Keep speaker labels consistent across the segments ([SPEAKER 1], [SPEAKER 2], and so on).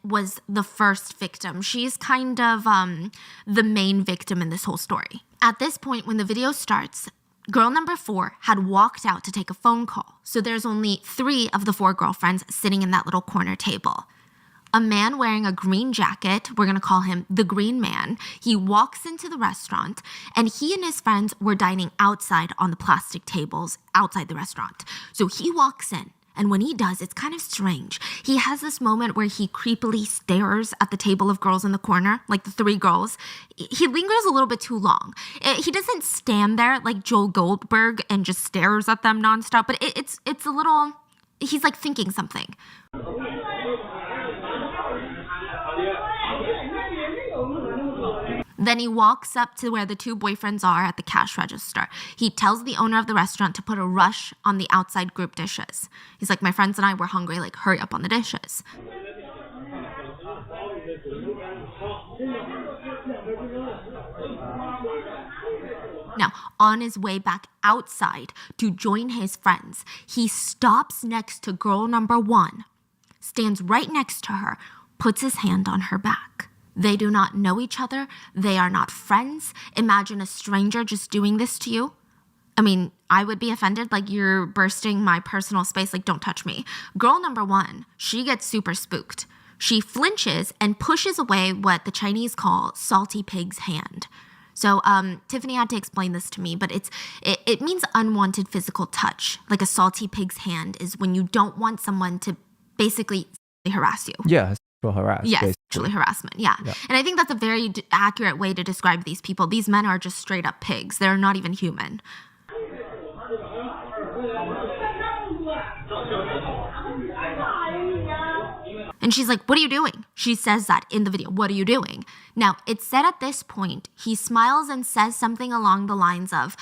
[SPEAKER 1] was the first victim. She's kind of the main victim in this whole story. At this point, when the video starts, girl number 4 had walked out to take a phone call. So there's only 3 of the 4 girlfriends sitting in that little corner table. A man wearing a green jacket, we're going to call him the Green Man, he walks into the restaurant, and he and his friends were dining outside on the plastic tables outside the restaurant. So he walks in. And when he does, it's kind of strange. He has this moment where he creepily stares at the table of girls in the corner, like the 3 girls. He lingers a little bit too long. He doesn't stand there like Joel Goldberg and just stares at them nonstop, but it's a little, he's like thinking something. Then he walks up to where the 2 boyfriends are at the cash register. He tells the owner of the restaurant to put a rush on the outside group dishes. He's like, my friends and I were hungry, like hurry up on the dishes. Now, on his way back outside to join his friends, he stops next to girl number 1, stands right next to her, puts his hand on her back. They do not know each other. They are not friends. Imagine a stranger just doing this to you. I mean, I would be offended, like you're bursting my personal space, like don't touch me. Girl number 1, she gets super spooked. She flinches and pushes away what the Chinese call salty pig's hand. So Tiffany had to explain this to me, but it means unwanted physical touch. Like a salty pig's hand is when you don't want someone to basically harass you.
[SPEAKER 2] Yeah.
[SPEAKER 1] Yes, sexually harassment. Yeah. And I think that's a very accurate way to describe these people. These men are just straight up pigs. They're not even human. And she's like, what are you doing? She says that in the video. What are you doing? Now, it's said at this point, he smiles and says something along the lines of,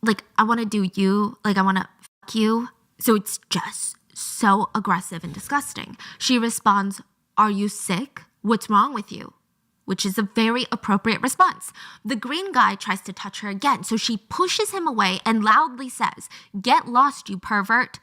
[SPEAKER 1] like, I want to do you. Like, I want to fuck you. So it's just so aggressive and disgusting. She responds, are you sick? What's wrong with you? Which is a very appropriate response. The green guy tries to touch her again, so she pushes him away and loudly says, get lost, you pervert.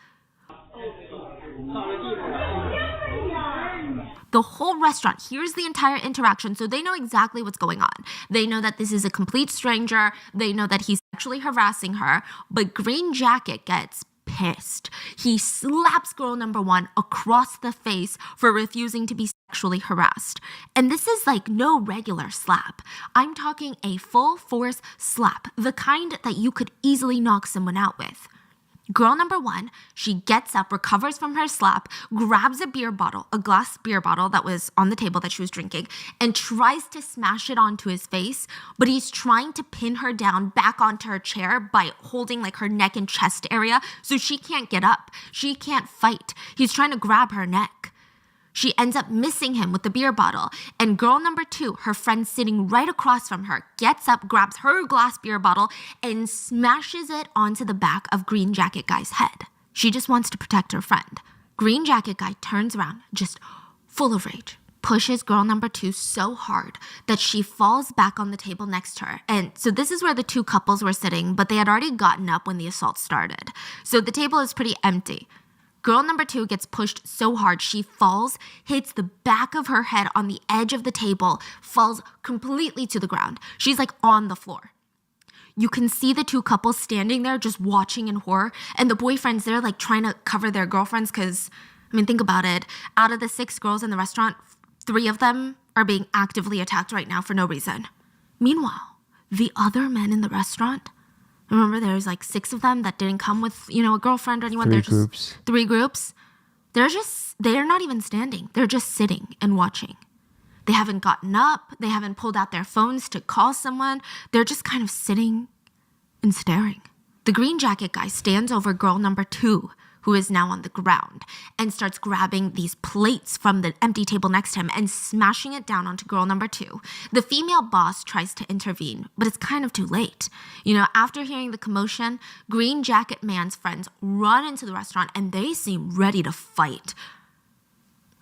[SPEAKER 1] The whole restaurant hears the entire interaction, so they know exactly what's going on. They know that this is a complete stranger. They know that he's sexually harassing her, but Green Jacket gets pissed. He slaps girl number 1 across the face for refusing to be sexually harassed. And this is like no regular slap. I'm talking a full force slap, the kind that you could easily knock someone out with. Girl number 1, she gets up, recovers from her slap, grabs a beer bottle, a glass beer bottle that was on the table that she was drinking, and tries to smash it onto his face, but he's trying to pin her down back onto her chair by holding like her neck and chest area, so she can't get up. She can't fight. He's trying to grab her neck. She ends up missing him with the beer bottle, and girl number 2, her friend sitting right across from her, gets up, grabs her glass beer bottle, and smashes it onto the back of Green Jacket Guy's head. She just wants to protect her friend. Green Jacket Guy turns around, just full of rage, pushes girl number 2 so hard that she falls back on the table next to her. And so this is where the 2 couples were sitting, but they had already gotten up when the assault started. So the table is pretty empty. Girl number 2 gets pushed so hard she falls, hits the back of her head on the edge of the table, falls completely to the ground. She's like on the floor. You can see the 2 couples standing there just watching in horror, and the boyfriends there like trying to cover their girlfriends because, I mean, think about it. Out of the 6 girls in the restaurant, 3 of them are being actively attacked right now for no reason. Meanwhile, the other men in the restaurant, remember, there's like 6 of them that didn't come with, a girlfriend or anyone.
[SPEAKER 2] 3
[SPEAKER 1] They're just
[SPEAKER 2] groups.
[SPEAKER 1] 3 groups. They're not even standing. They're just sitting and watching. They haven't gotten up. They haven't pulled out their phones to call someone. They're just kind of sitting and staring. The Green Jacket Guy stands over girl number 2, who is now on the ground, and starts grabbing these plates from the empty table next to him and smashing it down onto girl number 2. The female boss tries to intervene, but it's kind of too late. After hearing the commotion, Green Jacket Man's friends run into the restaurant and they seem ready to fight.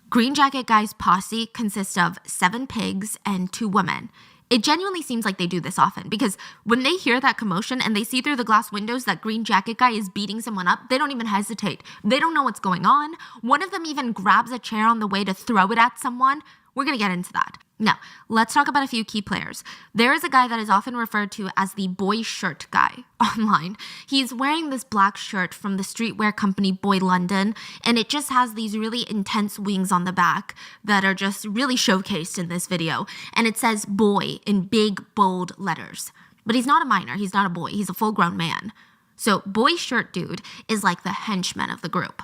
[SPEAKER 1] Green Jacket Guy's posse consists of 7 pigs and 2 women. It genuinely seems like they do this often because when they hear that commotion and they see through the glass windows that green jacket guy is beating someone up, they don't even hesitate. They don't know what's going on. One of them even grabs a chair on the way to throw it at someone. We're going to get into that. Now, let's talk about a few key players. There is a guy that is often referred to as the boy shirt guy online. He's wearing this black shirt from the streetwear company Boy London, and it just has these really intense wings on the back that are just really showcased in this video. And it says boy in big, bold letters. But he's not a minor. He's not a boy. He's a full-grown man. So boy shirt dude is like the henchman of the group.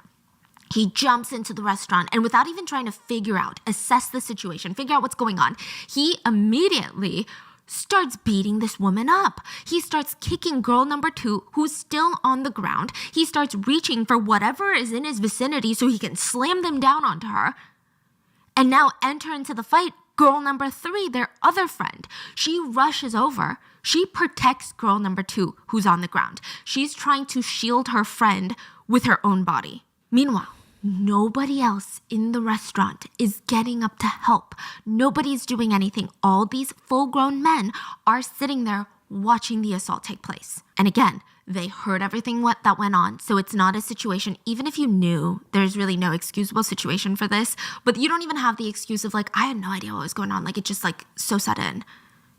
[SPEAKER 1] He jumps into the restaurant and without even trying to assess the situation, figure out what's going on, he immediately starts beating this woman up. He starts kicking girl number 2, who's still on the ground. He starts reaching for whatever is in his vicinity so he can slam them down onto her. And now enter into the fight girl number 3, their other friend. She rushes over. She protects girl number 2, who's on the ground. She's trying to shield her friend with her own body. Meanwhile, nobody else in the restaurant is getting up to help. Nobody's doing anything. All these full-grown men are sitting there watching the assault take place. And again, they heard everything that went on, so it's not a situation, even if you knew, there's really no excusable situation for this, but you don't even have the excuse of like, I had no idea what was going on. Like, it just like so sudden.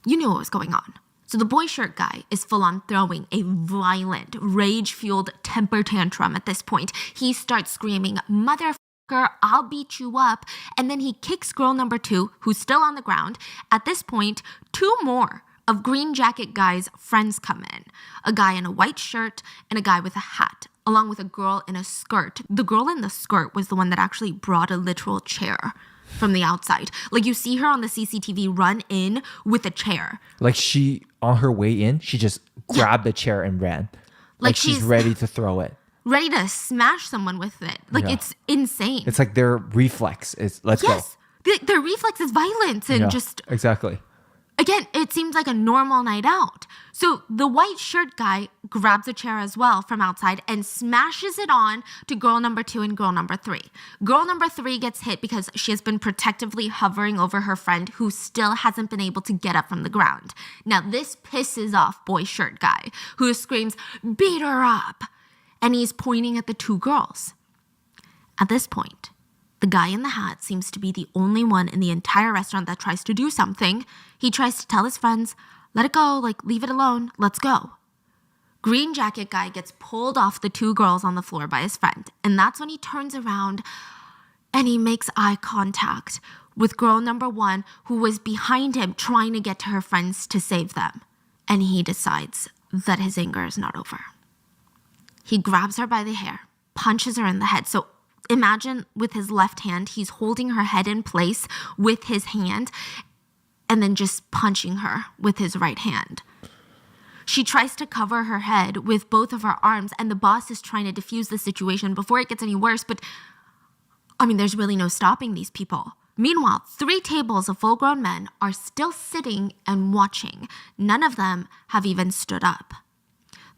[SPEAKER 1] You knew what was going on. So the boy shirt guy is full on throwing a violent, rage-fueled temper tantrum at this point. He starts screaming, "Motherfucker, I'll beat you up." And then he kicks girl number 2, who's still on the ground. At this point, 2 more of green jacket guy's friends come in. A guy in a white shirt and a guy with a hat, along with a girl in a skirt. The girl in the skirt was the one that actually brought a literal chair from the outside. Like, you see her on the CCTV run in with a chair.
[SPEAKER 2] Like, she, on her way in, she just grabbed the chair and ran. Like she's ready to throw it.
[SPEAKER 1] Ready to smash someone with it. Like, it's insane.
[SPEAKER 2] It's like their reflex is, let's go.
[SPEAKER 1] Their reflex is violence and just...
[SPEAKER 2] Exactly.
[SPEAKER 1] Again, it seems like a normal night out. So the white shirt guy grabs a chair as well from outside and smashes it on to girl number 2 and girl number 3. Girl number 3 gets hit because she has been protectively hovering over her friend who still hasn't been able to get up from the ground. Now, this pisses off boy shirt guy, who screams, "Beat her up!" And he's pointing at the 2 girls. At this point, the guy in the hat seems to be the only one in the entire restaurant that tries to do something. He tries to tell his friends, let it go, like, leave it alone, let's go. Green jacket guy gets pulled off the 2 girls on the floor by his friend, and that's when he turns around and he makes eye contact with girl number 1, who was behind him trying to get to her friends to save them. And he decides that his anger is not over. He grabs her by the hair, punches her in the head. So imagine with his left hand, he's holding her head in place with his hand and then just punching her with his right hand. She tries to cover her head with both of her arms, and the boss is trying to defuse the situation before it gets any worse. But, I mean, there's really no stopping these people. Meanwhile, 3 tables of full-grown men are still sitting and watching. None of them have even stood up.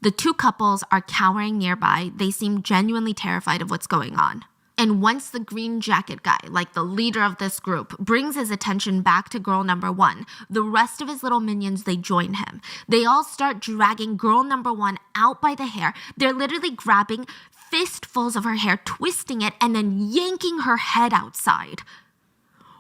[SPEAKER 1] The 2 couples are cowering nearby. They seem genuinely terrified of what's going on. And once the green jacket guy, like the leader of this group, brings his attention back to girl number 1, the rest of his little minions, they join him. They all start dragging girl number 1 out by the hair. They're literally grabbing fistfuls of her hair, twisting it, and then yanking her head outside.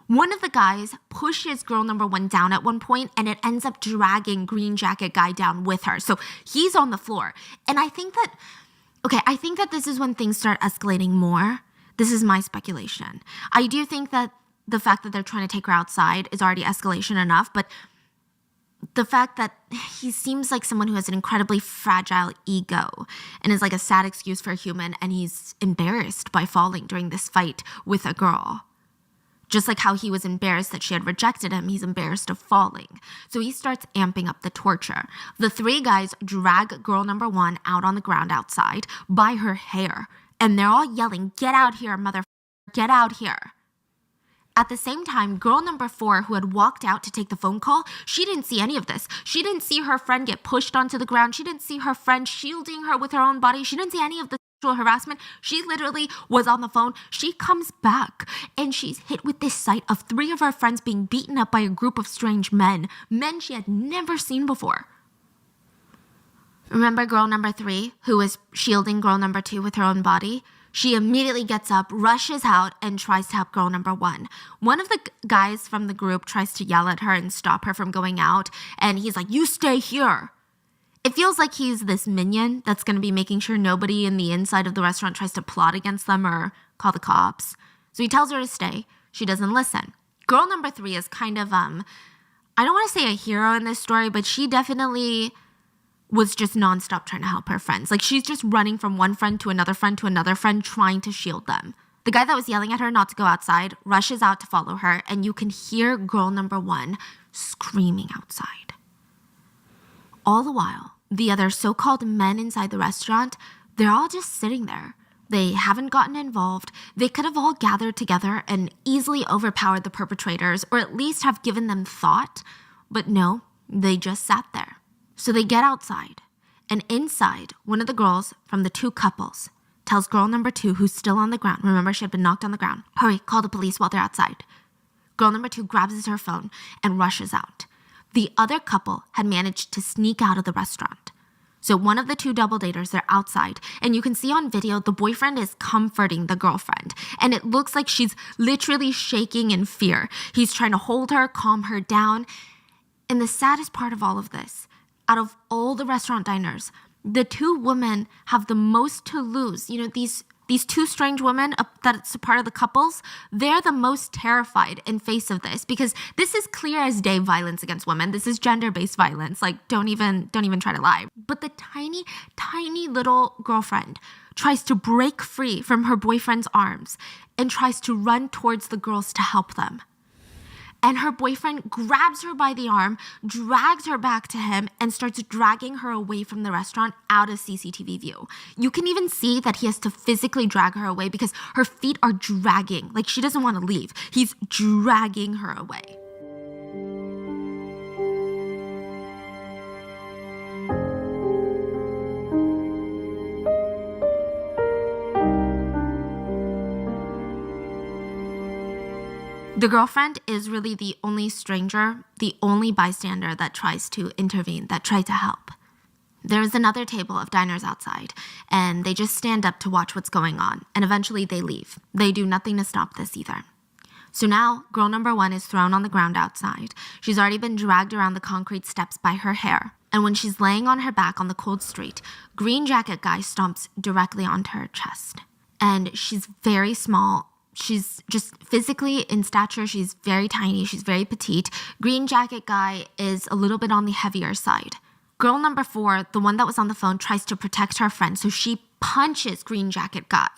[SPEAKER 1] One of the guys pushes girl number 1 down at one point, and it ends up dragging green jacket guy down with her. So he's on the floor. And I think that this is when things start escalating more. This is my speculation. I do think that the fact that they're trying to take her outside is already escalation enough, but the fact that he seems like someone who has an incredibly fragile ego and is like a sad excuse for a human, and he's embarrassed by falling during this fight with a girl. Just like how he was embarrassed that she had rejected him, he's embarrassed of falling. So he starts amping up the torture. The 3 guys drag girl number 1 out on the ground outside by her hair. And they're all yelling, "Get out here, motherfucker, get out here." At the same time, girl number 4, who had walked out to take the phone call, she didn't see any of this. She didn't see her friend get pushed onto the ground. She didn't see her friend shielding her with her own body. She didn't see any of this. harassment. She literally was on the phone. She comes back and she's hit with this sight of 3 of her friends being beaten up by a group of strange men she had never seen before. Remember girl number 3 who was shielding girl number 2 with her own body? She immediately gets up, rushes out, and tries to help girl number 1. One of the guys from the group tries to yell at her and stop her from going out, and he's like, "You stay here." It feels like he's this minion that's going to be making sure nobody in the inside of the restaurant tries to plot against them or call the cops. So he tells her to stay. She doesn't listen. Girl number 3 is kind of, I don't want to say a hero in this story, but she definitely was just nonstop trying to help her friends. Like, she's just running from one friend to another friend to another friend, trying to shield them. The guy that was yelling at her not to go outside rushes out to follow her, and you can hear girl number 1 screaming outside. All the while, the other so-called men inside the restaurant, they're all just sitting there. They haven't gotten involved. They could have all gathered together and easily overpowered the perpetrators, or at least have given them thought. But no, they just sat there. So they get outside, and inside, one of the girls from the 2 couples tells girl number 2, who's still on the ground, remember she had been knocked on the ground, "Hurry, call the police while they're outside." Girl number 2 grabs her phone and rushes out. The other couple had managed to sneak out of the restaurant. So one of the 2 double daters, they're outside, and you can see on video the boyfriend is comforting the girlfriend, and it looks like she's literally shaking in fear. He's trying to hold her, calm her down. And the saddest part of all of this, out of all the restaurant diners, the 2 women have the most to lose. You know, these 2 strange women that's a part of the couples, they're the most terrified in face of this, because this is clear as day violence against women. This is gender-based violence. Like, don't even try to lie. But the tiny, tiny little girlfriend tries to break free from her boyfriend's arms and tries to run towards the girls to help them. And her boyfriend grabs her by the arm, drags her back to him, and starts dragging her away from the restaurant out of CCTV view. You can even see that he has to physically drag her away because her feet are dragging. Like, she doesn't want to leave. He's dragging her away. The girlfriend is really the only stranger, the only bystander that tries to intervene, that tries to help. There's another table of diners outside, and they just stand up to watch what's going on, and eventually they leave. They do nothing to stop this either. So now, girl number 1 is thrown on the ground outside. She's already been dragged around the concrete steps by her hair, and when she's laying on her back on the cold street, green jacket guy stomps directly onto her chest. And she's very small. She's just physically in stature, she's very tiny, she's very petite. Green jacket guy is a little bit on the heavier side. Girl number 4, the one that was on the phone, tries to protect her friend, so she punches green jacket guy.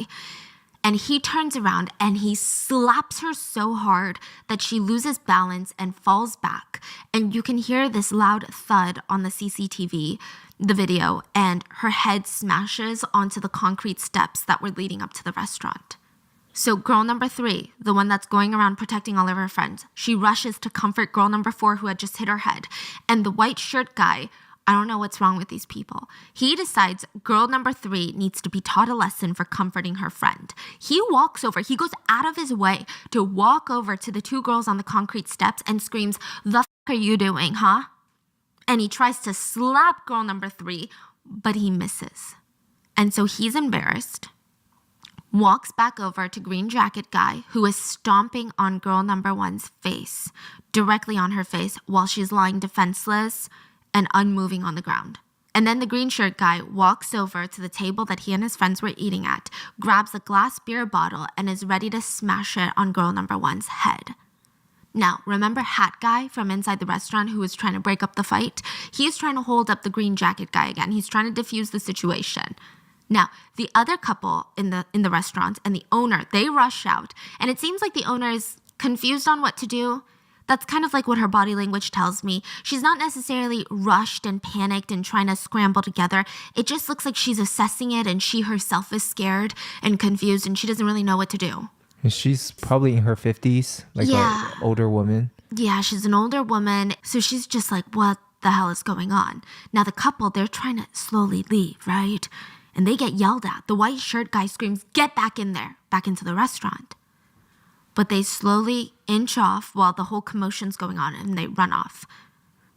[SPEAKER 1] And he turns around and he slaps her so hard that she loses balance and falls back. And you can hear this loud thud on the CCTV, the video, and her head smashes onto the concrete steps that were leading up to the restaurant. So girl number 3, the one that's going around protecting all of her friends, she rushes to comfort girl number 4 who had just hit her head. And the white shirt guy, I don't know what's wrong with these people. He decides girl number 3 needs to be taught a lesson for comforting her friend. He goes out of his way to walk over to the 2 girls on the concrete steps and screams, "The f*** are you doing, huh?" And he tries to slap girl number 3, but he misses. And so he's embarrassed, walks back over to green jacket guy, who is stomping on girl number 1's face, directly on her face, while she's lying defenseless and unmoving on the ground. And then the green shirt guy walks over to the table that he and his friends were eating at, grabs a glass beer bottle, and is ready to smash it on girl number 1's head. Now, remember Hat Guy from inside the restaurant who was trying to break up the fight? He's trying to hold up the green jacket guy again. He's trying to defuse the situation. Now, the other couple in the restaurant and the owner, they rush out. And it seems like the owner is confused on what to do. That's kind of like what her body language tells me. She's not necessarily rushed and panicked and trying to scramble together. It just looks like she's assessing it, and she herself is scared and confused, and she doesn't really know what to do.
[SPEAKER 2] And she's probably in her 50s, like an older woman. Yeah,
[SPEAKER 1] she's an older woman. So she's just like, what the hell is going on? Now the couple, they're trying to slowly leave, right? and they get yelled at. The white shirt guy screams, "Get back in there," back into the restaurant. But they slowly inch off while the whole commotion's going on, and they run off.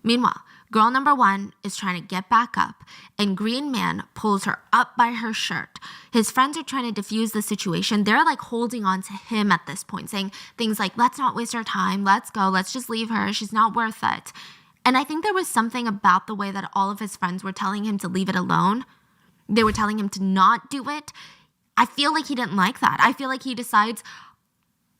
[SPEAKER 1] Meanwhile, girl number 1 is trying to get back up, and Green Man pulls her up by her shirt. His friends are trying to defuse the situation. They're like holding on to him at this point, saying things like, "Let's not waste our time. Let's go. Let's just leave her. She's not worth it." And I think there was something about the way that all of his friends were telling him to leave it alone. They were telling him to not do it. I feel like he didn't like that. I feel like he decides,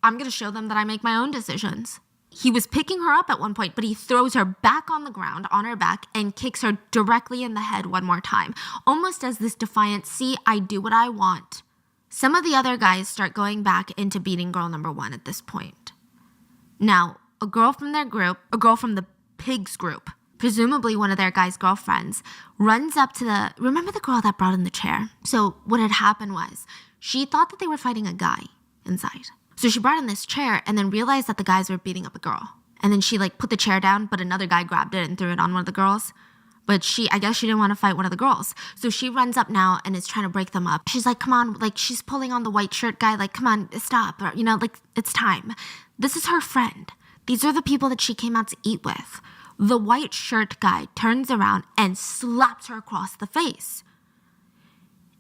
[SPEAKER 1] I'm going to show them that I make my own decisions. He was picking her up at one point, but he throws her back on the ground, on her back, and kicks her directly in the head one more time, almost as this defiant, "See, I do what I want." Some of the other guys start going back into beating girl number 1 at this point. Now, a girl from their group, a girl from the pigs group, presumably one of their guys' girlfriends, runs up to remember the girl that brought in the chair? So what had happened was, she thought that they were fighting a guy inside. So she brought in this chair and then realized that the guys were beating up a girl. And then she put the chair down, but another guy grabbed it and threw it on one of the girls. But I guess she didn't want to fight one of the girls. So she runs up now and is trying to break them up. She's like, "Come on," she's pulling on the white shirt guy, "Come on, stop." Or, it's time. This is her friend. These are the people that she came out to eat with. The white shirt guy turns around and slaps her across the face.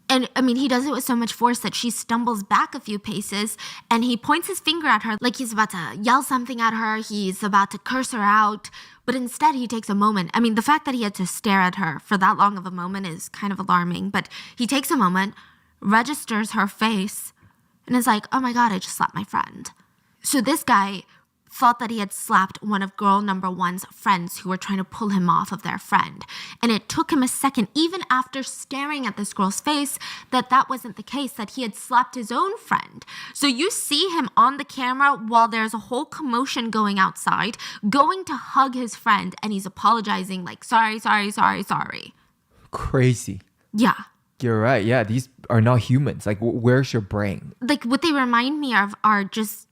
[SPEAKER 1] And he does it with so much force that she stumbles back a few paces, and he points his finger at her like he's about to yell something at her. He's about to curse her out. But instead, he takes a moment. The fact that he had to stare at her for that long of a moment is kind of alarming. But he takes a moment, registers her face, and is like, "Oh my God, I just slapped my friend." So this guy thought that he had slapped one of girl number 1's friends who were trying to pull him off of their friend. And it took him a second, even after staring at this girl's face, that wasn't the case, that he had slapped his own friend. So you see him on the camera while there's a whole commotion going outside, going to hug his friend, and he's apologizing like, "Sorry, sorry, sorry, sorry."
[SPEAKER 2] Crazy.
[SPEAKER 1] Yeah.
[SPEAKER 2] You're right. Yeah, these are not humans. Where's your brain?
[SPEAKER 1] What they remind me of are just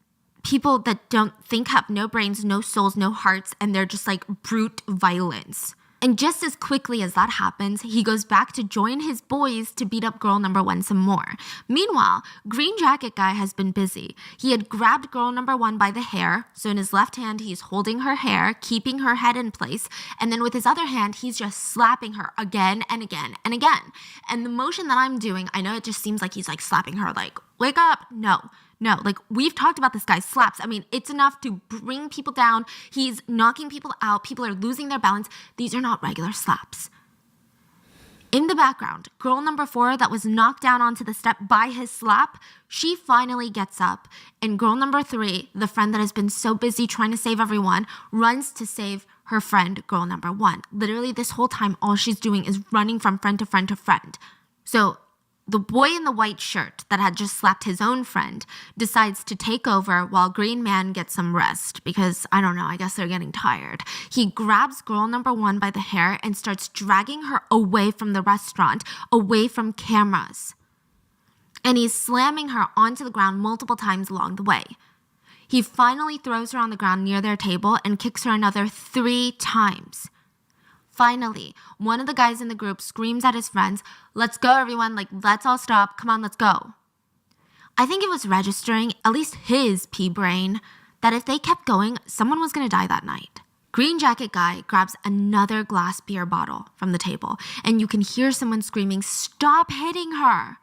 [SPEAKER 1] people that don't think, have no brains, no souls, no hearts, and they're just brute violence. And just as quickly as that happens, he goes back to join his boys to beat up girl number 1 some more. Meanwhile, Green Jacket Guy has been busy. He had grabbed girl number 1 by the hair, so in his left hand, he's holding her hair, keeping her head in place, and then with his other hand, he's just slapping her again and again and again. And the motion that I'm doing, I know it just seems like he's slapping her "Wake up." No, we've talked about this guy's slaps. It's enough to bring people down. He's knocking people out. People are losing their balance. These are not regular slaps. In the background, girl number 4 that was knocked down onto the step by his slap, she finally gets up. And girl number 3, the friend that has been so busy trying to save everyone, runs to save her friend, girl number 1. Literally this whole time, all she's doing is running from friend to friend to friend. So the boy in the white shirt that had just slapped his own friend decides to take over while Green Man gets some rest because, I don't know, I guess they're getting tired. He grabs girl number 1 by the hair and starts dragging her away from the restaurant, away from cameras. And he's slamming her onto the ground multiple times along the way. He finally throws her on the ground near their table and kicks her another 3 times. Finally, one of the guys in the group screams at his friends, "Let's go, everyone. Let's all stop. Come on, let's go." I think it was registering, at least his pea brain, that if they kept going, someone was going to die that night. Green Jacket Guy grabs another glass beer bottle from the table, and you can hear someone screaming, "Stop hitting her!"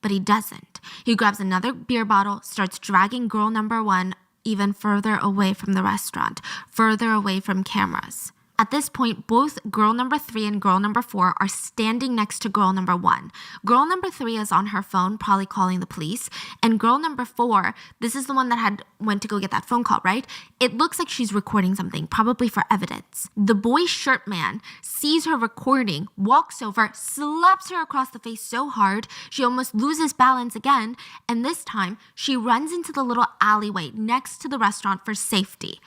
[SPEAKER 1] But he doesn't. He grabs another beer bottle, starts dragging girl number 1 even further away from the restaurant, further away from cameras. At this point, both girl number 3 and girl number 4 are standing next to girl number 1. Girl number 3 is on her phone, probably calling the police. And girl number 4, this is the one that went to go get that phone call, right? It looks like she's recording something, probably for evidence. The boy shirt man sees her recording, walks over, slaps her across the face so hard, she almost loses balance again. And this time, she runs into the little alleyway next to the restaurant for safety.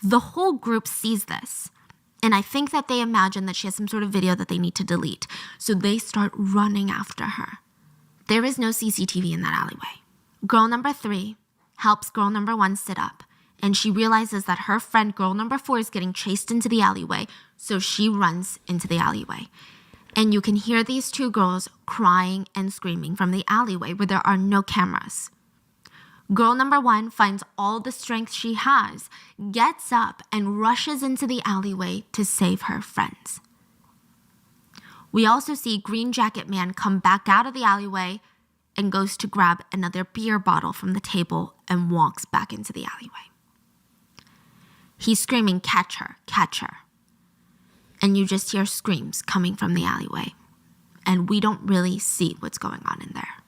[SPEAKER 1] The whole group sees this. And I think that they imagine that she has some sort of video that they need to delete. So they start running after her. There is no CCTV in that alleyway. Girl number 3 helps girl number 1 sit up. And she realizes that her friend, girl number 4, is getting chased into the alleyway. So she runs into the alleyway. And you can hear these two girls crying and screaming from the alleyway where there are no cameras. Girl number 1 finds all the strength she has, gets up, and rushes into the alleyway to save her friends. We also see Green Jacket Man come back out of the alleyway and goes to grab another beer bottle from the table and walks back into the alleyway. He's screaming, "Catch her, catch her." And you just hear screams coming from the alleyway. And we don't really see what's going on in there.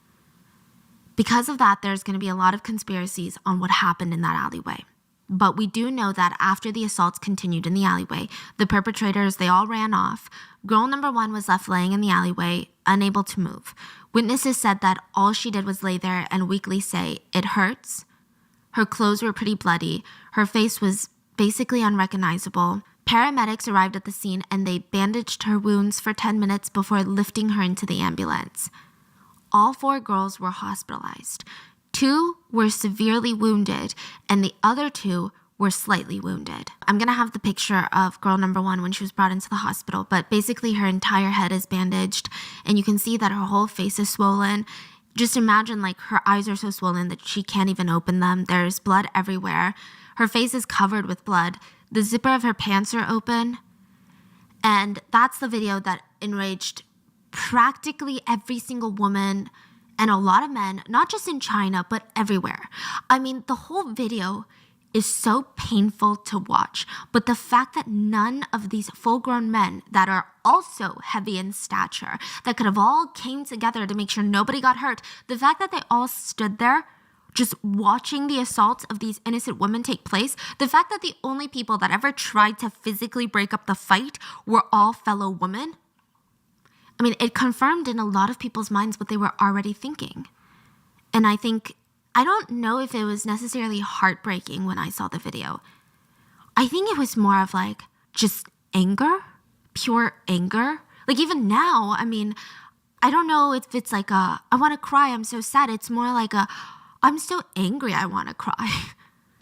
[SPEAKER 1] Because of that, there's going to be a lot of conspiracies on what happened in that alleyway. But we do know that after the assaults continued in the alleyway, the perpetrators, they all ran off. Girl number 1 was left laying in the alleyway, unable to move. Witnesses said that all she did was lay there and weakly say, "It hurts." Her clothes were pretty bloody. Her face was basically unrecognizable. Paramedics arrived at the scene and they bandaged her wounds for 10 minutes before lifting her into the ambulance. All 4 girls were hospitalized. 2 were severely wounded, and the other 2 were slightly wounded. I'm going to have the picture of girl number 1 when she was brought into the hospital, but basically her entire head is bandaged, and you can see that her whole face is swollen. Just imagine, like, her eyes are so swollen that she can't even open them. There's blood everywhere. Her face is covered with blood. The zipper of her pants are open. And that's the video that enraged practically every single woman and a lot of men, not just in China, but everywhere. I mean, the whole video is so painful to watch, but the fact that none of these full-grown men that are also heavy in stature, that could have all came together to make sure nobody got hurt, the fact that they all stood there just watching the assaults of these innocent women take place, the fact that the only people that ever tried to physically break up the fight were all fellow women, I mean, it confirmed in a lot of people's minds what they were already thinking. And I don't know if it was necessarily heartbreaking when I saw the video. I think it was more of like just anger, pure anger. Like even now, I mean, I don't know if it's like I want to cry, I'm so sad. It's more like I'm so angry, I want to cry.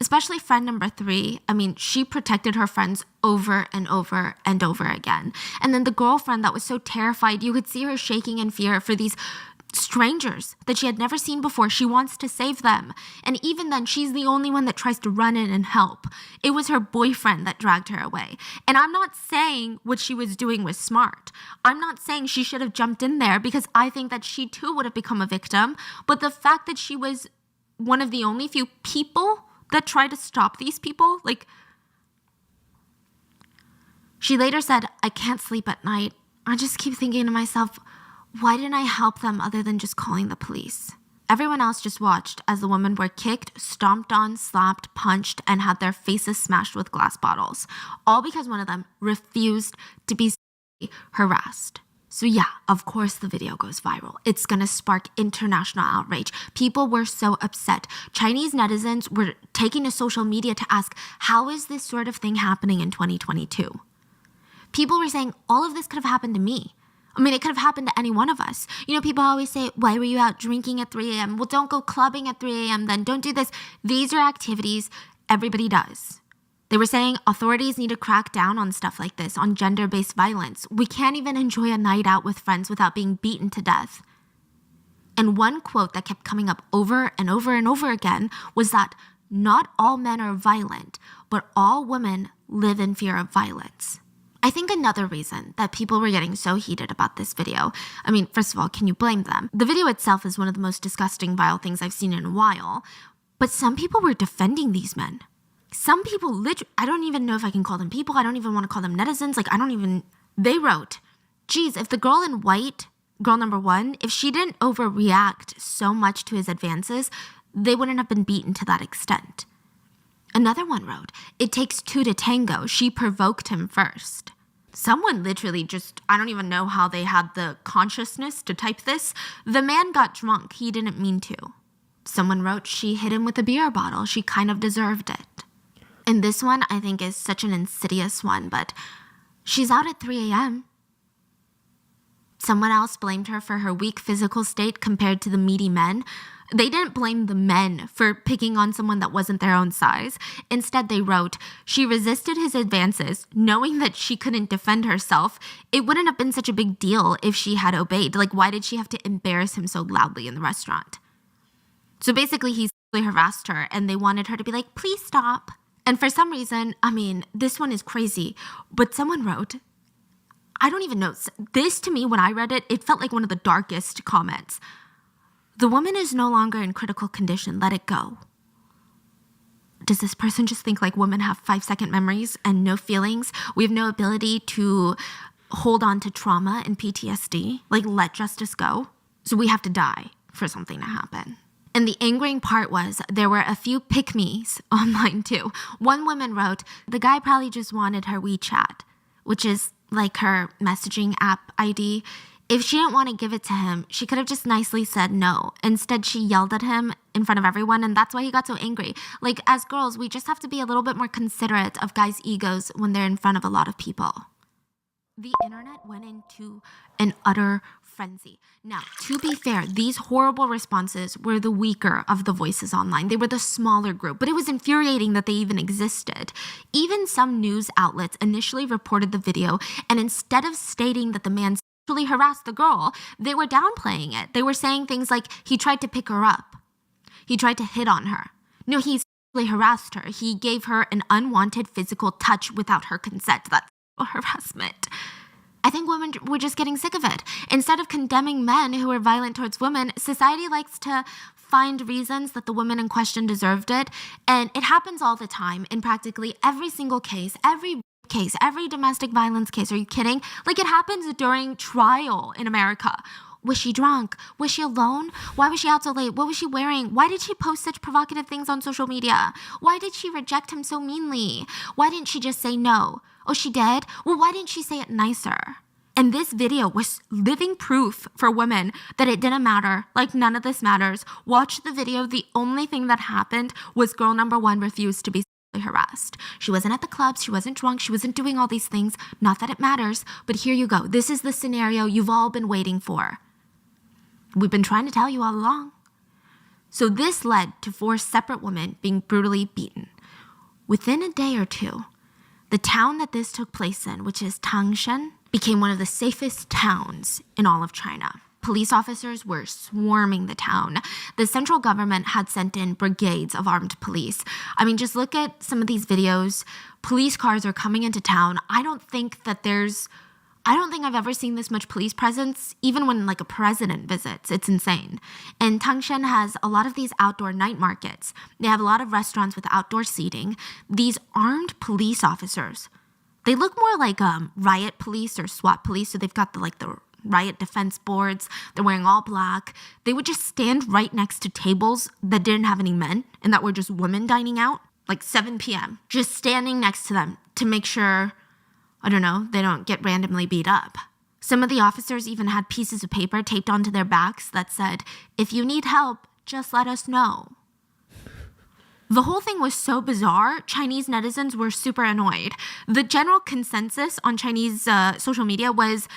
[SPEAKER 1] Especially friend number 3. I mean, she protected her friends over and over and over again. And then the girlfriend that was so terrified, you could see her shaking in fear for these strangers that she had never seen before. She wants to save them. And even then, she's the only one that tries to run in and help. It was her boyfriend that dragged her away. And I'm not saying what she was doing was smart. I'm not saying she should have jumped in there because I think that she too would have become a victim. But the fact that she was one of the only few people that tried to stop these people, like, she later said, "I can't sleep at night. I just keep thinking to myself, why didn't I help them other than just calling the police?" Everyone else just watched as the women were kicked, stomped on, slapped, punched, and had their faces smashed with glass bottles, all because one of them refused to be harassed. So yeah, of course the video goes viral. It's gonna spark international outrage. People were so upset. Chinese netizens were taking to social media to ask, how is this sort of thing happening in 2022? People were saying, all of this could have happened to me. I mean, it could have happened to any one of us. You know, people always say, why were you out drinking at 3 a.m.? Well, don't go clubbing at 3 a.m. then. Don't do this. These are activities everybody does. They were saying authorities need to crack down on stuff like this, on gender-based violence. We can't even enjoy a night out with friends without being beaten to death. And one quote that kept coming up over and over and over again was that not all men are violent, but all women live in fear of violence. I think another reason that people were getting so heated about this video, I mean, first of all, can you blame them? The video itself is one of the most disgusting, vile things I've seen in a while, but some people were defending these men. Some people I don't even know if I can call them people. I don't even want to call them netizens. They wrote, geez, if the girl in white, girl number 1, if she didn't overreact so much to his advances, they wouldn't have been beaten to that extent. Another one wrote, it takes 2 to tango. She provoked him first. Someone literally I don't even know how they had the consciousness to type this. The man got drunk. He didn't mean to. Someone wrote, she hit him with a beer bottle. She kind of deserved it. And this one, I think, is such an insidious one, but she's out at 3 a.m. Someone else blamed her for her weak physical state compared to the meaty men. They didn't blame the men for picking on someone that wasn't their own size. Instead, they wrote, she resisted his advances, knowing that she couldn't defend herself. It wouldn't have been such a big deal if she had obeyed. Like, why did she have to embarrass him so loudly in the restaurant? So basically, he sexually harassed her, and they wanted her to be like, please stop. And for some reason, I mean, this one is crazy, but someone wrote, I don't even know. This, to me, when I read it, it felt like one of the darkest comments. The woman is no longer in critical condition. Let it go. Does this person just think like women have 5-second memories and no feelings? We have no ability to hold on to trauma and PTSD? Like, let justice go? So we have to die for something to happen. And the angering part was there were a few pick-me's online too. One woman wrote, the guy probably just wanted her WeChat, which is like her messaging app ID. If she didn't want to give it to him, she could have just nicely said no. Instead, she yelled at him in front of everyone, and that's why he got so angry. Like, as girls, we just have to be a little bit more considerate of guys' egos when they're in front of a lot of people. The internet went into an utter frenzy. Now, to be fair, these horrible responses were the weaker of the voices online. They were the smaller group, but it was infuriating that they even existed. Even some news outlets initially reported the video, and instead of stating that the man sexually harassed the girl, they were downplaying it. They were saying things like, he tried to pick her up. He tried to hit on her. No, he sexually harassed her. He gave her an unwanted physical touch without her consent. That's harassment. I think women were just getting sick of it. Instead of condemning men who are violent towards women, society likes to find reasons that the woman in question deserved it. And it happens all the time in practically every single case, every domestic violence case. Are you kidding? Like, it happens during trial in America. Was she drunk? Was she alone? Why was she out so late? What was she wearing? Why did she post such provocative things on social media? Why did she reject him so meanly? Why didn't she just say no? Oh, she did? Well, why didn't she say it nicer? And this video was living proof for women that it didn't matter. Like, none of this matters. Watch the video. The only thing that happened was girl number one refused to be harassed. She wasn't at the clubs. She wasn't drunk. She wasn't doing all these things. Not that it matters, but here you go. This is the scenario you've all been waiting for. We've been trying to tell you all along. So this led to 4 separate women being brutally beaten. Within a day or two, the town that this took place in, which is Tangshan, became one of the safest towns in all of China. Police officers were swarming the town. The central government had sent in brigades of armed police. I mean, just look at some of these videos. Police cars are coming into town. I don't think I've ever seen this much police presence, even when like a president visits. It's insane. And Tangshan has a lot of these outdoor night markets. They have a lot of restaurants with outdoor seating. These armed police officers, they look more like riot police or SWAT police. So they've got the riot defense boards. They're wearing all black. They would just stand right next to tables that didn't have any men and that were just women dining out, like 7 p.m., just standing next to them to make sure, I don't know, they don't get randomly beat up. Some of the officers even had pieces of paper taped onto their backs that said, if you need help, just let us know. The whole thing was so bizarre, Chinese netizens were super annoyed. The general consensus on Chinese social media was,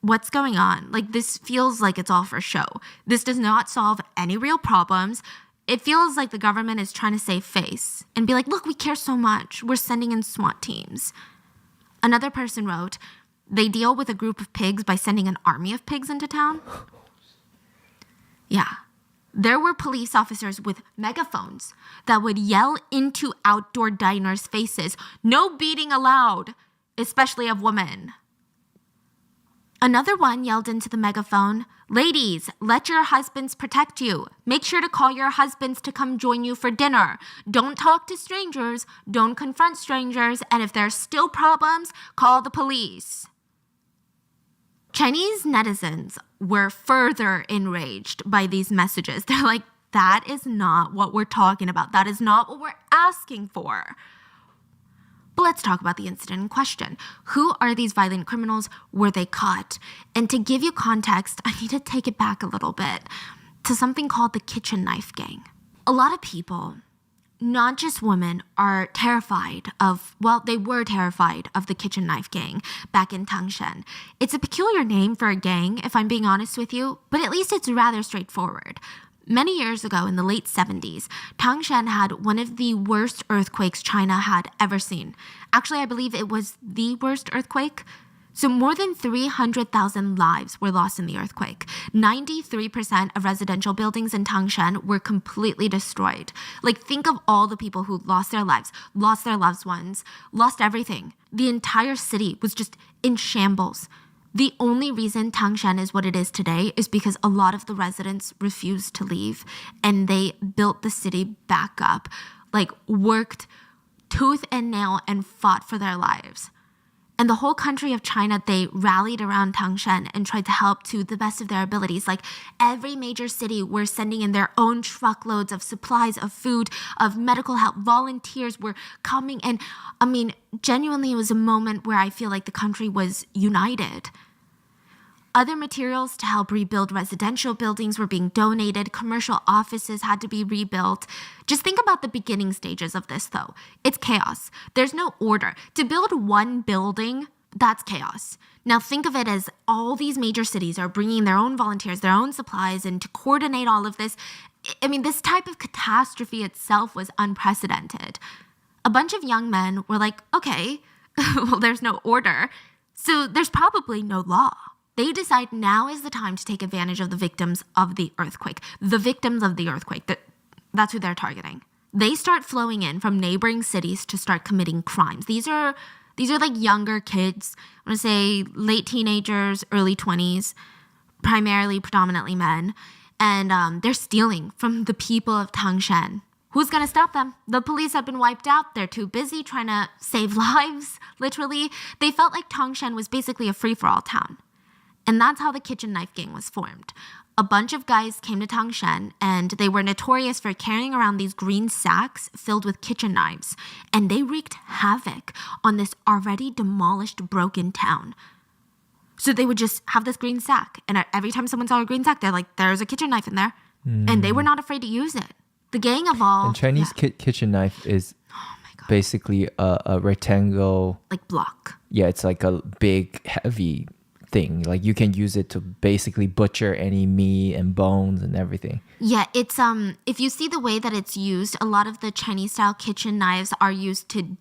[SPEAKER 1] what's going on? Like, this feels like it's all for show. This does not solve any real problems. It feels like the government is trying to save face and be like, look, we care so much. We're sending in SWAT teams. Another person wrote, they deal with a group of pigs by sending an army of pigs into town. Yeah. There were police officers with megaphones that would yell into outdoor diners' faces, no beating allowed, especially of women. Another one yelled into the megaphone, ladies, let your husbands protect you. Make sure to call your husbands to come join you for dinner. Don't talk to strangers. Don't confront strangers. And if there's still problems, call the police. Chinese netizens were further enraged by these messages. They're like, that is not what we're talking about. That is not what we're asking for. But let's talk about the incident in question. Who are these violent criminals? Were they caught? And to give you context, I need to take it back a little bit to something called the kitchen knife gang. A lot of people not just women are terrified of, well, they were terrified of the kitchen knife gang back in Tangshan. It's a peculiar name for a gang, if I'm being honest with you, but at least it's rather straightforward. Many years ago, in the late 70s, Tangshan had one of the worst earthquakes China had ever seen. Actually, I believe it was the worst earthquake. So more than 300,000 lives were lost in the earthquake. 93% of residential buildings in Tangshan were completely destroyed. Like, think of all the people who lost their lives, lost their loved ones, lost everything. The entire city was just in shambles. The only reason Tangshan is what it is today is because a lot of the residents refused to leave, and they built the city back up, like worked tooth and nail and fought for their lives. And the whole country of China, they rallied around Tangshan and tried to help to the best of their abilities. Like, every major city were sending in their own truckloads of supplies, of food, of medical help. Volunteers were coming. And I mean, genuinely, it was a moment where I feel like the country was united. Other materials to help rebuild residential buildings were being donated. Commercial offices had to be rebuilt. Just think about the beginning stages of this, though. It's chaos. There's no order. To build one building, that's chaos. Now think of it as all these major cities are bringing their own volunteers, their own supplies, and to coordinate all of this. I mean, this type of catastrophe itself was unprecedented. A bunch of young men were like, okay, well, there's no order, so there's probably no law. They decide now is the time to take advantage of the victims of the earthquake. The victims of the earthquake, that's who they're targeting. They start flowing in from neighboring cities to start committing crimes. These are like younger kids, I want to say late teenagers, early 20s, primarily, predominantly men. And they're stealing from the people of Tangshan. Who's going to stop them? The police have been wiped out. They're too busy trying to save lives, literally. They felt like Tangshan was basically a free-for-all town. And that's how the kitchen knife gang was formed. A bunch of guys came to Tangshan, and they were notorious for carrying around these green sacks filled with kitchen knives. And they wreaked havoc on this already demolished, broken town. So they would just have this green sack. And every time someone saw a green sack, they're like, there's a kitchen knife in there. And they were not afraid to use it. The gang evolved.
[SPEAKER 2] And Chinese kitchen knife is basically a rectangle.
[SPEAKER 1] Like block.
[SPEAKER 2] Yeah, it's like a big, heavy thing. Like, you can use it to basically butcher any meat and bones and everything.
[SPEAKER 1] Yeah, it's if you see the way that it's used, a lot of the Chinese style kitchen knives are used to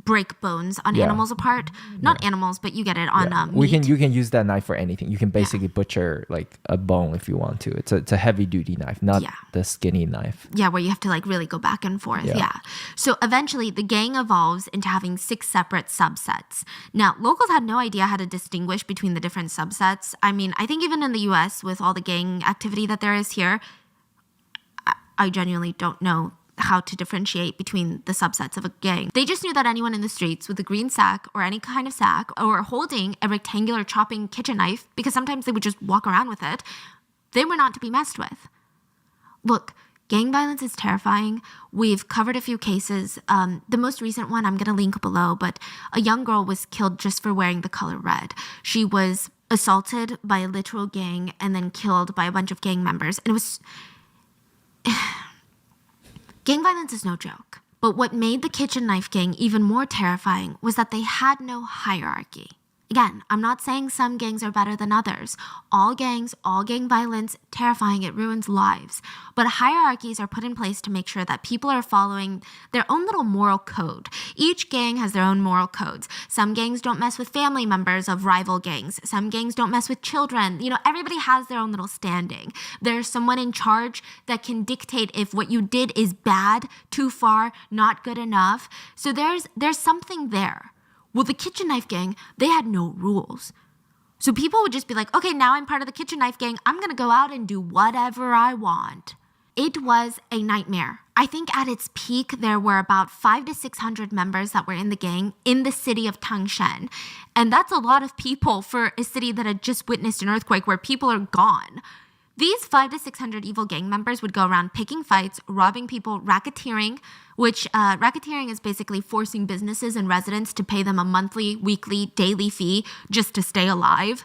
[SPEAKER 1] break bones on animals apart. Not animals, but you get it on meat.
[SPEAKER 2] You can use that knife for anything. You can basically butcher like a bone if you want to. It's a heavy duty knife, not the skinny knife.
[SPEAKER 1] Yeah, where you have to like really go back and forth. Yeah. So eventually the gang evolves into having 6 separate subsets. Now, locals had no idea how to distinguish between the different subsets. I mean, I think even in the US with all the gang activity that there is here, I genuinely don't know how to differentiate between the subsets of a gang. They just knew that anyone in the streets with a green sack or any kind of sack or holding a rectangular chopping kitchen knife, because sometimes they would just walk around with it, they were not to be messed with. Look, gang violence is terrifying. We've covered a few cases. The most recent one I'm going to link below, but a young girl was killed just for wearing the color red. She was assaulted by a literal gang and then killed by a bunch of gang members. And it was... Gang violence is no joke. But what made the kitchen knife gang even more terrifying was that they had no hierarchy. Again, I'm not saying some gangs are better than others. All gangs, all gang violence, terrifying, it ruins lives. But hierarchies are put in place to make sure that people are following their own little moral code. Each gang has their own moral codes. Some gangs don't mess with family members of rival gangs. Some gangs don't mess with children. You know, everybody has their own little standing. There's someone in charge that can dictate if what you did is bad, too far, not good enough. So there's something there. Well, the kitchen knife gang, they had no rules. So people would just be like, okay, now I'm part of the kitchen knife gang. I'm going to go out and do whatever I want. It was a nightmare. I think at its peak, there were about 500 to 600 members that were in the gang in the city of Tangshan. And that's a lot of people for a city that had just witnessed an earthquake where people are gone. These 500 to 600 evil gang members would go around picking fights, robbing people, racketeering, which racketeering is basically forcing businesses and residents to pay them a monthly, weekly, daily fee just to stay alive.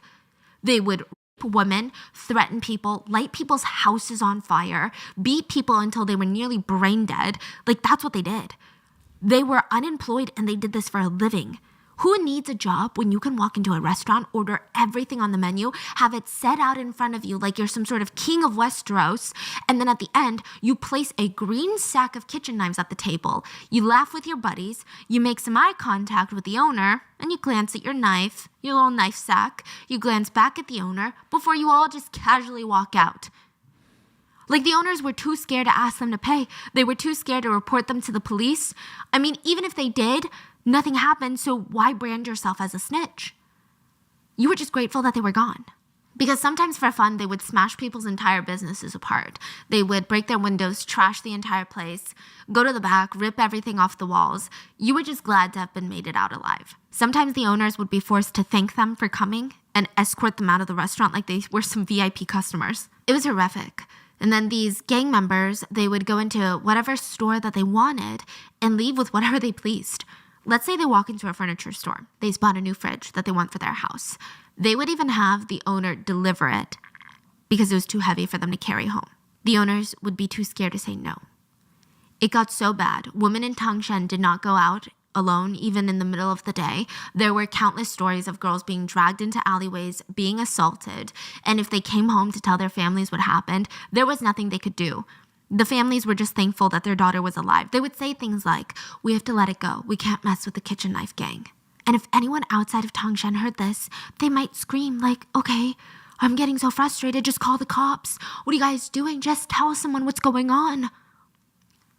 [SPEAKER 1] They would women, threaten people, light people's houses on fire, beat people until they were nearly brain dead. Like, that's what they did. They were unemployed and they did this for a living. Who needs a job when you can walk into a restaurant, order everything on the menu, have it set out in front of you like you're some sort of king of Westeros, and then at the end, you place a green sack of kitchen knives at the table, you laugh with your buddies, you make some eye contact with the owner, and you glance at your knife, your little knife sack, you glance back at the owner before you all just casually walk out. Like, the owners were too scared to ask them to pay. They were too scared to report them to the police. I mean, even if they did, nothing happened, so why brand yourself as a snitch? You were just grateful that they were gone. Because sometimes for fun, they would smash people's entire businesses apart. They would break their windows, trash the entire place, go to the back, rip everything off the walls. You were just glad to have been made it out alive. Sometimes the owners would be forced to thank them for coming and escort them out of the restaurant like they were some VIP customers. It was horrific. And then these gang members, they would go into whatever store that they wanted and leave with whatever they pleased. Let's say they walk into a furniture store. They spot a new fridge that they want for their house. They would even have the owner deliver it because it was too heavy for them to carry home. The owners would be too scared to say no. It got so bad. Women in Tangshan did not go out alone, even in the middle of the day. There were countless stories of girls being dragged into alleyways, being assaulted, and if they came home to tell their families what happened, there was nothing they could do. The families were just thankful that their daughter was alive. They would say things like, "We have to let it go. We can't mess with the kitchen knife gang." And if anyone outside of Tangshan heard this, they might scream like, "Okay, I'm getting so frustrated. Just call the cops. What are you guys doing? Just tell someone what's going on."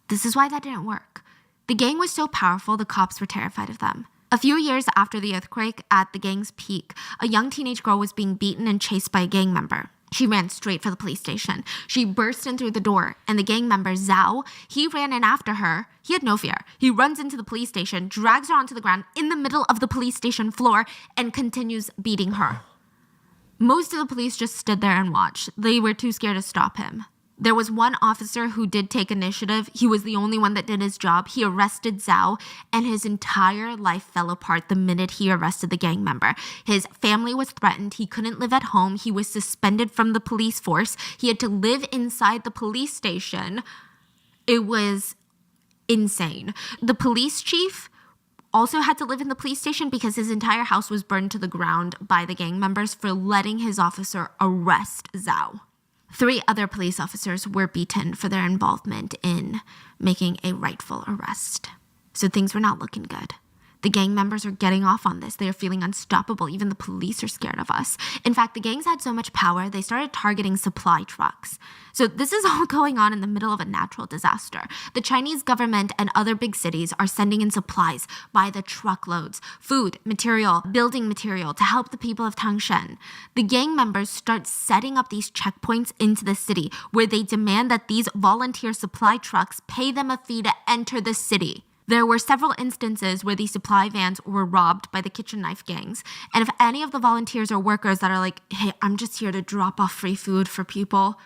[SPEAKER 1] This is why that didn't work. The gang was so powerful, the cops were terrified of them. A few years after the earthquake, at the gang's peak, a young teenage girl was being beaten and chased by a gang member. She ran straight for the police station. She burst in through the door, and the gang member, Zhao, he ran in after her. He had no fear. He runs into the police station, drags her onto the ground in the middle of the police station floor, and continues beating her. Most of the police just stood there and watched. They were too scared to stop him. There was one officer who did take initiative. He was the only one that did his job. He arrested Zhao, and his entire life fell apart the minute he arrested the gang member. His family was threatened. He couldn't live at home. He was suspended from the police force. He had to live inside the police station. It was insane. The police chief also had to live in the police station because his entire house was burned to the ground by the gang members for letting his officer arrest Zhao. 3 other police officers were beaten for their involvement in making a rightful arrest. So things were not looking good. The gang members are getting off on this. They are feeling unstoppable. Even the police are scared of us. In fact, the gangs had so much power, they started targeting supply trucks. So this is all going on in the middle of a natural disaster. The Chinese government and other big cities are sending in supplies by the truckloads, food, material, building material to help the people of Tangshan. The gang members start setting up these checkpoints into the city where they demand that these volunteer supply trucks pay them a fee to enter the city. There were several instances where these supply vans were robbed by the kitchen knife gangs. And if any of the volunteers or workers that are like, "Hey, I'm just here to drop off free food for people,"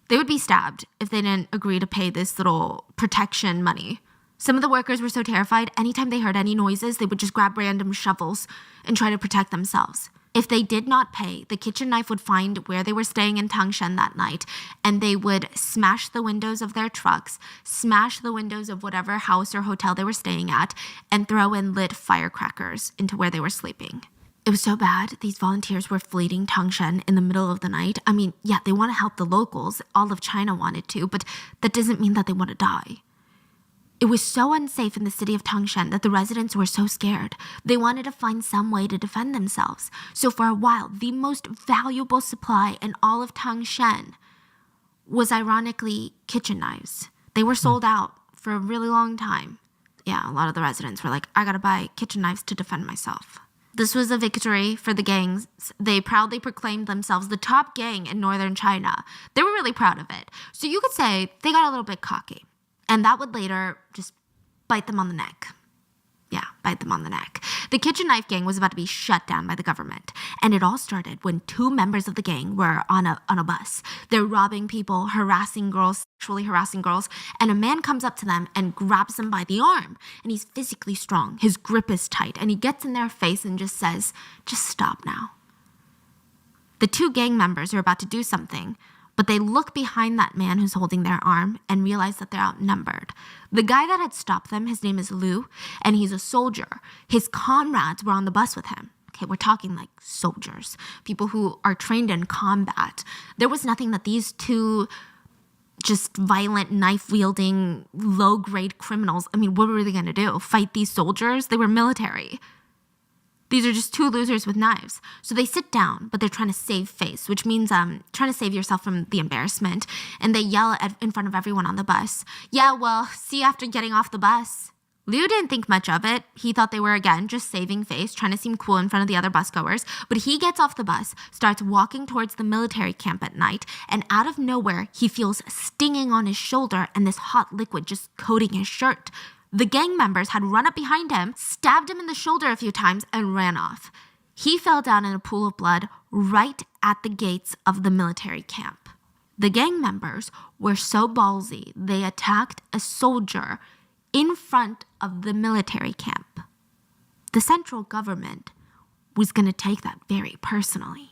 [SPEAKER 1] they would be stabbed if they didn't agree to pay this little protection money. Some of the workers were so terrified, anytime they heard any noises, they would just grab random shovels and try to protect themselves. If they did not pay, the kitchen knife would find where they were staying in Tangshan that night, and they would smash the windows of their trucks, smash the windows of whatever house or hotel they were staying at, and throw in lit firecrackers into where they were sleeping. It was so bad, these volunteers were fleeing Tangshan in the middle of the night. I mean, yeah, they want to help the locals. All of China wanted to, but that doesn't mean that they want to die. It was so unsafe in the city of Tangshan that the residents were so scared. They wanted to find some way to defend themselves. So for a while, the most valuable supply in all of Tangshan was ironically kitchen knives. They were sold out for a really long time. Yeah, a lot of the residents were like, "I gotta buy kitchen knives to defend myself." This was a victory for the gangs. They proudly proclaimed themselves the top gang in northern China. They were really proud of it. So you could say they got a little bit cocky. And that would later just bite them on the neck. Yeah, bite them on the neck. The kitchen knife gang was about to be shut down by the government. And it all started when 2 members of the gang were on a bus. They're robbing people, harassing girls, sexually harassing girls. And a man comes up to them and grabs them by the arm. And he's physically strong. His grip is tight. And he gets in their face and just says, "Just stop now." The two gang members are about to do something, but they look behind that man who's holding their arm and realize that they're outnumbered. The guy that had stopped them, his name is Lou, and he's a soldier. His comrades were on the bus with him. Okay, we're talking like soldiers, people who are trained in combat. There was nothing that these two just violent, knife-wielding, low-grade criminals, I mean, what were they going to do? Fight these soldiers? They were military. These are just two losers with knives. So they sit down, but they're trying to save face, which means trying to save yourself from the embarrassment. And they yell in front of everyone on the bus, "Yeah, well, see you after getting off the bus." Liu didn't think much of it. He thought they were, again, just saving face, trying to seem cool in front of the other bus goers. But he gets off the bus, starts walking towards the military camp at night, and out of nowhere, he feels stinging on his shoulder and this hot liquid just coating his shirt. The gang members had run up behind him, stabbed him in the shoulder a few times, and ran off. He fell down in a pool of blood right at the gates of the military camp. The gang members were so ballsy, they attacked a soldier in front of the military camp. The central government was going to take that very personally.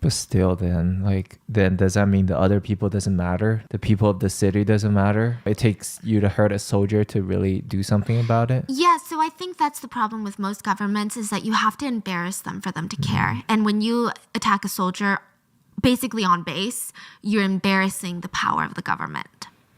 [SPEAKER 2] But still, then does that mean the other people doesn't matter? The people of the city doesn't matter? It takes you to hurt a soldier to really do something about it?
[SPEAKER 1] Yeah, so I think that's the problem with most governments is that you have to embarrass them for them to care. And when you attack a soldier, basically on base, you're embarrassing the power of the government.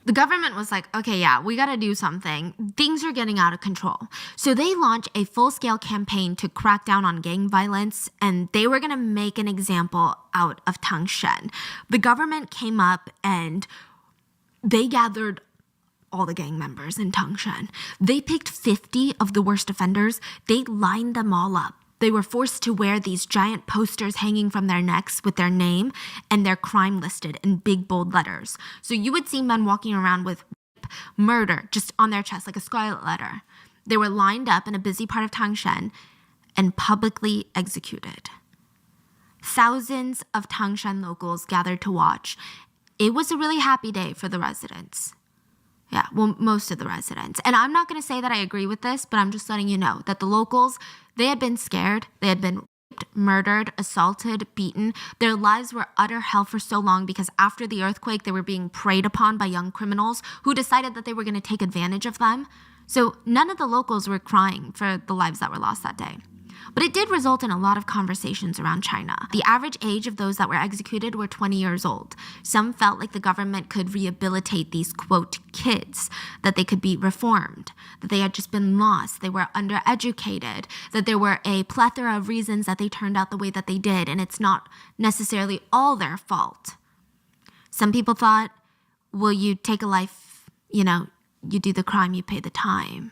[SPEAKER 1] The government was like, okay, yeah, we got to do something. Things are getting out of control. So they launched a full-scale campaign to crack down on gang violence, and they were going to make an example out of Tangshan. The government came up and they gathered all the gang members in Tangshan. They picked 50 of the worst offenders. They lined them all up. They were forced to wear these giant posters hanging from their necks with their name and their crime listed in big, bold letters. So you would see men walking around with rape, murder just on their chest, like a scarlet letter. They were lined up in a busy part of Tangshan and publicly executed. Thousands of Tangshan locals gathered to watch. It was a really happy day for the residents. Yeah, well, most of the residents. And I'm not going to say that I agree with this, but I'm just letting you know that the locals, they had been scared. They had been raped, murdered, assaulted, beaten. Their lives were utter hell for so long because after the earthquake, they were being preyed upon by young criminals who decided that they were going to take advantage of them. So none of the locals were crying for the lives that were lost that day. But it did result in a lot of conversations around China. The average age of those that were executed were 20 years old. Some felt like the government could rehabilitate these, quote, kids, that they could be reformed, that they had just been lost, they were undereducated, that there were a plethora of reasons that they turned out the way that they did, and it's not necessarily all their fault. Some people thought, well, you take a life, you do the crime, you pay the time.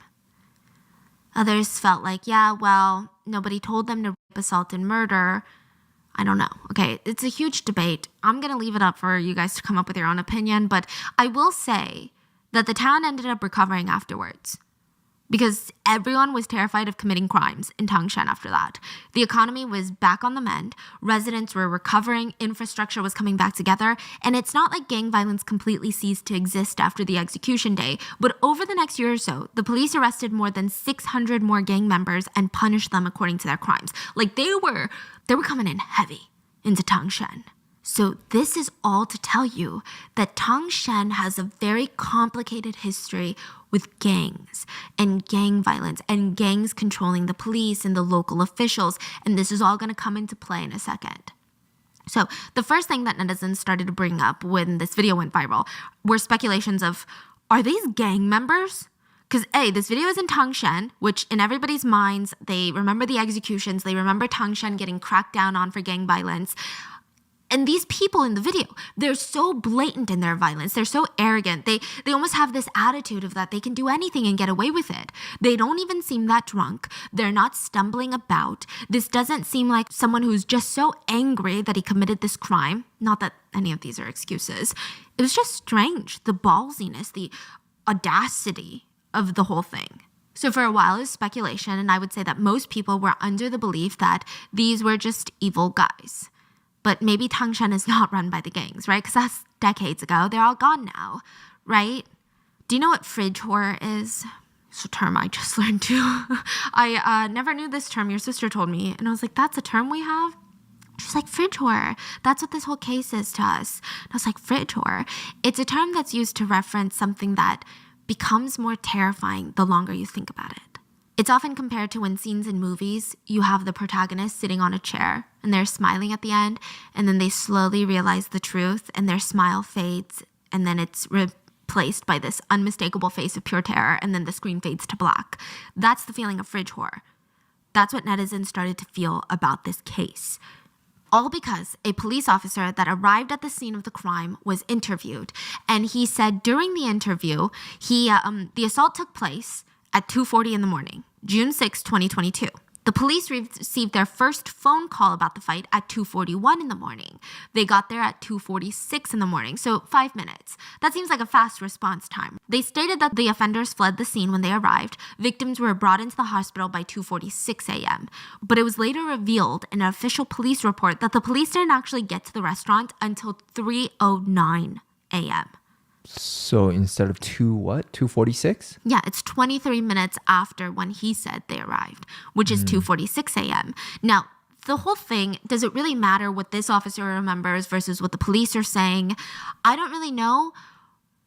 [SPEAKER 1] Others felt like, yeah, well, nobody told them to rape, assault, and murder. I don't know. Okay, it's a huge debate. I'm going to leave it up for you guys to come up with your own opinion, but I will say that the town ended up recovering afterwards because everyone was terrified of committing crimes in Tangshan after that. The economy was back on the mend, residents were recovering, infrastructure was coming back together, and it's not like gang violence completely ceased to exist after the execution day, but over the next year or so, the police arrested more than 600 more gang members and punished them according to their crimes. Like they were coming in heavy into Tangshan. So this is all to tell you that Tangshan has a very complicated history with gangs and gang violence and gangs controlling the police and the local officials. And this is all going to come into play in a second. So the first thing that netizens started to bring up when this video went viral were speculations of, are these gang members? Because this video is in Tangshan, which in everybody's minds, they remember the executions, they remember Tangshan getting cracked down on for gang violence. And these people in the video, they're so blatant in their violence. They're so arrogant. They almost have this attitude of that they can do anything and get away with it. They don't even seem that drunk. They're not stumbling about. This doesn't seem like someone who's just so angry that he committed this crime. Not that any of these are excuses. It was just strange. The ballsiness, the audacity of the whole thing. So for a while, it was speculation, and I would say that most people were under the belief that these were just evil guys. But maybe Tangshan is not run by the gangs, right? Because that's decades ago. They're all gone now, right? Do you know what fridge horror is? It's a term I just learned too. I never knew this term. Your sister told me. And I was like, that's a term we have? She's She's like, fridge horror. That's what this whole case is to us. And I was like, fridge horror? It's a term that's used to reference something that becomes more terrifying the longer you think about it. It's often compared to when scenes in movies, you have the protagonist sitting on a chair and they're smiling at the end, and then they slowly realize the truth and their smile fades, and then it's replaced by this unmistakable face of pure terror, and then the screen fades to black. That's the feeling of fridge horror. That's what netizens started to feel about this case. All because a police officer that arrived at the scene of the crime was interviewed. And he said during the interview, the assault took place at 2:40 in the morning, June 6, 2022. The police received their first phone call about the fight at 2:41 in the morning. They got there at 2:46 in the morning, so 5 minutes. That seems like a fast response time. They stated that the offenders fled the scene when they arrived. Victims were brought into the hospital by 2:46 a.m. But it was later revealed in an official police report that the police didn't actually get to the restaurant until 3:09 a.m.
[SPEAKER 2] So instead of 2:46?
[SPEAKER 1] Yeah, it's 23 minutes after when he said they arrived, which is 2:46 a.m. Now, the whole thing, does it really matter what this officer remembers versus what the police are saying? I don't really know,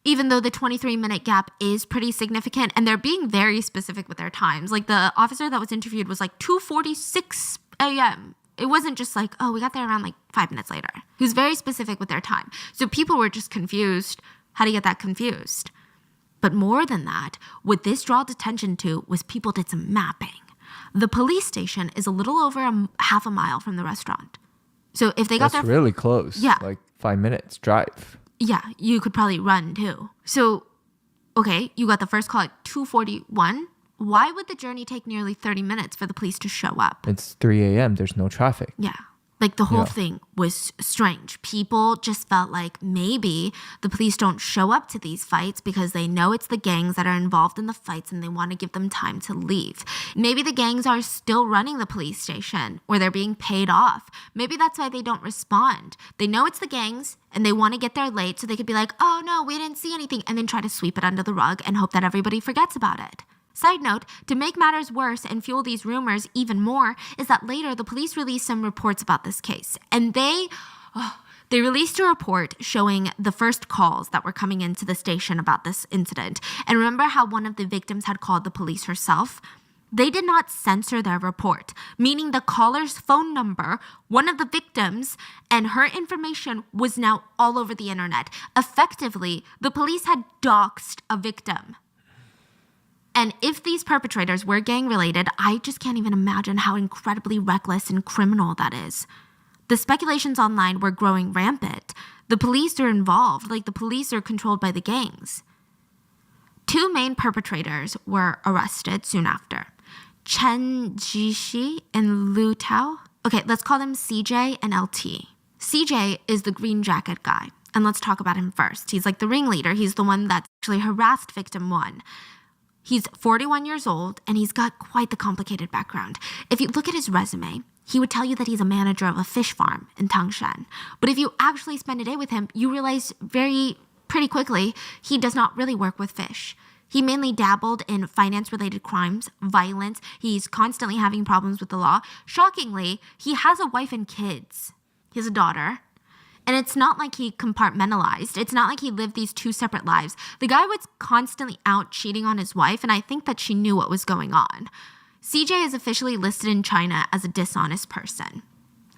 [SPEAKER 1] even though the 23-minute gap is pretty significant, and they're being very specific with their times. Like, the officer that was interviewed was like 2:46 a.m. It wasn't just like, oh, we got there around like 5 minutes later. He was very specific with their time. So people were just confused. How do you get that confused? But more than that, what this drawed attention to was people did some mapping. The police station is a little over half a mile from the restaurant. So if they got there...
[SPEAKER 2] That's really close.
[SPEAKER 1] Yeah.
[SPEAKER 2] Like 5 minutes drive.
[SPEAKER 1] Yeah, you could probably run too. So, okay, you got the first call at 2:41. Why would the journey take nearly 30 minutes for the police to show up?
[SPEAKER 2] It's 3 a.m. There's no traffic.
[SPEAKER 1] Yeah. Like, the whole thing was strange. People just felt like maybe the police don't show up to these fights because they know it's the gangs that are involved in the fights and they want to give them time to leave. Maybe the gangs are still running the police station or they're being paid off. Maybe that's why they don't respond. They know it's the gangs and they want to get there late so they could be like, oh no, we didn't see anything, and then try to sweep it under the rug and hope that everybody forgets about it. Side note, to make matters worse and fuel these rumors even more, is that later the police released some reports about this case. And they released a report showing the first calls that were coming into the station about this incident. And remember how one of the victims had called the police herself? They did not censor their report, meaning the caller's phone number, one of the victims, and her information was now all over the internet. Effectively, the police had doxed a victim. And if these perpetrators were gang-related, I just can't even imagine how incredibly reckless and criminal that is. The speculations online were growing rampant. The police are involved, like the police are controlled by the gangs. 2 main perpetrators were arrested soon after. Chen Jishi and Lu Tao. Okay, let's call them CJ and LT. CJ is the green jacket guy, and let's talk about him first. He's like the ringleader. He's the one that actually harassed victim 1. He's 41 years old, and he's got quite the complicated background. If you look at his resume, he would tell you that he's a manager of a fish farm in Tangshan. But if you actually spend a day with him, you realize pretty quickly he does not really work with fish. He mainly dabbled in finance-related crimes, violence. He's constantly having problems with the law. Shockingly, he has a wife and kids. He has a daughter. And it's not like he compartmentalized. It's not like he lived these 2 separate lives. The guy was constantly out cheating on his wife, and I think that she knew what was going on. CJ is officially listed in China as a dishonest person.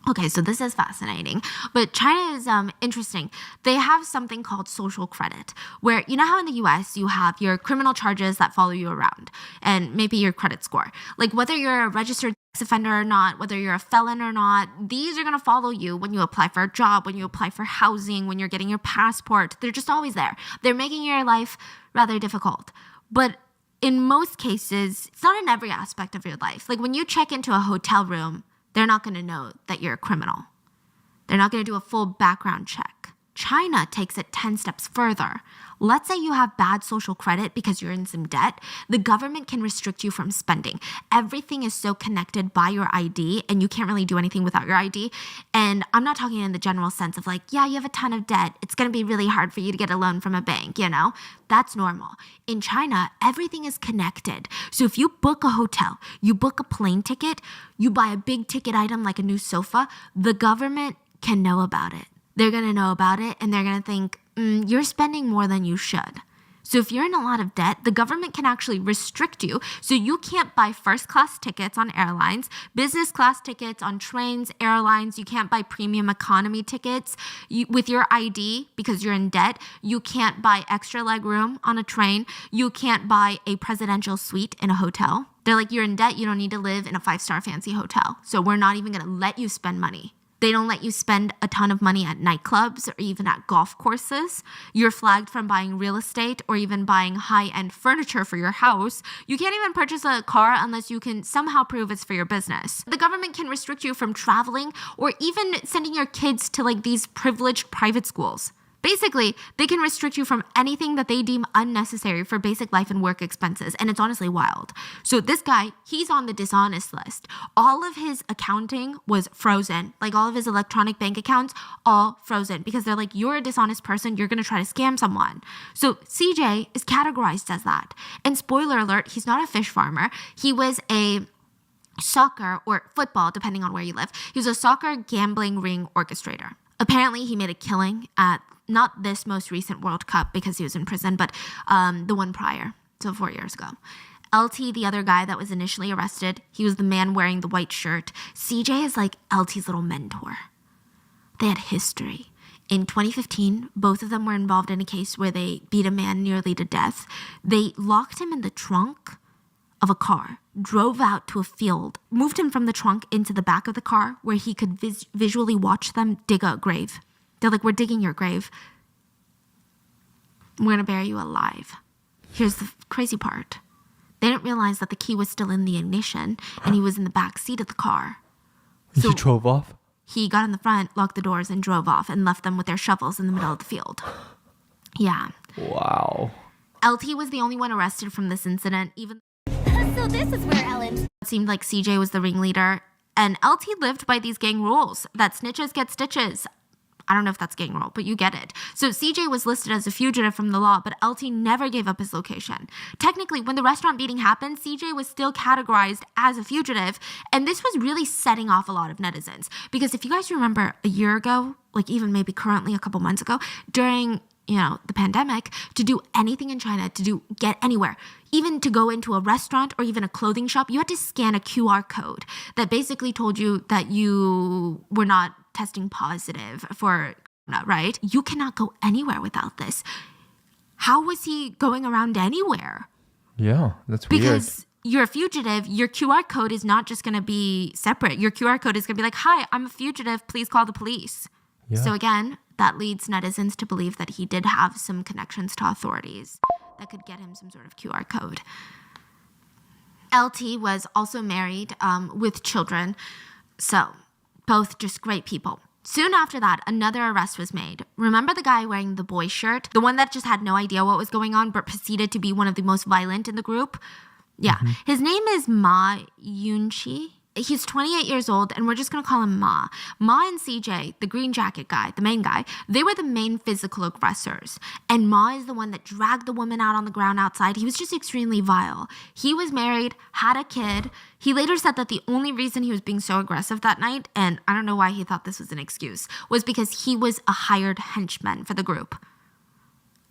[SPEAKER 1] Okay, so this is fascinating. But China is interesting. They have something called social credit, where you know how in the US you have your criminal charges that follow you around, and maybe your credit score. Like whether you're a registered sex offender or not, whether you're a felon or not, these are going to follow you when you apply for a job, when you apply for housing, when you're getting your passport. They're just always there. They're making your life rather difficult. But in most cases, it's not in every aspect of your life. Like when you check into a hotel room, they're not going to know that you're a criminal. They're not going to do a full background check China takes it 10 steps further. Let's say you have bad social credit because you're in some debt. The government can restrict you from spending. Everything is so connected by your ID, and you can't really do anything without your ID. And I'm not talking in the general sense of like, yeah, you have a ton of debt. It's going to be really hard for you to get a loan from a bank, you know? That's normal. In China, everything is connected. So if you book a hotel, you book a plane ticket, you buy a big ticket item like a new sofa, the government can know about it. They're going to know about it, and they're going to think, you're spending more than you should. So if you're in a lot of debt, the government can actually restrict you. So you can't buy first class tickets on airlines, business class tickets on trains, airlines. You can't buy premium economy tickets with your ID because you're in debt. You can't buy extra leg room on a train. You can't buy a presidential suite in a hotel. They're like, you're in debt. You don't need to live in a 5-star fancy hotel. So we're not even going to let you spend money. They don't let you spend a ton of money at nightclubs or even at golf courses. You're flagged from buying real estate or even buying high-end furniture for your house. You can't even purchase a car unless you can somehow prove it's for your business. The government can restrict you from traveling or even sending your kids to like these privileged private schools. Basically, they can restrict you from anything that they deem unnecessary for basic life and work expenses, and it's honestly wild. So this guy, he's on the dishonest list. All of his accounting was frozen, like all of his electronic bank accounts, all frozen, because they're like, you're a dishonest person, you're gonna try to scam someone. So CJ is categorized as that. And spoiler alert, he's not a fish farmer. He was a soccer or football, depending on where you live. He was a soccer gambling ring orchestrator. Apparently, he made a killing at not this most recent World Cup because he was in prison, but the one prior, so 4 years ago. LT, the other guy that was initially arrested, he was the man wearing the white shirt. CJ is like LT's little mentor. They had history. In 2015, both of them were involved in a case where they beat a man nearly to death. They locked him in the trunk of a car, drove out to a field, moved him from the trunk into the back of the car where he could visually watch them dig a grave. They're like, we're digging your grave. We're going to bury you alive. Here's the crazy part. They didn't realize that the key was still in the ignition and he was in the back seat of the car.
[SPEAKER 2] So he drove off?
[SPEAKER 1] He got in the front, locked the doors, and drove off and left them with their shovels in the middle of the field. Yeah.
[SPEAKER 2] Wow.
[SPEAKER 1] LT was the only one arrested from this incident, even
[SPEAKER 3] So this is where Ellen...
[SPEAKER 1] It seemed like CJ was the ringleader. And LT lived by these gang rules that snitches get stitches. I don't know if that's gang rule, but you get it. So CJ was listed as a fugitive from the law, but LT never gave up his location. Technically, when the restaurant beating happened, CJ was still categorized as a fugitive, and this was really setting off a lot of netizens. Because if you guys remember a year ago, like even maybe currently a couple months ago, during the pandemic, to do anything in China, get anywhere, even to go into a restaurant or even a clothing shop, you had to scan a QR code that basically told you that you were not testing positive for corona, right? You cannot go anywhere without this. How was he going around anywhere?
[SPEAKER 2] Yeah, that's weird.
[SPEAKER 1] Because you're a fugitive, your QR code is not just going to be separate. Your QR code is going to be like, hi, I'm a fugitive, please call the police.
[SPEAKER 2] Yeah.
[SPEAKER 1] So again, that leads netizens to believe that he did have some connections to authorities that could get him some sort of QR code. LT was also married with children. So both just great people. Soon after that, another arrest was made. Remember the guy wearing the boy shirt? The one that just had no idea what was going on but proceeded to be one of the most violent in the group? Yeah. Mm-hmm. His name is Ma Yunqi. He's 28 years old, and we're just going to call him Ma. Ma and CJ, the green jacket guy, the main guy, they were the main physical aggressors. And Ma is the one that dragged the woman out on the ground outside. He was just extremely vile. He was married, had a kid. He later said that the only reason he was being so aggressive that night, and I don't know why he thought this was an excuse, was because he was a hired henchman for the group.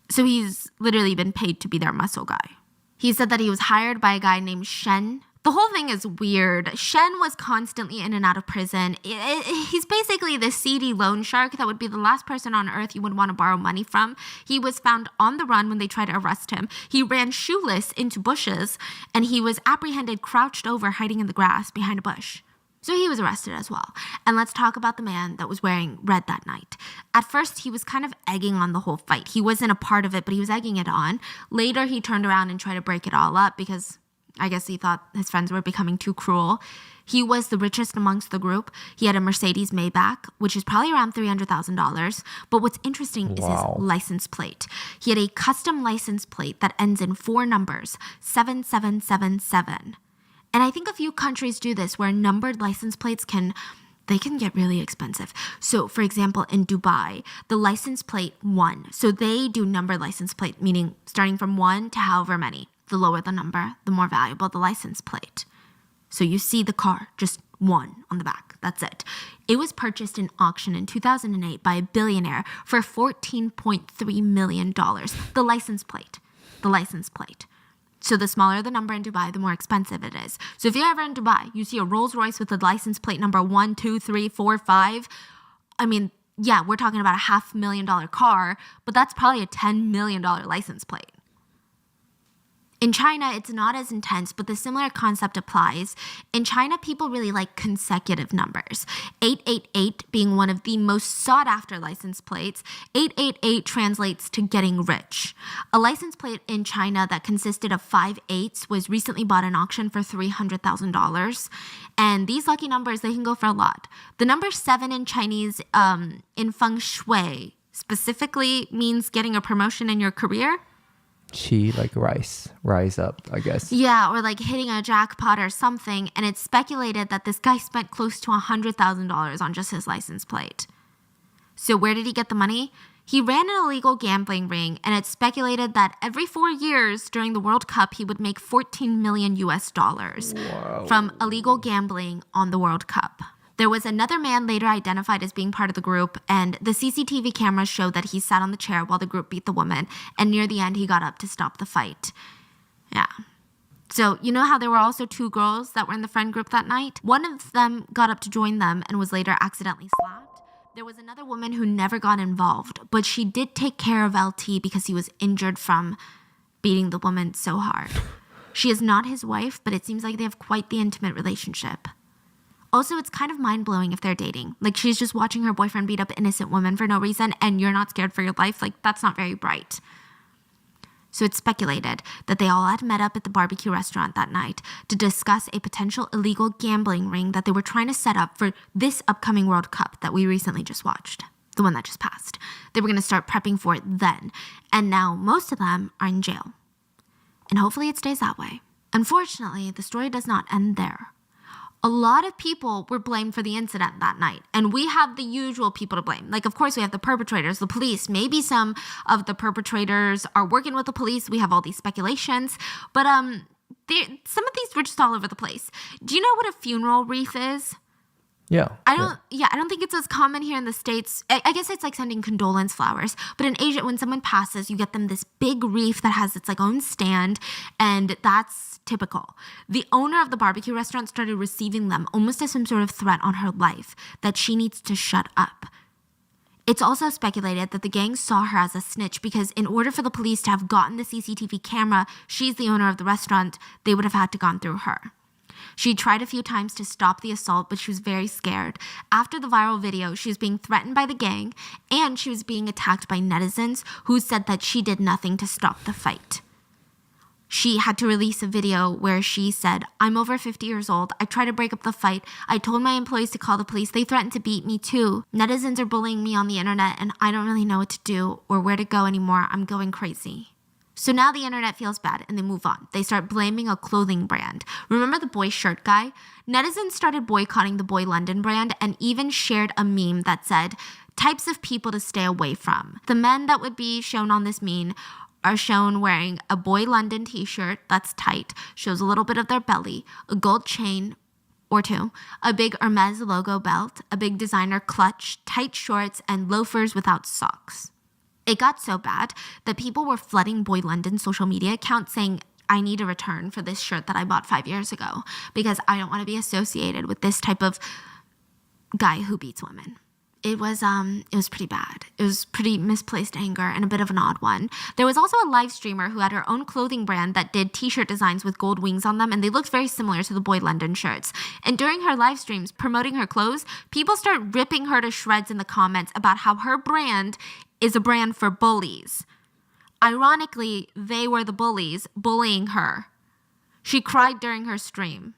[SPEAKER 1] So he's literally been paid to be their muscle guy. He said that he was hired by a guy named Shen. The whole thing is weird. Shen was constantly in and out of prison. He's basically the seedy loan shark that would be the last person on earth you would want to borrow money from. He was found on the run when they tried to arrest him. He ran shoeless into bushes, and he was apprehended crouched over, hiding in the grass behind a bush. So he was arrested as well. And let's talk about the man that was wearing red that night. At first, he was kind of egging on the whole fight. He wasn't a part of it, but he was egging it on. Later, he turned around and tried to break it all up because I guess he thought his friends were becoming too cruel. He was the richest amongst the group. He had a Mercedes Maybach, which is probably around $300,000. But what's interesting is his license plate. He had a custom license plate that ends in 4 numbers, 7777. And I think a few countries do this where numbered license plates can get really expensive. So, for example, in Dubai, the license plate 1. So they do numbered license plate, meaning starting from 1 to however many. The lower the number, the more valuable the license plate. So you see the car, just 1 on the back. That's it. It was purchased in auction in 2008 by a billionaire for $14.3 million. The license plate. The license plate. So the smaller the number in Dubai, the more expensive it is. So if you're ever in Dubai, you see a Rolls Royce with a license plate number 1, 2, 3, 4, 5. I mean, yeah, we're talking about a $500,000 car, but that's probably a $10 million license plate. In China, it's not as intense, but the similar concept applies. In China, people really like consecutive numbers. 888 being one of the most sought-after license plates. 888 translates to getting rich. A license plate in China that consisted of 5 8s was recently bought in auction for $300,000. And these lucky numbers, they can go for a lot. The number 7 in Chinese, in feng shui, specifically means getting a promotion in your career.
[SPEAKER 2] Qi, like rise up, I guess.
[SPEAKER 1] Yeah, or like hitting a jackpot or something. And it's speculated that this guy spent close to $100,000 on just his license plate. So where did he get the money? He ran an illegal gambling ring, and it's speculated that every 4 years during the World Cup, he would make $14 million from illegal gambling on the World Cup. There was another man later identified as being part of the group, and the CCTV cameras showed that he sat on the chair while the group beat the woman, and near the end, he got up to stop the fight. Yeah. So, you know how there were also 2 girls that were in the friend group that night? One of them got up to join them and was later accidentally slapped. There was another woman who never got involved, but she did take care of LT because he was injured from beating the woman so hard. She is not his wife, but it seems like they have quite the intimate relationship. Also, it's kind of mind-blowing if they're dating. Like, she's just watching her boyfriend beat up innocent women for no reason, and you're not scared for your life. Like, that's not very bright. So it's speculated that they all had met up at the barbecue restaurant that night to discuss a potential illegal gambling ring that they were trying to set up for this upcoming World Cup that we recently just watched, the one that just passed. They were going to start prepping for it then. And now most of them are in jail. And hopefully it stays that way. Unfortunately, the story does not end there. A lot of people were blamed for the incident that night, and we have the usual people to blame. Like, of course, we have the perpetrators, the police. Maybe some of the perpetrators are working with the police. We have all these speculations, but some of these were just all over the place. Do you know what a funeral wreath is?
[SPEAKER 2] Yeah.
[SPEAKER 1] I don't think it's as common here in the States. I guess it's like sending condolence flowers. But in Asia, when someone passes, you get them this big wreath that has its like own stand, and that's typical. The owner of the barbecue restaurant started receiving them almost as some sort of threat on her life, that she needs to shut up. It's also speculated that the gang saw her as a snitch because in order for the police to have gotten the CCTV camera, she's the owner of the restaurant, they would have had to gone through her. She tried a few times to stop the assault, but she was very scared. After the viral video, she was being threatened by the gang, and she was being attacked by netizens who said that she did nothing to stop the fight. She had to release a video where she said, "I'm over 50 years old. I tried to break up the fight. I told my employees to call the police. They threatened to beat me too. Netizens are bullying me on the internet, and I don't really know what to do or where to go anymore. I'm going crazy." So now the internet feels bad and they move on. They start blaming a clothing brand. Remember the boy shirt guy? Netizens started boycotting the Boy London brand and even shared a meme that said, "types of people to stay away from." The men that would be shown on this meme are shown wearing a Boy London t-shirt that's tight, shows a little bit of their belly, a gold chain or 2, a big Hermes logo belt, a big designer clutch, tight shorts, and loafers without socks. It got so bad that people were flooding Boy London's social media account saying, "I need a return for this shirt that I bought 5 years ago because I don't want to be associated with this type of guy who beats women." It was pretty bad. It was pretty misplaced anger and a bit of an odd one. There was also a live streamer who had her own clothing brand that did t-shirt designs with gold wings on them, and they looked very similar to the Boy London shirts. And during her live streams promoting her clothes, people start ripping her to shreds in the comments about how her brand is a brand for bullies. Ironically, they were the bullies bullying her. She cried during her stream.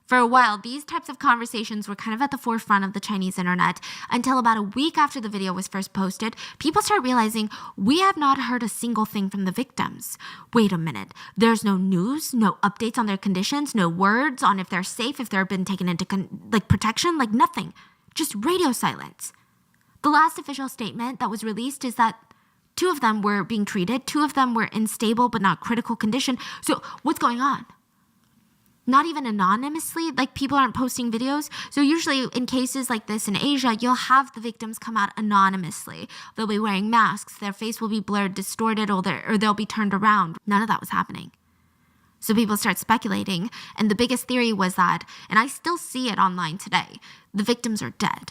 [SPEAKER 1] For a while, these types of conversations were kind of at the forefront of the Chinese internet until about a week after the video was first posted, people started realizing we have not heard a single thing from the victims. Wait a minute, there's no news, no updates on their conditions, no words on if they're safe, if they've been taken into protection, nothing. Just radio silence. The last official statement that was released is that 2 of them were being treated, 2 of them were in stable but not critical condition. So what's going on? Not even anonymously, people aren't posting videos. So usually in cases like this in Asia, you'll have the victims come out anonymously. They'll be wearing masks, their face will be blurred, distorted, or they'll be turned around. None of that was happening. So people start speculating, and the biggest theory was that, and I still see it online today, the victims are dead.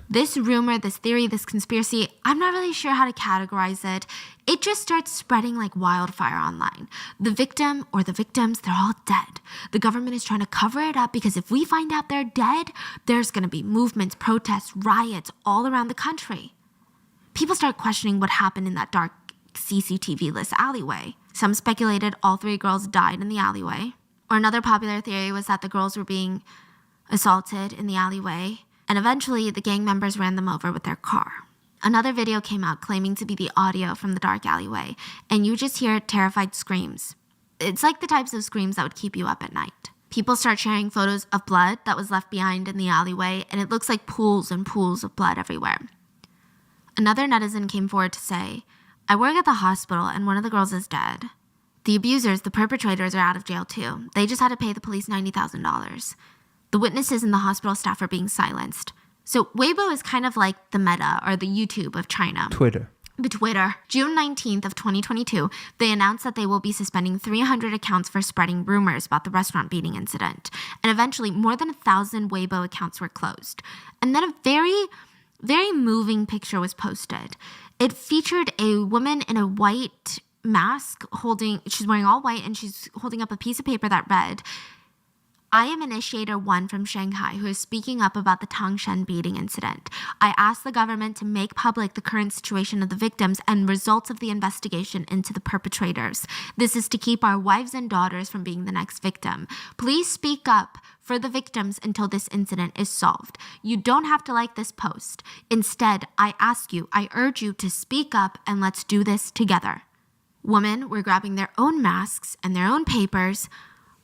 [SPEAKER 1] This rumor, this theory, this conspiracy, I'm not really sure how to categorize it. It just starts spreading like wildfire online. The victim or the victims, they're all dead. The government is trying to cover it up because if we find out they're dead, there's going to be movements, protests, riots all around the country. People start questioning what happened in that dark CCTV-less alleyway. Some speculated all 3 girls died in the alleyway. Or another popular theory was that the girls were being assaulted in the alleyway. And eventually, the gang members ran them over with their car. Another video came out claiming to be the audio from the dark alleyway, and you just hear terrified screams. It's like the types of screams that would keep you up at night. People start sharing photos of blood that was left behind in the alleyway, and it looks like pools and pools of blood everywhere. Another netizen came forward to say, I work at the hospital, and one of the girls is dead. The abusers, the perpetrators, are out of jail too. They just had to pay the police $90,000. The witnesses and the hospital staff are being silenced. So Weibo is kind of like the Meta or the YouTube of China.
[SPEAKER 2] Twitter.
[SPEAKER 1] The Twitter. June 19th of 2022, they announced that they will be suspending 300 accounts for spreading rumors about the restaurant beating incident. And eventually, more than 1,000 Weibo accounts were closed. And then a very, very moving picture was posted. It featured a woman in a white mask she's wearing all white, and she's holding up a piece of paper that read, I am Initiator 1 from Shanghai who is speaking up about the Tangshan beating incident. I ask the government to make public the current situation of the victims and results of the investigation into the perpetrators. This is to keep our wives and daughters from being the next victim. Please speak up for the victims until this incident is solved. You don't have to like this post. Instead, I urge you to speak up and let's do this together. Women were grabbing their own masks and their own papers,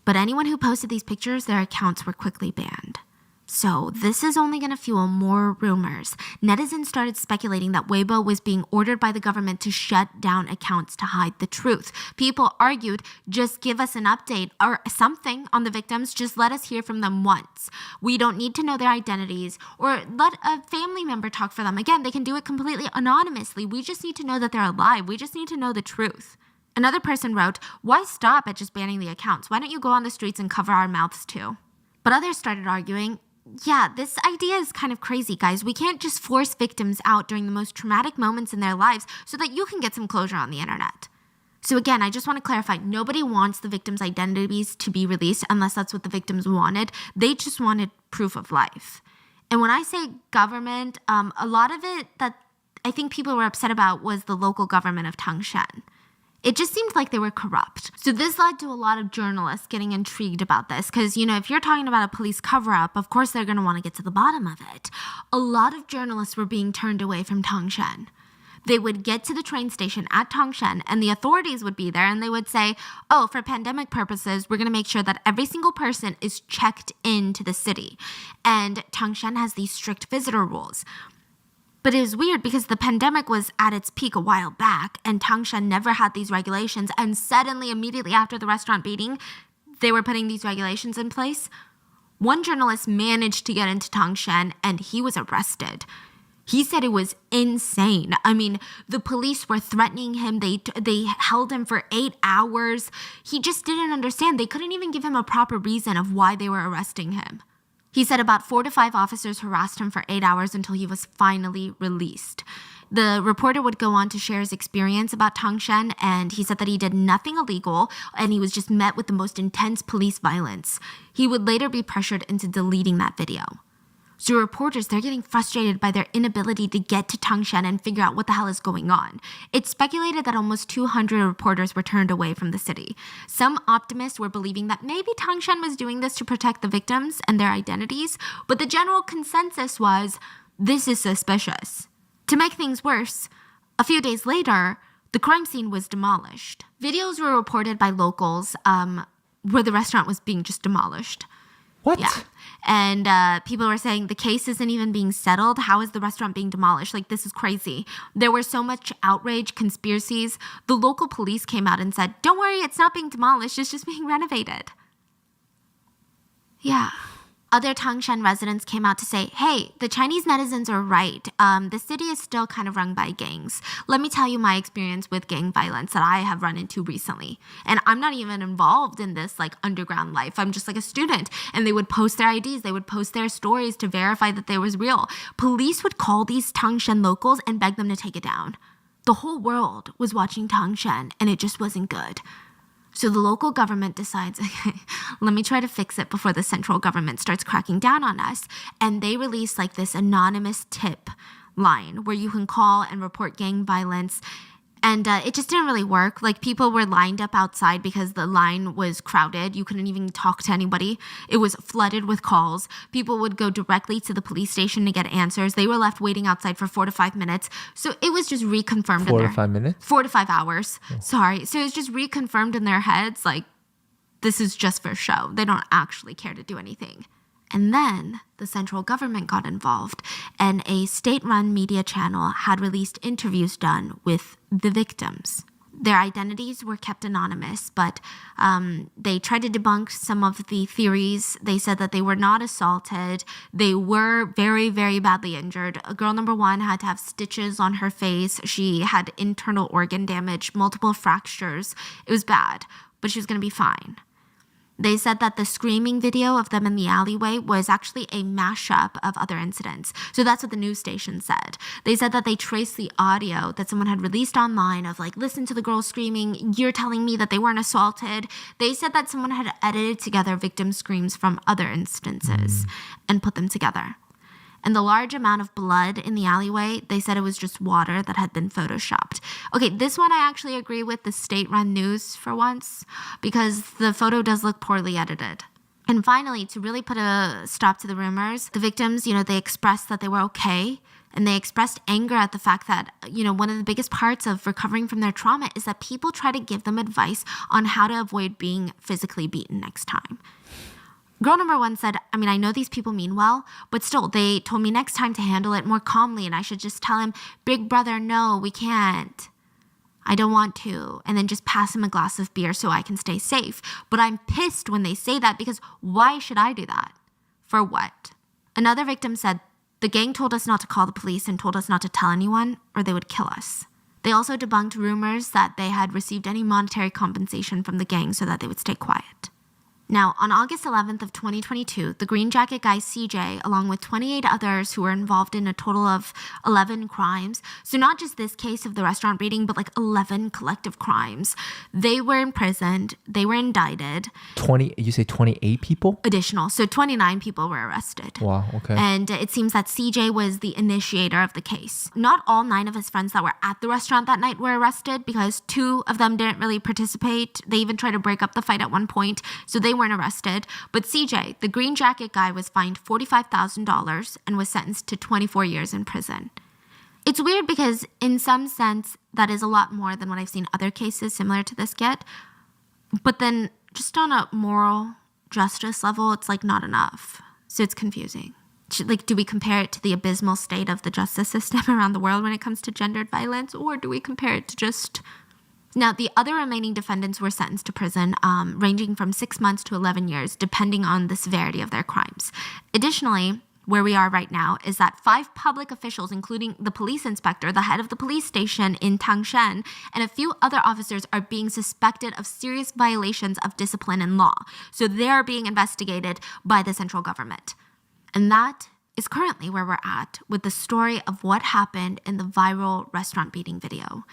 [SPEAKER 1] but anyone who posted these pictures, their accounts were quickly banned. So this is only going to fuel more rumors. Netizens started speculating that Weibo was being ordered by the government to shut down accounts to hide the truth. People argued, just give us an update or something on the victims. Just let us hear from them once. We don't need to know their identities, or let a family member talk for them. Again, they can do it completely anonymously. We just need to know that they're alive. We just need to know the truth. Another person wrote, why stop at just banning the accounts? Why don't you go on the streets and cover our mouths too? But others started arguing, yeah, this idea is kind of crazy, guys. We can't just force victims out during the most traumatic moments in their lives so that you can get some closure on the internet. So again, I just want to clarify, nobody wants the victims' identities to be released unless that's what the victims wanted. They just wanted proof of life. And when I say government, a lot of it that I think people were upset about was the local government of Tangshan. It just seemed like they were corrupt. So this led to a lot of journalists getting intrigued about this because, if you're talking about a police cover-up, of course they're going to want to get to the bottom of it. A lot of journalists were being turned away from Tangshan. They would get to the train station at Tangshan and the authorities would be there and they would say, oh, for pandemic purposes, we're going to make sure that every single person is checked into the city. And Tangshan has these strict visitor rules. But it was weird because the pandemic was at its peak a while back and Tangshan never had these regulations, and suddenly, immediately after the restaurant beating, they were putting these regulations in place. One journalist managed to get into Tangshan and he was arrested. He said it was insane. I mean, the police were threatening him. They held him for 8 hours. He just didn't understand. They couldn't even give him a proper reason of why they were arresting him. He said about 4 to 5 officers harassed him for 8 hours until he was finally released. The reporter would go on to share his experience about Tangshan, and he said that he did nothing illegal, and he was just met with the most intense police violence. He would later be pressured into deleting that video. So reporters, they're getting frustrated by their inability to get to Tangshan and figure out what the hell is going on. It's speculated that almost 200 reporters were turned away from the city. Some optimists were believing that maybe Tangshan was doing this to protect the victims and their identities, but the general consensus was, this is suspicious. To make things worse, a few days later, the crime scene was demolished. Videos were reported by locals where the restaurant was being just demolished.
[SPEAKER 2] What?
[SPEAKER 1] Yeah. And people were saying the case isn't even being settled. How is the restaurant being demolished? Like, this is crazy. There was so much outrage, conspiracies. The local police came out and said, don't worry, it's not being demolished. It's just being renovated. Yeah. Other Tangshan residents came out to say, hey, the Chinese netizens are right. The city is still kind of run by gangs. Let me tell you my experience with gang violence that I have run into recently. And I'm not even involved in this like underground life. I'm just like a student. And they would post their IDs. They would post their stories to verify that they was real. Police would call these Tangshan locals and beg them to take it down. The whole world was watching Tangshan and it just wasn't good. So the local government decides, okay, let me try to fix it before the central government starts cracking down on us. And they release like this anonymous tip line where you can call and report gang violence. And it just didn't really work. Like, people were lined up outside because the line was crowded. You couldn't even talk to anybody. It was flooded with calls. People would go directly to the police station to get answers. They were left waiting outside for 4 to 5 minutes. So it was just reconfirmed
[SPEAKER 2] 4 to 5 minutes?
[SPEAKER 1] 4 to 5 hours. Oh. Sorry. So it was just reconfirmed in their heads, like, this is just for show. They don't actually care to do anything. And then the central government got involved, and a state-run media channel had released interviews done with the victims. Their identities were kept anonymous, but they tried to debunk some of the theories. They said that they were not assaulted. They were very, very badly injured. Girl number 1 had to have stitches on her face. She had internal organ damage, multiple fractures. It was bad, but she was going to be fine. They said that the screaming video of them in the alleyway was actually a mashup of other incidents. So that's what the news station said. They said that they traced the audio that someone had released online of like, listen to the girl screaming, you're telling me that they weren't assaulted. They said that someone had edited together victim screams from other instances and put them together. And the large amount of blood in the alleyway, they said it was just water that had been photoshopped. Okay, this one I actually agree with the state-run news for once, because the photo does look poorly edited. And finally, to really put a stop to the rumors, the victims, they expressed that they were okay. And they expressed anger at the fact that, one of the biggest parts of recovering from their trauma is that people try to give them advice on how to avoid being physically beaten next time. Girl number 1 said, I know these people mean well, but still, they told me next time to handle it more calmly and I should just tell him, big brother, no, we can't. I don't want to. And then just pass him a glass of beer so I can stay safe. But I'm pissed when they say that because why should I do that? For what? Another victim said, the gang told us not to call the police and told us not to tell anyone or they would kill us. They also debunked rumors that they had received any monetary compensation from the gang so that they would stay quiet. Now, on August 11th of 2022, the Green Jacket guy CJ, along with 28 others who were involved in a total of 11 crimes, so not just this case of the restaurant raiding, but like 11 collective crimes, they were imprisoned, they were indicted.
[SPEAKER 2] You say 28 people?
[SPEAKER 1] Additional, so 29 people were arrested.
[SPEAKER 2] Wow, okay.
[SPEAKER 1] And it seems that CJ was the initiator of the case. Not all 9 of his friends that were at the restaurant that night were arrested because 2 of them didn't really participate. They even tried to break up the fight at one point, so they weren't arrested, but CJ, the Green Jacket guy, was fined $45,000 and was sentenced to 24 years in prison. It's weird because in some sense, that is a lot more than what I've seen other cases similar to this get, but then just on a moral justice level, it's like not enough. So it's confusing. Like, do we compare it to the abysmal state of the justice system around the world when it comes to gendered violence, or do we compare it to just... Now, the other remaining defendants were sentenced to prison, ranging from 6 months to 11 years, depending on the severity of their crimes. Additionally, where we are right now is that 5 public officials, including the police inspector, the head of the police station in Tangshan, and a few other officers are being suspected of serious violations of discipline and law. So they're being investigated by the central government. And that is currently where we're at with the story of what happened in the viral restaurant beating video.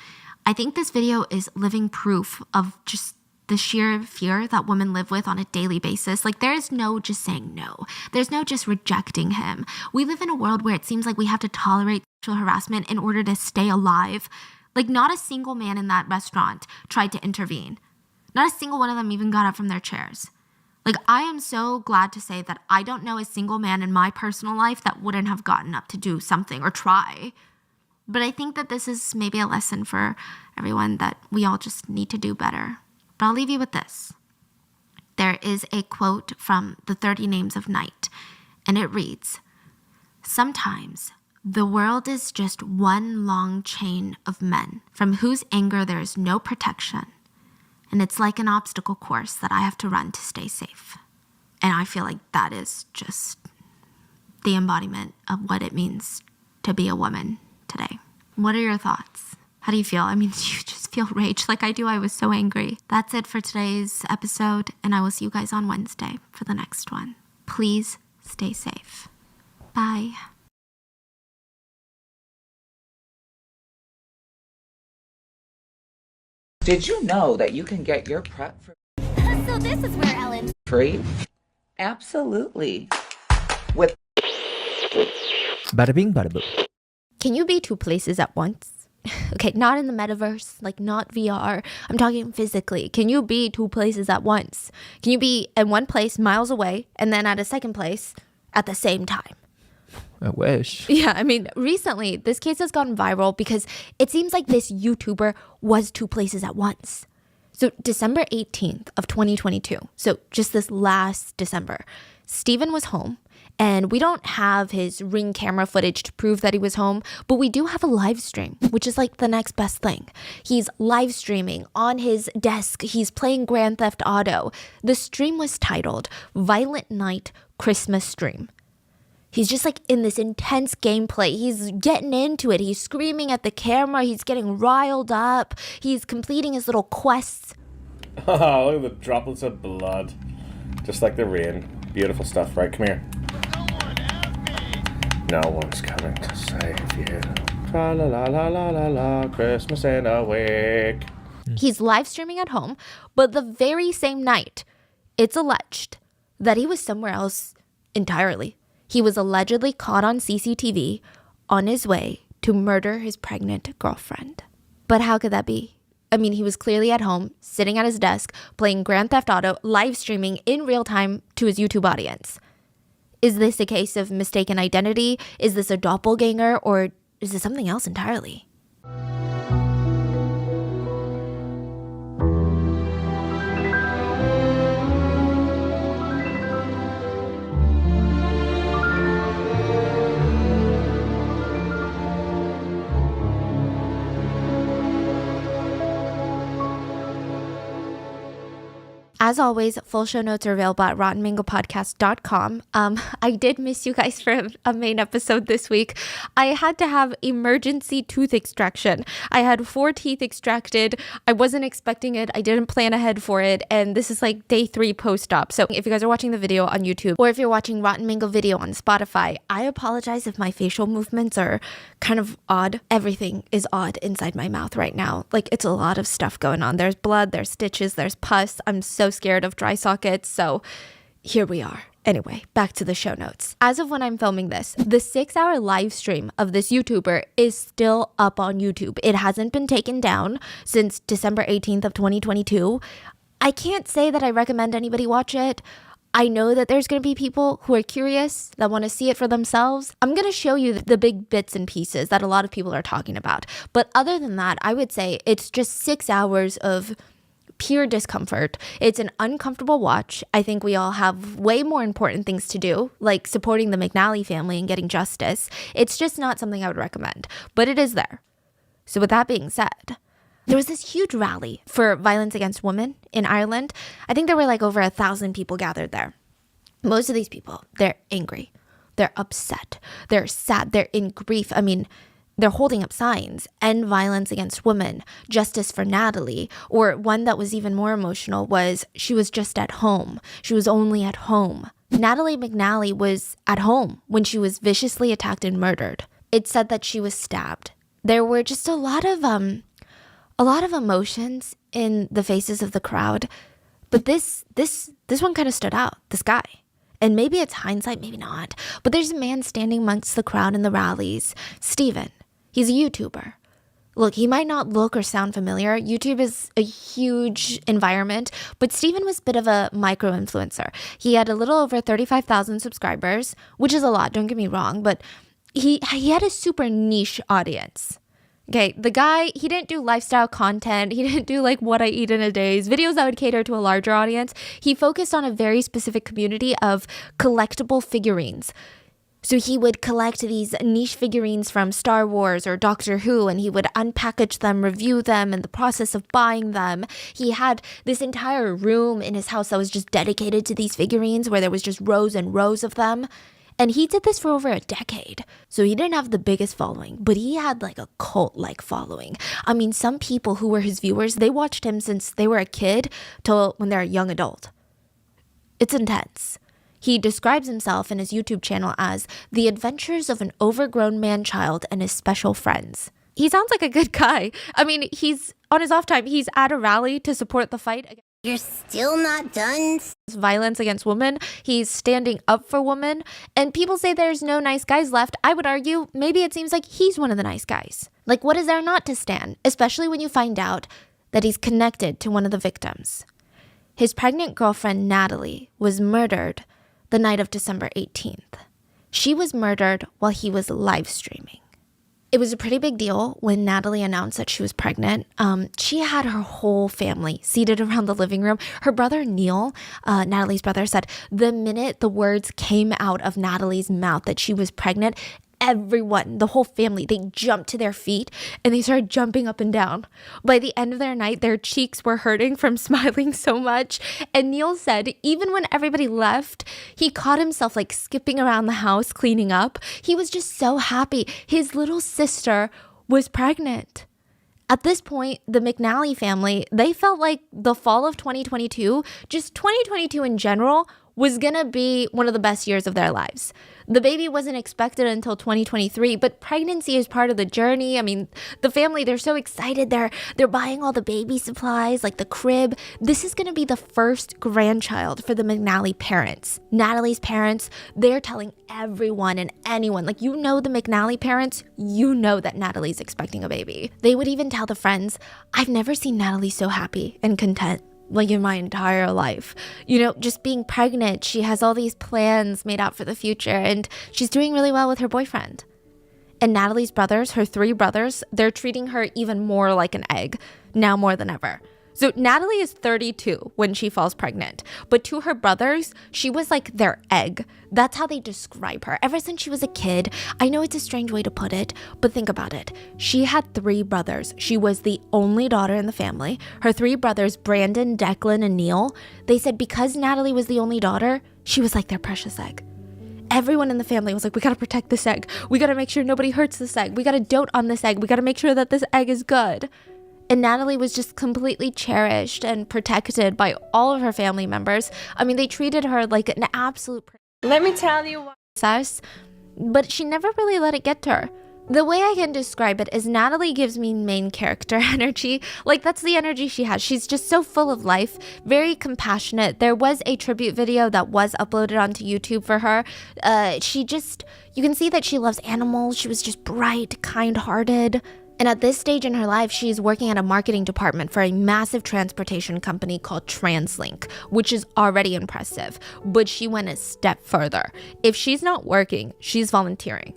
[SPEAKER 1] I think this video is living proof of just the sheer fear that women live with on a daily basis. Like, there is no just saying no. There's no just rejecting him. We live in a world where it seems like we have to tolerate sexual harassment in order to stay alive. Like, not a single man in that restaurant tried to intervene. Not a single one of them even got up from their chairs. Like, I am so glad to say that I don't know a single man in my personal life that wouldn't have gotten up to do something or try. But I think that this is maybe a lesson for everyone that we all just need to do better. But I'll leave you with this. There is a quote from the 30 Names of Night, and it reads, "Sometimes the world is just one long chain of men from whose anger there is no protection, and it's like an obstacle course that I have to run to stay safe." And I feel like that is just the embodiment of what it means to be a woman today. What are your thoughts? How do you feel? I mean, you just feel rage like I do. I was so angry. That's it for today's episode, and I will see you guys on Wednesday for the next one. Please stay safe. Bye.
[SPEAKER 4] Did you know that you can get your prep for
[SPEAKER 3] So this is where Ellen...
[SPEAKER 4] free? Absolutely. With
[SPEAKER 2] Bada bing, bada boom.
[SPEAKER 1] Can you be two places at once? Okay, not in the metaverse, like not VR. I'm talking physically. Can you be two places at once? Can you be in one place miles away and then at a second place at the same time?
[SPEAKER 2] I wish.
[SPEAKER 1] Yeah, I mean, recently this case has gone viral because it seems like this YouTuber was two places at once. So December 18th of 2022, so just this last December, Steven was home. And we don't have his Ring camera footage to prove that he was home, but we do have a live stream, which is like the next best thing. He's live streaming on his desk. He's playing Grand Theft Auto. The stream was titled Violent Night Christmas Stream. He's just like in this intense gameplay. He's getting into it. He's screaming at the camera. He's getting riled up. He's completing his little quests.
[SPEAKER 5] Oh, look at the droplets of blood. Just like the rain. Beautiful stuff, right? Come here. No one's coming to save you. Tra la la la la la la. Christmas in a week.
[SPEAKER 1] He's live streaming at home, but the very same night, it's alleged that he was somewhere else entirely. He was allegedly caught on CCTV on his way to murder his pregnant girlfriend. But how could that be? I mean, he was clearly at home, sitting at his desk, playing Grand Theft Auto, live streaming in real time to his YouTube audience. Is this a case of mistaken identity? Is this a doppelganger? Or is this something else entirely? As always, full show notes are available at rottenmangopodcast.com. I did miss you guys for a main episode this week. I had to have emergency tooth extraction. I had 4 teeth extracted. I wasn't expecting it. I didn't plan ahead for it. And this is like day 3 post-op. So if you guys are watching the video on YouTube or if you're watching Rotten Mango video on Spotify, I apologize if my facial movements are kind of odd. Everything is odd inside my mouth right now. Like, it's a lot of stuff going on. There's blood, there's stitches, there's pus. I'm so scared of dry sockets, so here we are. Anyway, back to the show notes. As of when I'm filming this, the 6-hour live stream of this YouTuber is still up on YouTube. It hasn't been taken down since December 18th of 2022. I can't say that I recommend anybody watch it. I know that there's going to be people who are curious, that want to see it for themselves. I'm going to show you the big bits and pieces that a lot of people are talking about. But other than that, I would say it's just 6 hours of pure discomfort. It's an uncomfortable watch. I think we all have way more important things to do, like supporting the McNally family and getting justice. It's just not something I would recommend, but it is there. So with that being said, there was this huge rally for violence against women in Ireland. I think there were like over 1,000 people gathered there. Most of these people, they're angry. They're upset. They're sad. They're in grief. I mean, they're holding up signs, end violence against women, justice for Natalie, or one that was even more emotional was she was just at home. She was only at home. Natalie McNally was at home when she was viciously attacked and murdered. It said that she was stabbed. There were just a lot of A lot of emotions in the faces of the crowd, but this one kind of stood out. This guy. And maybe it's hindsight, maybe not. But there's a man standing amongst the crowd in the rallies. Steven. He's a YouTuber. Look, he might not look or sound familiar. YouTube is a huge environment, but Steven was a bit of a micro-influencer. He had a little over 35,000 subscribers, which is a lot, don't get me wrong, but he had a super niche audience. Okay, the guy, he didn't do lifestyle content. He didn't do like what I eat in a day's videos that would cater to a larger audience. He focused on a very specific community of collectible figurines. So he would collect these niche figurines from Star Wars or Doctor Who, and he would unpackage them, review them in the process of buying them. He had this entire room in his house that was just dedicated to these figurines, where there was just rows and rows of them. And he did this for over a decade. So he didn't have the biggest following, but he had like a cult-like following. I mean, some people who were his viewers, they watched him since they were a kid till when they're a young adult. It's intense. He describes himself in his YouTube channel as the adventures of an overgrown man-child and his special friends. He sounds like a good guy. I mean, he's on his off time, he's at a rally to support the fight against
[SPEAKER 3] You're still not done?
[SPEAKER 1] violence against women. He's standing up for women. And people say there's no nice guys left. I would argue maybe it seems like he's one of the nice guys. Like, what is there not to stand? Especially when you find out that he's connected to one of the victims. His pregnant girlfriend, Natalie, was murdered the night of December 18th. She was murdered while he was live streaming. It was a pretty big deal when Natalie announced that she was pregnant. She had her whole family seated around the living room. Her brother, Neil, Natalie's brother, said the minute the words came out of Natalie's mouth that she was pregnant, everyone, the whole family, they jumped to their feet and they started jumping up and down. By the end of their night, their cheeks were hurting from smiling so much. And Neil said even when everybody left, he caught himself like skipping around the house, cleaning up. He was just so happy. His little sister was pregnant. At this point, the McNally family, they felt like the fall of 2022, just 2022 in general, was gonna be one of the best years of their lives. The baby wasn't expected until 2023, but pregnancy is part of the journey. I mean, the family, they're so excited. They're buying all the baby supplies, like the crib. This is gonna be the first grandchild for the McNally parents. Natalie's parents, they're telling everyone and anyone, like, you know, the McNally parents, you know that Natalie's expecting a baby. They would even tell the friends, I've never seen Natalie so happy and content, like, in my entire life. You know, just being pregnant, she has all these plans made out for the future, and she's doing really well with her boyfriend. And Natalie's brothers, her 3 brothers, they're treating her even more like an egg, now more than ever. So Natalie is 32 when she falls pregnant, but to her brothers, she was like their egg. That's how they describe her. Ever since she was a kid, I know it's a strange way to put it, but think about it. She had 3 brothers. She was the only daughter in the family. Her 3 brothers, Brandon, Declan, and Neil, they said because Natalie was the only daughter, she was like their precious egg. Everyone in the family was like, we gotta protect this egg. We gotta make sure nobody hurts this egg. We gotta dote on this egg. We gotta make sure that this egg is good. And Natalie was just completely cherished and protected by all of her family members. I mean, they treated her like an absolute
[SPEAKER 6] Let me tell you what.
[SPEAKER 1] princess, but she never really let it get to her. The way I can describe it is Natalie gives me main character energy. Like, that's the energy she has. She's just so full of life, very compassionate. There was a tribute video that was uploaded onto YouTube for her. You can see that she loves animals. She was just bright, kind-hearted. And at this stage in her life, she's working at a marketing department for a massive transportation company called TransLink, which is already impressive. But she went a step further. If she's not working, she's volunteering.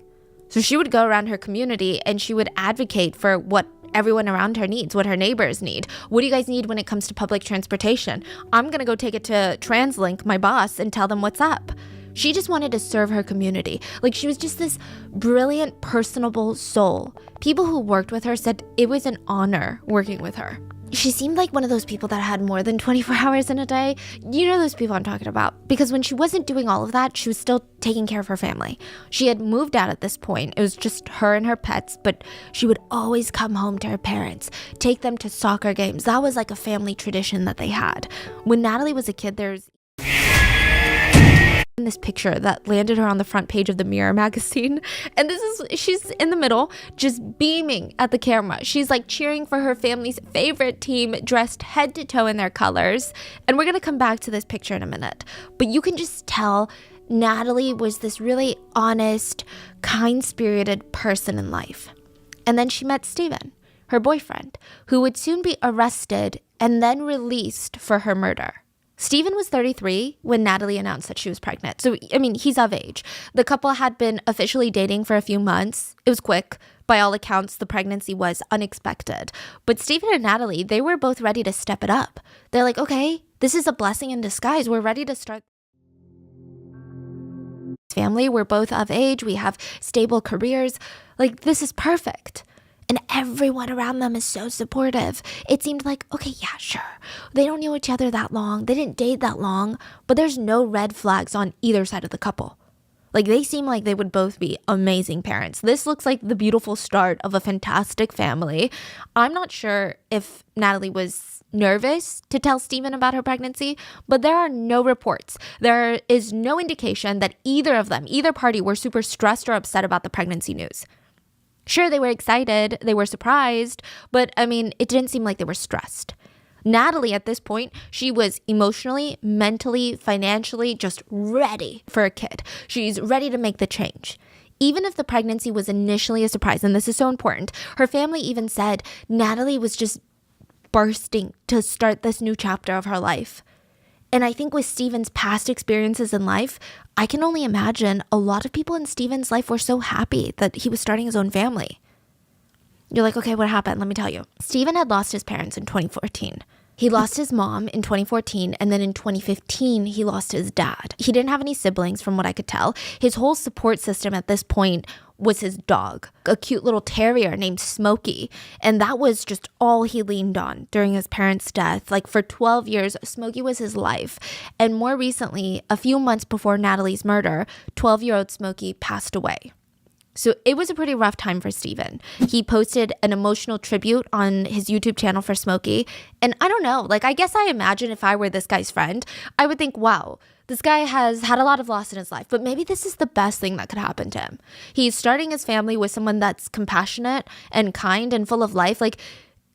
[SPEAKER 1] So she would go around her community and she would advocate for what everyone around her needs, what her neighbors need. What do you guys need when it comes to public transportation? I'm going to go take it to TransLink, my boss, and tell them what's up. She just wanted to serve her community. Like, she was just this brilliant, personable soul. People who worked with her said it was an honor working with her. She seemed like one of those people that had more than 24 hours in a day. You know those people I'm talking about. Because when she wasn't doing all of that, she was still taking care of her family. She had moved out at this point. It was just her and her pets, but she would always come home to her parents, take them to soccer games. That was like a family tradition that they had. When Natalie was a kid, in this picture that landed her on the front page of the Mirror magazine. And she's in the middle, just beaming at the camera. She's like cheering for her family's favorite team, dressed head to toe in their colors. And we're going to come back to this picture in a minute. But you can just tell Natalie was this really honest, kind-spirited person in life. And then she met Steven, her boyfriend, who would soon be arrested and then released for her murder. Steven was 33 when Natalie announced that she was pregnant. So, I mean, he's of age. The couple had been officially dating for a few months. It was quick. By all accounts, the pregnancy was unexpected. But Steven and Natalie, they were both ready to step it up. They're like, okay, this is a blessing in disguise. We're ready to start family. We're both of age. We have stable careers. Like, this is perfect. And everyone around them is so supportive. It seemed like, okay, yeah, sure. They don't know each other that long. They didn't date that long. But there's no red flags on either side of the couple. Like, they seem like they would both be amazing parents. This looks like the beautiful start of a fantastic family. I'm not sure if Natalie was nervous to tell Steven about her pregnancy, but there are no reports. There is no indication that either party were super stressed or upset about the pregnancy news. Sure, they were excited, they were surprised, but I mean, it didn't seem like they were stressed. Natalie, at this point, she was emotionally, mentally, financially just ready for a kid. She's ready to make the change. Even if the pregnancy was initially a surprise, and this is so important, her family even said Natalie was just bursting to start this new chapter of her life. And I think with Steven's past experiences in life, I can only imagine a lot of people in Steven's life were so happy that he was starting his own family. You're like, okay, what happened? Let me tell you. Steven had lost his parents in 2014. He lost his mom in 2014, and then in 2015, he lost his dad. He didn't have any siblings, from what I could tell. His whole support system at this point was his dog, a cute little terrier named Smokey. And that was just all he leaned on during his parents' death. Like, for 12 years, Smokey was his life. And more recently, a few months before Natalie's murder, 12-year-old Smokey passed away. So it was a pretty rough time for Steven. He posted an emotional tribute on his YouTube channel for Smokey. And I don't know, like, I guess I imagine if I were this guy's friend, I would think, wow, this guy has had a lot of loss in his life, but maybe this is the best thing that could happen to him. He's starting his family with someone that's compassionate and kind and full of life. Like,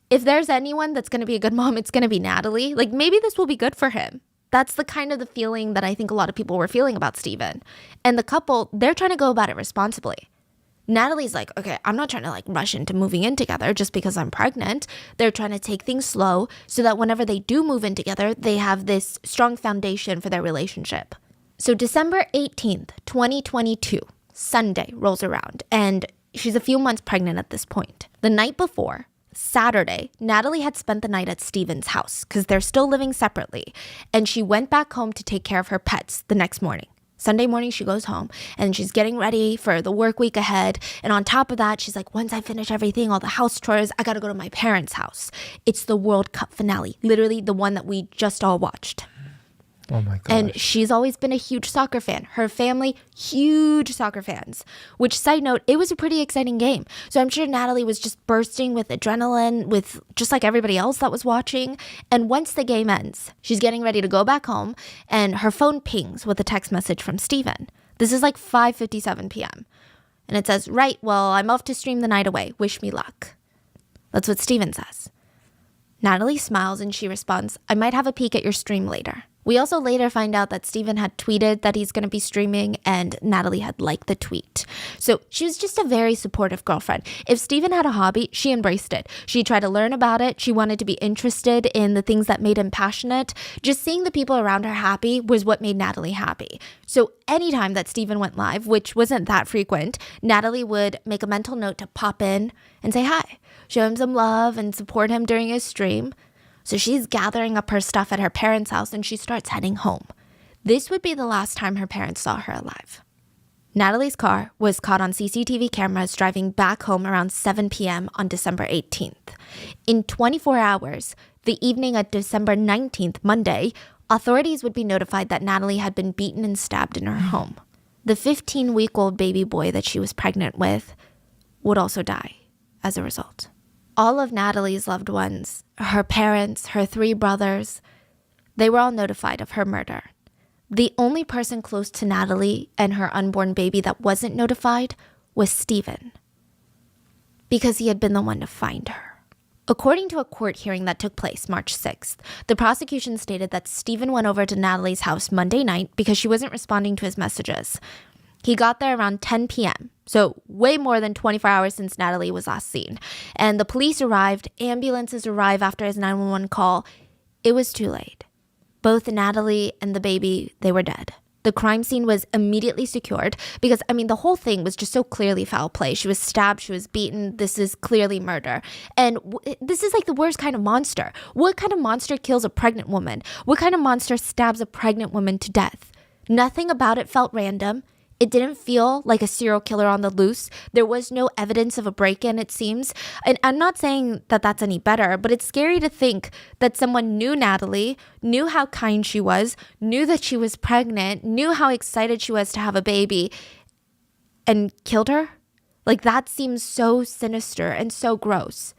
[SPEAKER 1] if there's anyone that's going to be a good mom, it's going to be Natalie. Like, maybe this will be good for him. That's the kind of the feeling that I think a lot of people were feeling about Steven. And the couple, they're trying to go about it responsibly. Natalie's like, okay, I'm not trying to like rush into moving in together just because I'm pregnant. They're trying to take things slow so that whenever they do move in together, they have this strong foundation for their relationship. So December 18th, 2022, Sunday rolls around, and she's a few months pregnant at this point. The night before, Saturday, Natalie had spent the night at Steven's house because they're still living separately, and she went back home to take care of her pets the next morning. Sunday morning, she goes home and she's getting ready for the work week ahead. And on top of that, she's like, once I finish everything, all the house chores, I got to go to my parents' house. It's the World Cup finale, literally the one that we just all watched.
[SPEAKER 2] Oh my gosh.
[SPEAKER 1] And she's always been a huge soccer fan. Her family, huge soccer fans. Which, side note, it was a pretty exciting game. So I'm sure Natalie was just bursting with adrenaline, with just like everybody else that was watching. And once the game ends, she's getting ready to go back home, and her phone pings with a text message from Steven. This is like 5:57 p.m. And it says, right, well, I'm off to stream the night away. Wish me luck. That's what Steven says. Natalie smiles and she responds, I might have a peek at your stream later. We also later find out that Steven had tweeted that he's going to be streaming, and Natalie had liked the tweet. So she was just a very supportive girlfriend. If Steven had a hobby, she embraced it. She tried to learn about it. She wanted to be interested in the things that made him passionate. Just seeing the people around her happy was what made Natalie happy. So anytime that Steven went live, which wasn't that frequent, Natalie would make a mental note to pop in and say hi, show him some love and support him during his stream. So she's gathering up her stuff at her parents' house and she starts heading home. This would be the last time her parents saw her alive. Natalie's car was caught on CCTV cameras driving back home around 7 p.m. on December 18th. In 24 hours, the evening of December 19th, Monday, authorities would be notified that Natalie had been beaten and stabbed in her home. The 15-week-old baby boy that she was pregnant with would also die as a result. All of Natalie's loved ones, her parents, her 3 brothers, they were all notified of her murder. The only person close to Natalie and her unborn baby that wasn't notified was Stephen, because he had been the one to find her. According to a court hearing that took place March 6th, the prosecution stated that Stephen went over to Natalie's house Monday night because she wasn't responding to his messages. He got there around 10 p.m., so way more than 24 hours since Natalie was last seen. And the police arrived, ambulances arrived after his 911 call. It was too late. Both Natalie and the baby, they were dead. The crime scene was immediately secured because, the whole thing was just so clearly foul play. She was stabbed, she was beaten. This is clearly murder. And this is like the worst kind of monster. What kind of monster kills a pregnant woman? What kind of monster stabs a pregnant woman to death? Nothing about it felt random. It didn't feel like a serial killer on the loose. There was no evidence of a break-in, it seems. And I'm not saying that that's any better, but it's scary to think that someone knew Natalie, knew how kind she was, knew that she was pregnant, knew how excited she was to have a baby, and killed her? Like, that seems so sinister and so gross.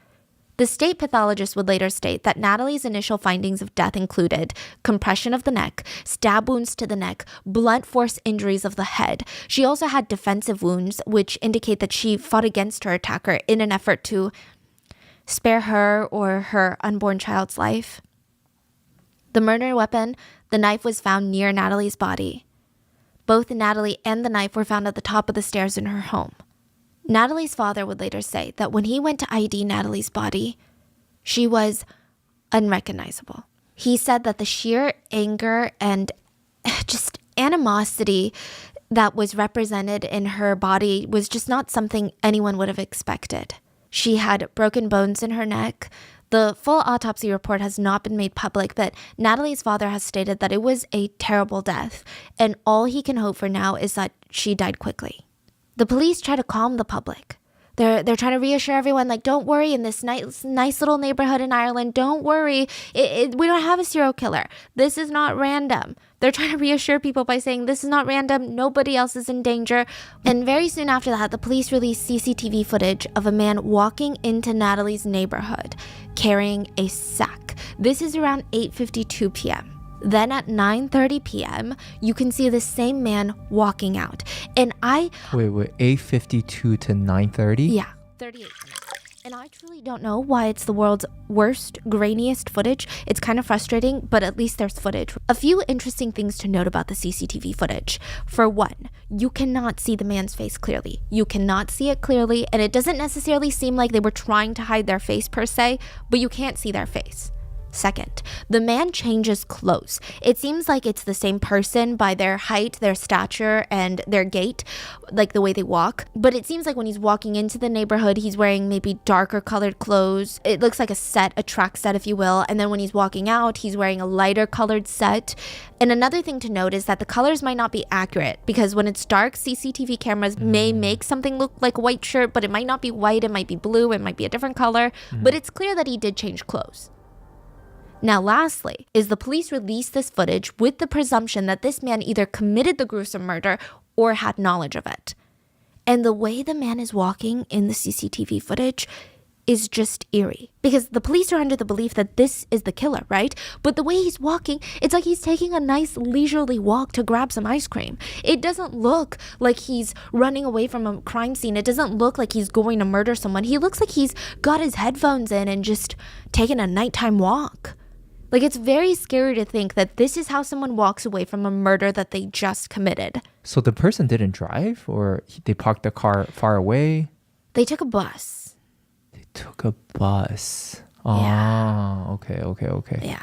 [SPEAKER 1] The state pathologist would later state that Natalie's initial findings of death included compression of the neck, stab wounds to the neck, blunt force injuries of the head. She also had defensive wounds, which indicate that she fought against her attacker in an effort to spare her or her unborn child's life. The murder weapon, the knife, was found near Natalie's body. Both Natalie and the knife were found at the top of the stairs in her home. Natalie's father would later say that when he went to ID Natalie's body, she was unrecognizable. He said that the sheer anger and just animosity that was represented in her body was just not something anyone would have expected. She had broken bones in her neck. The full autopsy report has not been made public, but Natalie's father has stated that it was a terrible death, and all he can hope for now is that she died quickly. The police try to calm the public. They're trying to reassure everyone, like, don't worry, in this nice little neighborhood in Ireland, don't worry. We don't have a serial killer. This is not random. They're trying to reassure people by saying this is not random. Nobody else is in danger. And very soon after that, the police released CCTV footage of a man walking into Natalie's neighborhood carrying a sack. This is around 8:52 p.m. Then at 9:30 p.m., you can see the same man walking out. And
[SPEAKER 2] Wait, 8:52 to 9:30?
[SPEAKER 1] Yeah, 38 minutes. And I truly don't know why it's the world's worst, grainiest footage. It's kind of frustrating, but at least there's footage. A few interesting things to note about the CCTV footage. For one, you cannot see the man's face clearly. You cannot see it clearly, and it doesn't necessarily seem like they were trying to hide their face per se, but you can't see their face. Second, the man changes clothes. It seems like it's the same person by their height, their stature, and their gait, like the way they walk. But it seems like when he's walking into the neighborhood, he's wearing maybe darker colored clothes. It looks like a track set, if you will. And then when he's walking out, he's wearing a lighter colored set. And another thing to note is that the colors might not be accurate, because when it's dark, CCTV cameras may make something look like a white shirt, but it might not be white. It might be blue. It might be a different color. But it's clear that he did change clothes. Now, lastly, is the police released this footage with the presumption that this man either committed the gruesome murder or had knowledge of it. And the way the man is walking in the CCTV footage is just eerie, because the police are under the belief that this is the killer, right? But the way he's walking, it's like he's taking a nice leisurely walk to grab some ice cream. It doesn't look like he's running away from a crime scene. It doesn't look like he's going to murder someone. He looks like he's got his headphones in and just taking a nighttime walk. Like, it's very scary to think that this is how someone walks away from a murder that they just committed.
[SPEAKER 2] So the person didn't drive, or they parked the car far away?
[SPEAKER 1] They took a bus.
[SPEAKER 2] They took a bus.
[SPEAKER 1] Yeah.
[SPEAKER 2] Oh, okay.
[SPEAKER 1] Yeah.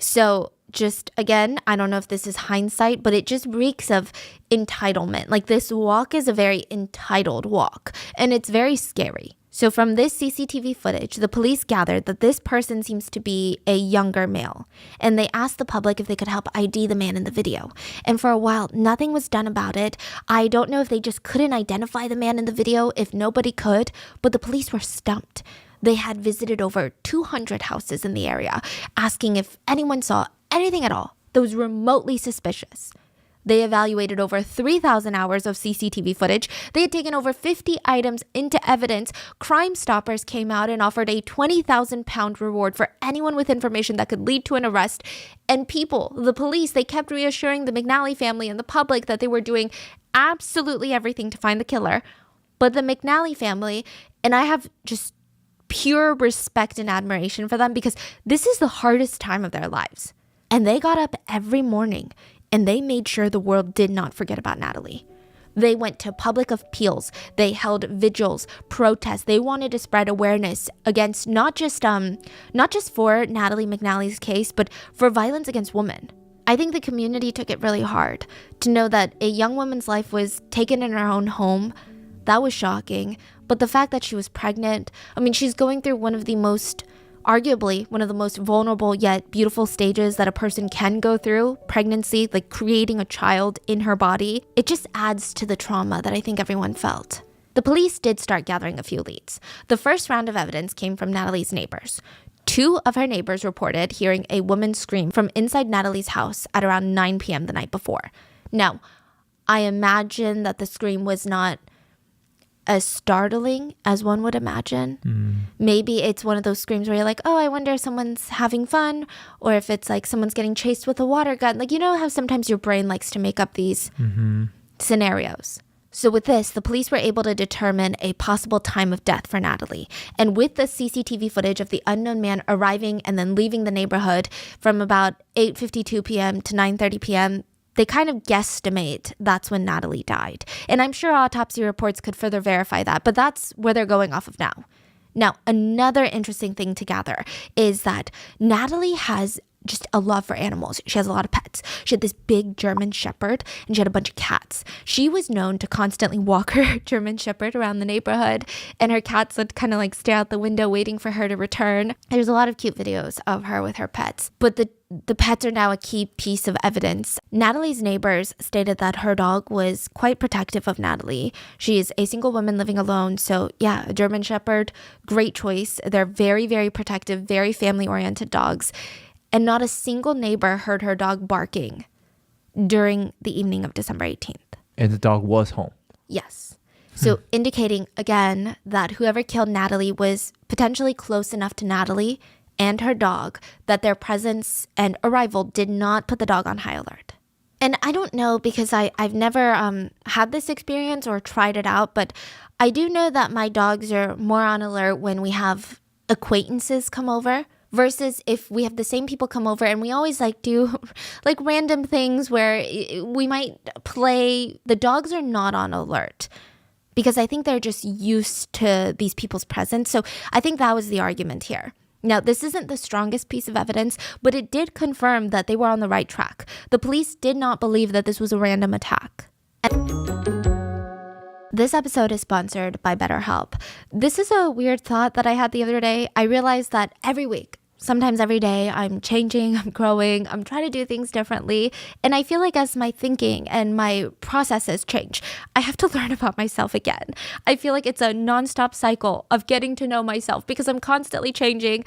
[SPEAKER 1] So just, again, I don't know if this is hindsight, but it just reeks of entitlement. Like, this walk is a very entitled walk, and it's very scary. So from this CCTV footage, the police gathered that this person seems to be a younger male, and they asked the public if they could help ID the man in the video. And for a while, nothing was done about it. I don't know if they just couldn't identify the man in the video, if nobody could, but the police were stumped. They had visited over 200 houses in the area, asking if anyone saw anything at all that was remotely suspicious. They evaluated over 3,000 hours of CCTV footage. They had taken over 50 items into evidence. Crime Stoppers came out and offered a £20,000 reward for anyone with information that could lead to an arrest. And people, the police, they kept reassuring the McNally family and the public that they were doing absolutely everything to find the killer. But the McNally family, and I have just pure respect and admiration for them because this is the hardest time of their lives. And they got up every morning and they made sure the world did not forget about Natalie. They went to public appeals. They held vigils, protests. They wanted to spread awareness against not just for Natalie McNally's case, but for violence against women. I think the community took it really hard to know that a young woman's life was taken in her own home. That was shocking. But the fact that she was pregnant, I mean, she's going through arguably one of the most vulnerable yet beautiful stages that a person can go through, pregnancy, like creating a child in her body. It just adds to the trauma that I think everyone felt. The police did start gathering a few leads. The first round of evidence came from Natalie's neighbors. 2 of her neighbors reported hearing a woman scream from inside Natalie's house at around 9 p.m. the night before. Now, I imagine that the scream was not as startling as one would imagine. Maybe it's one of those screams where you're like, oh, I wonder if someone's having fun, or if it's like someone's getting chased with a water gun. Like, you know how sometimes your brain likes to make up these scenarios. So with this, the police were able to determine a possible time of death for Natalie. And with the CCTV footage of the unknown man arriving and then leaving the neighborhood from about 8:52 p.m. to 9:30 p.m., they kind of guesstimate that's when Natalie died. And I'm sure autopsy reports could further verify that, but that's where they're going off of now. Now, another interesting thing to gather is that Natalie has just a love for animals. She has a lot of pets. She had this big German Shepherd and she had a bunch of cats. She was known to constantly walk her German Shepherd around the neighborhood and her cats would kind of like stare out the window waiting for her to return. There's a lot of cute videos of her with her pets, but the pets are now a key piece of evidence. Natalie's neighbors stated that her dog was quite protective of Natalie. She is a single woman living alone. So yeah, a German Shepherd, great choice. They're very, very protective, very family-oriented dogs. And not a single neighbor heard her dog barking during the evening of December 18th.
[SPEAKER 2] And the dog was home.
[SPEAKER 1] Yes. So indicating, again, that whoever killed Natalie was potentially close enough to Natalie and her dog that their presence and arrival did not put the dog on high alert. And I don't know because I've never had this experience or tried it out, but I do know that my dogs are more on alert when we have acquaintances come over. Versus if we have the same people come over and we always like do like random things where we might play. The dogs are not on alert because I think they're just used to these people's presence. So I think that was the argument here. Now, this isn't the strongest piece of evidence, but it did confirm that they were on the right track. The police did not believe that this was a random attack. This episode is sponsored by BetterHelp. This is a weird thought that I had the other day. I realized that every week, sometimes every day, I'm changing, I'm growing, I'm trying to do things differently. And I feel like as my thinking and my processes change, I have to learn about myself again. I feel like it's a nonstop cycle of getting to know myself because I'm constantly changing.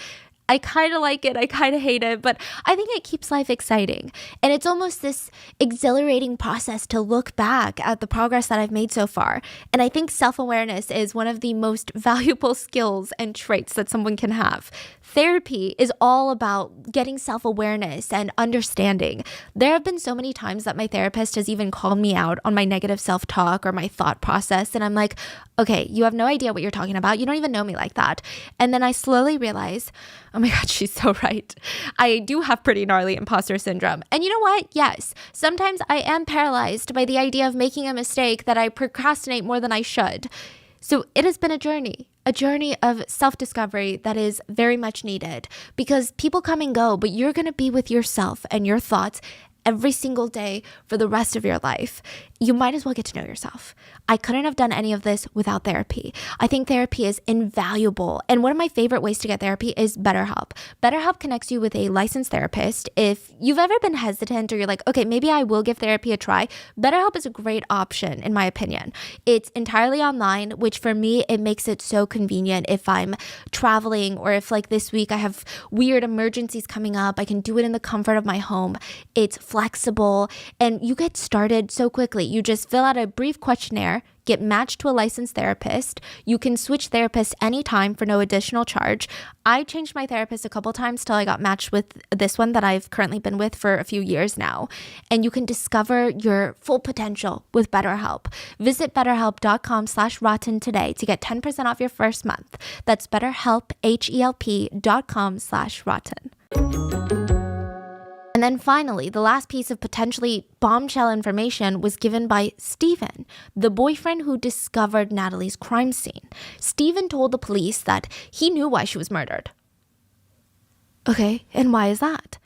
[SPEAKER 1] I kind of like it, I kind of hate it, but I think it keeps life exciting. And it's almost this exhilarating process to look back at the progress that I've made so far. And I think self-awareness is one of the most valuable skills and traits that someone can have. Therapy is all about getting self-awareness and understanding. There have been so many times that my therapist has even called me out on my negative self-talk or my thought process. And I'm like, okay, you have no idea what you're talking about. You don't even know me like that. And then I slowly realize, oh my God, she's so right. I do have pretty gnarly imposter syndrome. And you know what? Yes, sometimes I am paralyzed by the idea of making a mistake that I procrastinate more than I should. So it has been a journey of self-discovery that is very much needed because people come and go, but you're going to be with yourself and your thoughts every single day for the rest of your life. you might as well get to know yourself. I couldn't have done any of this without therapy. I think therapy is invaluable. And one of my favorite ways to get therapy is BetterHelp. BetterHelp connects you with a licensed therapist. If you've ever been hesitant or you're like, okay, maybe I will give therapy a try, BetterHelp is a great option, in my opinion. It's entirely online, which for me, it makes it so convenient if I'm traveling or if like this week I have weird emergencies coming up. I can do it in the comfort of my home. It's flexible and you get started so quickly. You just fill out a brief questionnaire, get matched to a licensed therapist. You can switch therapists anytime for no additional charge. I changed my therapist a couple times till I got matched with this one that I've currently been with for a few years now. And you can discover your full potential with BetterHelp. Visit betterhelp.com/rotten today to get 10% off your first month. That's BetterHelp, HELP.com/rotten. And then finally, the last piece of potentially bombshell information was given by Steven, the boyfriend who discovered Natalie's crime scene. Steven told the police that he knew why she was murdered. Okay, and why is that?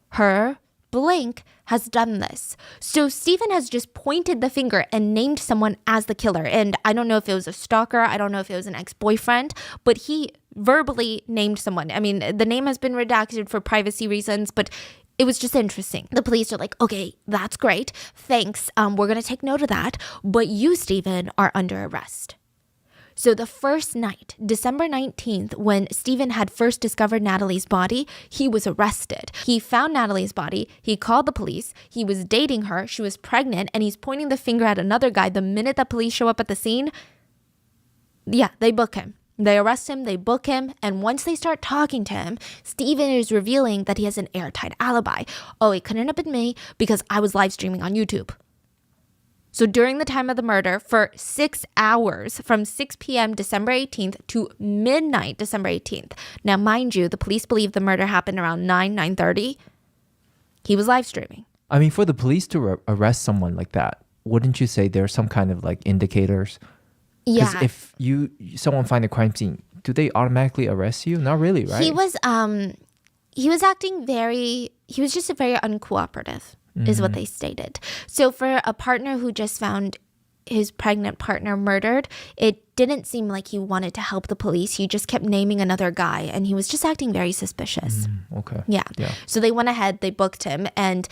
[SPEAKER 1] Her blank has done this. So Steven has just pointed the finger and named someone as the killer. And I don't know if it was a stalker. I don't know if it was an ex-boyfriend, but he verbally named someone. I mean, the name has been redacted for privacy reasons, but it was just interesting. The police are like, okay, that's great. Thanks. We're going to take note of that. But you, Steven, are under arrest. So the first night, December 19th, when Steven had first discovered Natalie's body, he was arrested. He found Natalie's body. He called the police. He was dating her. She was pregnant. And he's pointing the finger at another guy. The minute the police show up at the scene, yeah, they book him. They arrest him, they book him, and once they start talking to him, Steven is revealing that he has an airtight alibi. Oh, it couldn't have been me because I was live streaming on YouTube. So during the time of the murder, for 6 hours, from 6 p.m. December 18th to midnight December 18th. Now, mind you, the police believe the murder happened around 9:30. He was live streaming.
[SPEAKER 2] I mean, for the police to arrest someone like that, wouldn't you say there's some kind of like indicators? Because
[SPEAKER 1] Yeah.
[SPEAKER 2] if someone find a crime scene, do they automatically arrest you? Not really, right?
[SPEAKER 1] He was acting he was just very uncooperative, is what they stated. So for a partner who just found his pregnant partner murdered, it didn't seem like he wanted to help the police. He just kept naming another guy and he was just acting very suspicious.
[SPEAKER 2] Okay.
[SPEAKER 1] Yeah. So they went ahead, they booked him, and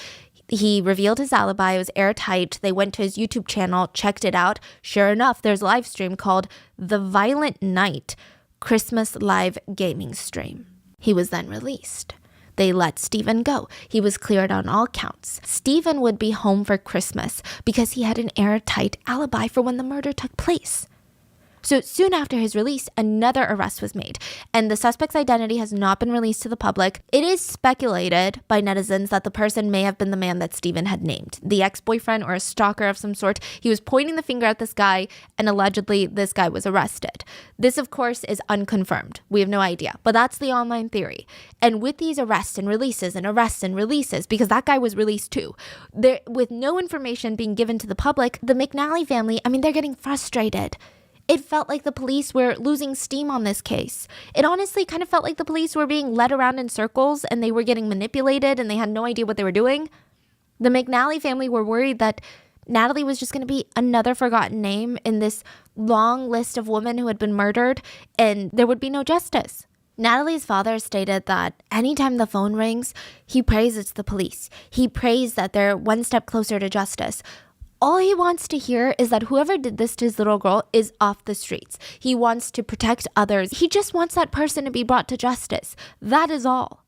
[SPEAKER 1] he revealed his alibi. It was airtight. They went to his YouTube channel, checked it out. Sure enough, there's a live stream called The Violent Night Christmas Live Gaming Stream. He was then released. They let Steven go. He was cleared on all counts. Steven would be home for Christmas because he had an airtight alibi for when the murder took place. So soon after his release, another arrest was made, and the suspect's identity has not been released to the public. It is speculated by netizens that the person may have been the man that Steven had named, the ex-boyfriend or a stalker of some sort. He was pointing the finger at this guy, and allegedly this guy was arrested. This, of course, is unconfirmed. We have no idea, but that's the online theory. And with these arrests and releases, because that guy was released too, with no information being given to the public, the McNally family, I mean, they're getting frustrated. It felt like the police were losing steam on this case. It honestly kind of felt like the police were being led around in circles and they were getting manipulated and they had no idea what they were doing. The McNally family were worried that Natalie was just going to be another forgotten name in this long list of women who had been murdered and there would be no justice. Natalie's father stated that anytime the phone rings, he prays it's the police. He prays that they're one step closer to justice. All he wants to hear is that whoever did this to his little girl is off the streets. He wants to protect others. He just wants that person to be brought to justice. That is all.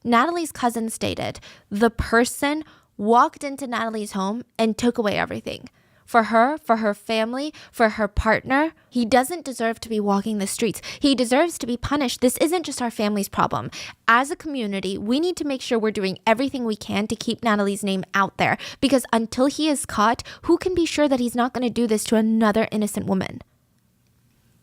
[SPEAKER 1] Natalie's cousin stated, the person walked into Natalie's home and took away everything. For her family, for her partner, he doesn't deserve to be walking the streets. He deserves to be punished. This isn't just our family's problem. As a community, we need to make sure we're doing everything we can to keep Natalie's name out there, because until he is caught, who can be sure that he's not going to do this to another innocent woman?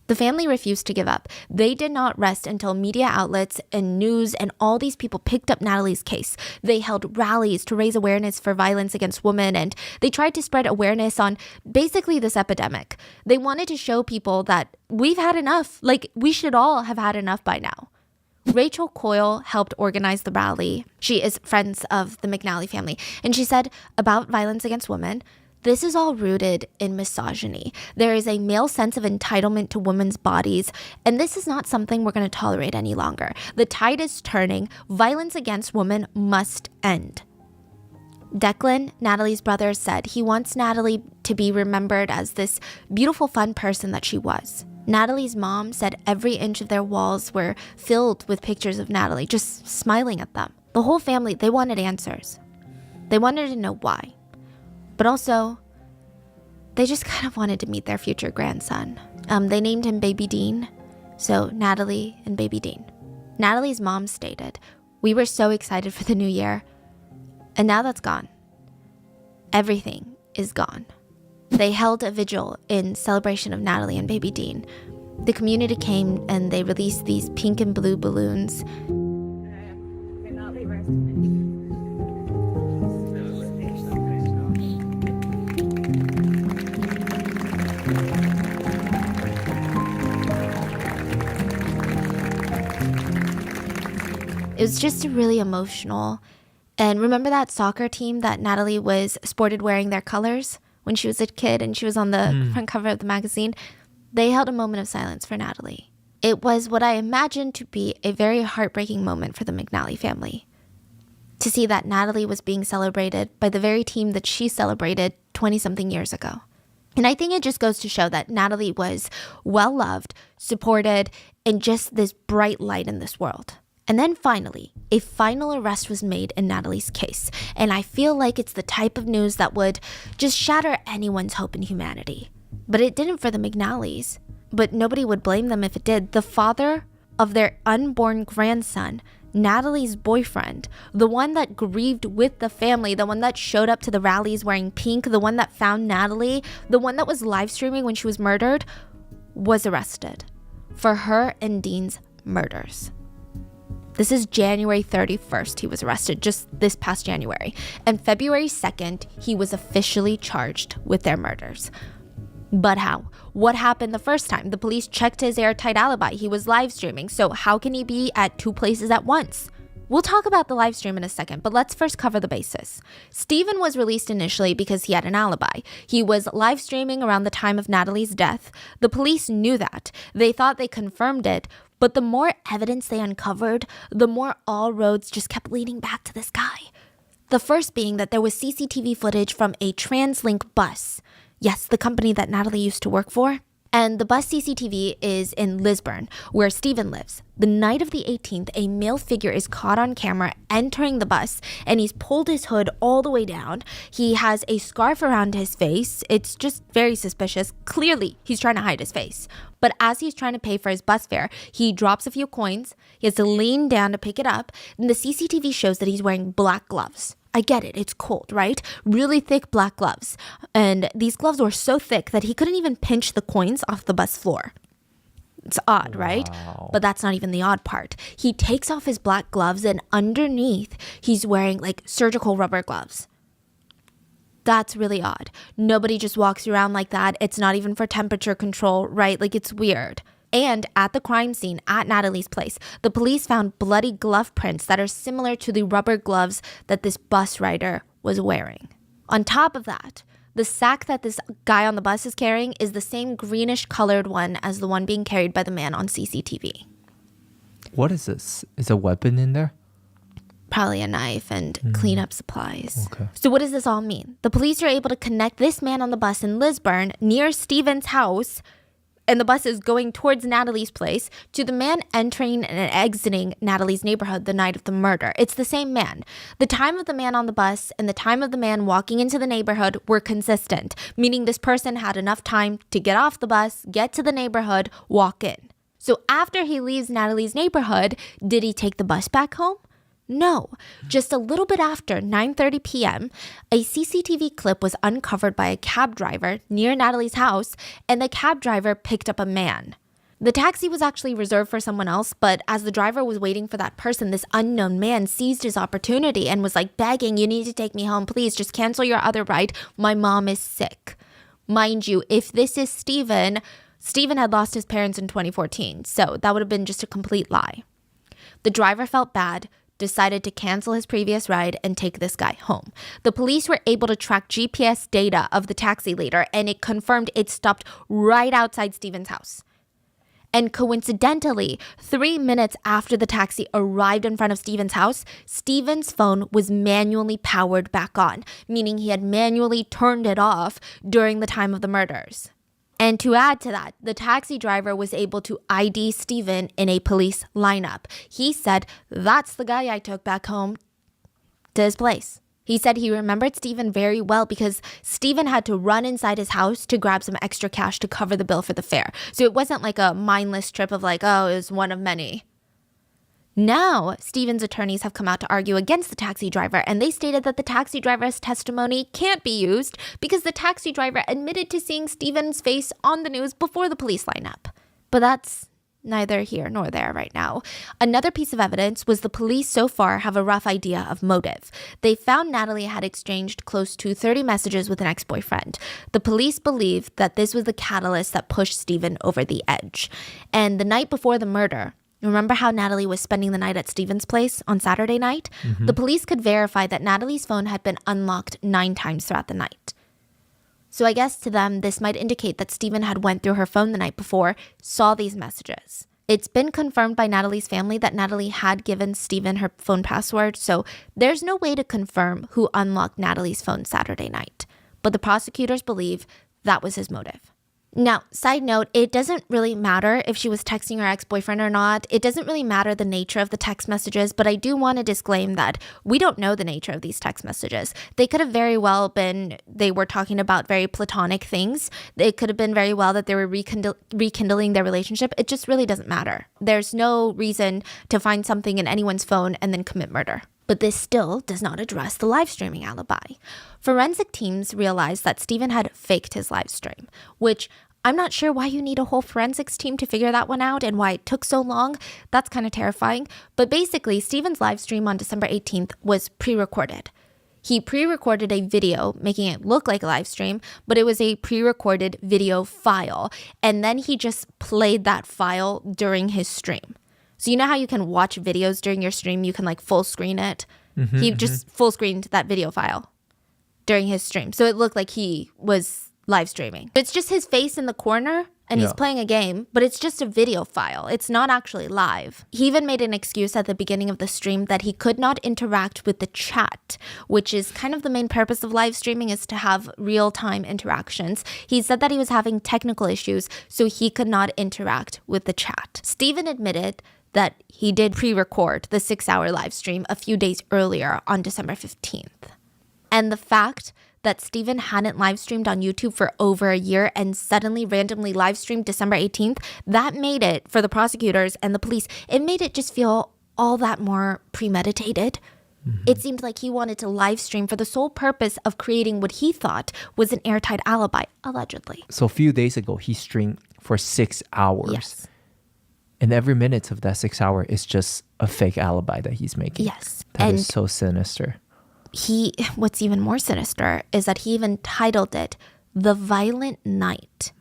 [SPEAKER 1] The family refused to give up. They did not rest until media outlets and news and all these people picked up Natalie's case. They held rallies to raise awareness for violence against women, and they tried to spread awareness on basically this epidemic. They wanted to show people that we've had enough. Like, we should all have had enough by now. Rachel Coyle helped organize the rally. She is friends of the McNally family. And she said about violence against women, This is all rooted in misogyny. There is a male sense of entitlement to women's bodies, and this is not something we're going to tolerate any longer. The tide is turning. Violence against women must end. Declan, Natalie's brother, said he wants Natalie to be remembered as this beautiful, fun person that she was. Natalie's mom said every inch of their walls were filled with pictures of Natalie, just smiling at them. The whole family, they wanted answers. They wanted to know why. But also, they just kind of wanted to meet their future grandson. They named him Baby Dean, so Natalie and Baby Dean. Natalie's mom stated, "We were so excited for the new year, and now that's gone. Everything is gone." They held a vigil in celebration of Natalie and Baby Dean. The community came and they released these pink and blue balloons. It was just really emotional. And remember that soccer team that Natalie was sported wearing their colors when she was a kid and she was on the front cover of the magazine? They held a moment of silence for Natalie. It was what I imagined to be a very heartbreaking moment for the McNally family. To see that Natalie was being celebrated by the very team that she celebrated 20-something years ago. And I think it just goes to show that Natalie was well-loved, supported, and just this bright light in this world. And then finally, a final arrest was made in Natalie's case. And I feel like it's the type of news that would just shatter anyone's hope in humanity. But it didn't for the McNallys. But nobody would blame them if it did. The father of their unborn grandson, Natalie's boyfriend, the one that grieved with the family, the one that showed up to the rallies wearing pink, the one that found Natalie, the one that was live streaming when she was murdered, was arrested for her and Dean's murders. This is January 31st, he was arrested, just this past January. And February 2nd, he was officially charged with their murders. But how? What happened the first time? The police checked his airtight alibi. He was live streaming, so how can he be at two places at once? We'll talk about the live stream in a second, but let's first cover the basis. Stephen was released initially because he had an alibi. He was live streaming around the time of Natalie's death. The police knew that. They thought they confirmed it, but the more evidence they uncovered, the more all roads just kept leading back to this guy. The first being that there was CCTV footage from a TransLink bus. Yes, the company that Natalie used to work for. And the bus CCTV is in Lisburn, where Stephen lives. The night of the 18th, a male figure is caught on camera entering the bus, and he's pulled his hood all the way down. He has a scarf around his face. It's just very suspicious. Clearly, he's trying to hide his face. But as he's trying to pay for his bus fare, he drops a few coins. He has to lean down to pick it up. And the CCTV shows that he's wearing black gloves. I get it, it's cold, right? Really thick black gloves. And these gloves were so thick that he couldn't even pinch the coins off the bus floor. It's odd, right? But that's not even the odd part. He takes off his black gloves and underneath, he's wearing like surgical rubber gloves. That's really odd. Nobody just walks around like that. It's not even for temperature control, right? Like, it's weird. And at the crime scene at Natalie's place, the police found bloody glove prints that are similar to the rubber gloves that this bus rider was wearing. On top of that, the sack that this guy on the bus is carrying is the same greenish colored one as the one being carried by the man on CCTV.
[SPEAKER 2] What is this? Is a weapon in there?
[SPEAKER 1] Probably a knife and cleanup supplies.
[SPEAKER 2] Okay.
[SPEAKER 1] So what does this all mean? The police are able to connect this man on the bus in Lisburn near Stephen's house, and the bus is going towards Natalie's place, to the man entering and exiting Natalie's neighborhood the night of the murder. It's the same man. The time of the man on the bus and the time of the man walking into the neighborhood were consistent, meaning this person had enough time to get off the bus, get to the neighborhood, walk in. So after he leaves Natalie's neighborhood, did he take the bus back home? No. Just a little bit after 9:30 p.m., a CCTV clip was uncovered by a cab driver near Natalie's house, and the cab driver picked up a man. The taxi was actually reserved for someone else, but as the driver was waiting for that person, this unknown man seized his opportunity and was like begging, "You need to take me home, please, just cancel your other ride. My mom is sick." Mind you, if this is Stephen had lost his parents in 2014, so that would have been just a complete lie. The driver felt bad, decided to cancel his previous ride and take this guy home. The police were able to track GPS data of the taxi later, and it confirmed it stopped right outside Steven's house. And coincidentally, 3 minutes after the taxi arrived in front of Steven's house, Steven's phone was manually powered back on, meaning he had manually turned it off during the time of the murders. And to add to that, the taxi driver was able to ID Steven in a police lineup. He said, "That's the guy I took back home to his place." He said he remembered Steven very well because Steven had to run inside his house to grab some extra cash to cover the bill for the fare. So it wasn't like a mindless trip of like, oh, it was one of many. Now, Steven's attorneys have come out to argue against the taxi driver, and they stated that the taxi driver's testimony can't be used because the taxi driver admitted to seeing Steven's face on the news before the police lineup. But that's neither here nor there right now. Another piece of evidence was the police so far have a rough idea of motive. They found Natalie had exchanged close to 30 messages with an ex-boyfriend. The police believe that this was the catalyst that pushed Steven over the edge. And the night before the murder, remember how Natalie was spending the night at Steven's place on Saturday night? The police could verify that Natalie's phone had been unlocked 9 times throughout the night. So I guess to them, this might indicate that Steven had went through her phone the night before, saw these messages. It's been confirmed by Natalie's family that Natalie had given Steven her phone password, so there's no way to confirm who unlocked Natalie's phone Saturday night. But the prosecutors believe that was his motive. Now, side note, it doesn't really matter if she was texting her ex-boyfriend or not. It doesn't really matter the nature of the text messages, but I do want to disclaim that we don't know the nature of these text messages. They could have very well been, they were talking about very platonic things. It could have been very well that they were rekindling their relationship. It just really doesn't matter. There's no reason to find something in anyone's phone and then commit murder. But this still does not address the live streaming alibi. Forensic teams realized that Steven had faked his live stream, which I'm not sure why you need a whole forensics team to figure that one out and why it took so long. That's kind of terrifying. But basically, Steven's live stream on December 18th was pre-recorded. He pre-recorded a video, making it look like a live stream, but it was a pre-recorded video file. And then he just played that file during his stream. So you know how you can watch videos during your stream? You can like full screen it. He just full screened that video file during his stream. So it looked like he was live streaming. It's just his face in the corner and he's playing a game, but it's just a video file. It's not actually live. He even made an excuse at the beginning of the stream that he could not interact with the chat, which is kind of the main purpose of live streaming, is to have real-time interactions. He said that he was having technical issues, so he could not interact with the chat. Steven admitted that he did pre-record the 6-hour live stream a few days earlier on December 15th. And the fact that Steven hadn't live streamed on YouTube for over a year and suddenly randomly live streamed December 18th, that made it, for the prosecutors and the police, it made it just feel all that more premeditated. It seemed like he wanted to live stream for the sole purpose of creating what he thought was an airtight alibi, allegedly.
[SPEAKER 2] So a few days ago, he streamed for 6 hours.
[SPEAKER 1] Yes.
[SPEAKER 2] And every minute of that 6 hour is just a fake alibi that he's making.
[SPEAKER 1] Yes.
[SPEAKER 2] That is so sinister.
[SPEAKER 1] What's even more sinister is that he even titled it The Violent Night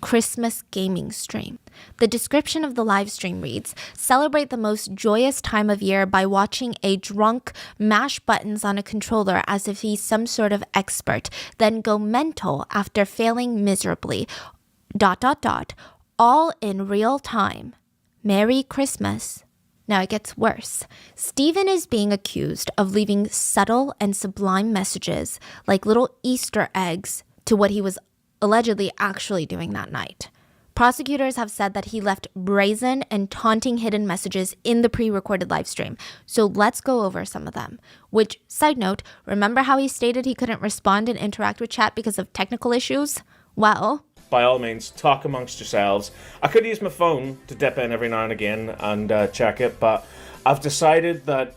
[SPEAKER 1] Christmas Gaming Stream. The description of the live stream reads, "Celebrate the most joyous time of year by watching a drunk mash buttons on a controller as if he's some sort of expert, then go mental after failing miserably, ... all in real time. Merry Christmas." Now it gets worse. Steven is being accused of leaving subtle and sublime messages like little Easter eggs to what he was allegedly actually doing that night. Prosecutors have said that he left brazen and taunting hidden messages in the pre-recorded live stream. So let's go over some of them. Which, side note, remember how he stated he couldn't respond and interact with chat because of technical issues? Well,
[SPEAKER 5] by all means, talk amongst yourselves. I could use my phone to dip in every now and again and check it, but I've decided that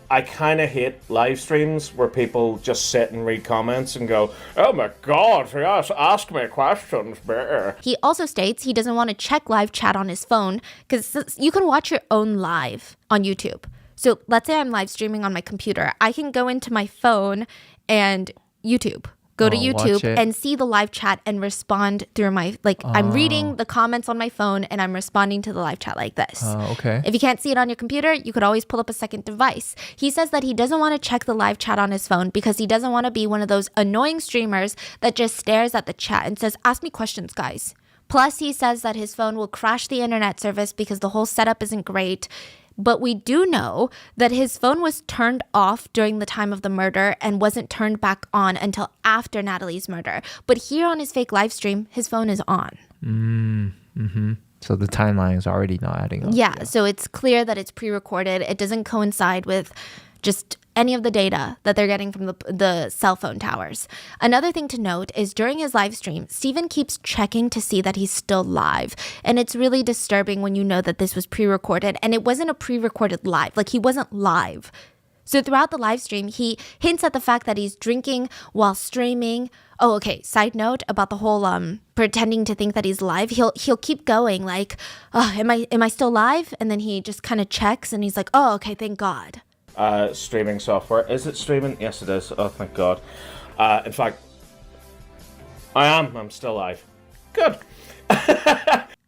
[SPEAKER 5] I kind of hate live streams where people just sit and read comments and go, "Oh my god, yes, ask me questions, better."
[SPEAKER 1] He also states he doesn't want to check live chat on his phone because you can watch your own live on YouTube. So let's say I'm live streaming on my computer. I can go into my phone and YouTube. go to
[SPEAKER 2] Oh, watch
[SPEAKER 1] YouTube
[SPEAKER 2] it.
[SPEAKER 1] and see the live chat and respond through my, I'm reading the comments on my phone and I'm responding to the live chat like this.
[SPEAKER 2] Okay.
[SPEAKER 1] If you can't see it on your computer, you could always pull up a second device. He says that he doesn't want to check the live chat on his phone because he doesn't want to be one of those annoying streamers that just stares at the chat and says, ask me questions, guys. Plus, he says that his phone will crash the internet service because the whole setup isn't great. But we do know that his phone was turned off during the time of the murder and wasn't turned back on until after Natalie's murder. But here on his fake live stream, his phone is on.
[SPEAKER 2] So the timeline is already not adding up.
[SPEAKER 1] Yeah, so it's clear that it's pre-recorded. It doesn't coincide with just any of the data that they're getting from the cell phone towers. Another thing to note is during his live stream, Steven keeps checking to see that he's still live. And it's really disturbing when you know that this was pre-recorded and it wasn't a pre-recorded live. Like, he wasn't live. So throughout the live stream, he hints at the fact that he's drinking while streaming. Oh, okay. Side note about the whole pretending to think that he's live. He'll keep going like, oh, am I still live? And then he just kind of checks and he's like, oh, okay, thank God.
[SPEAKER 5] Streaming software. Is it streaming? Yes, it is. Oh, thank God. In fact, I'm still live. Good.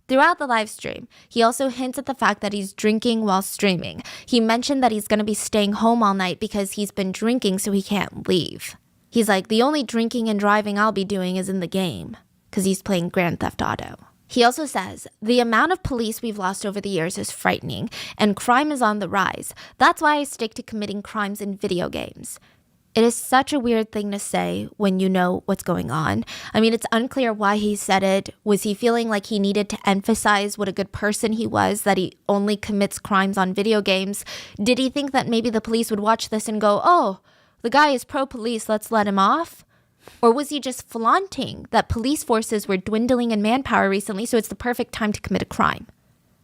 [SPEAKER 1] Throughout the live stream, he also hints at the fact that he's drinking while streaming. He mentioned that he's going to be staying home all night because he's been drinking so he can't leave. He's like, the only drinking and driving I'll be doing is in the game because he's playing Grand Theft Auto. He also says, the amount of police we've lost over the years is frightening, and crime is on the rise. That's why I stick to committing crimes in video games. It is such a weird thing to say when you know what's going on. I mean, it's unclear why he said it. Was he feeling like he needed to emphasize what a good person he was, that he only commits crimes on video games? Did he think that maybe the police would watch this and go, oh, the guy is pro-police, let's let him off? Or was he just flaunting that police forces were dwindling in manpower recently, so it's the perfect time to commit a crime?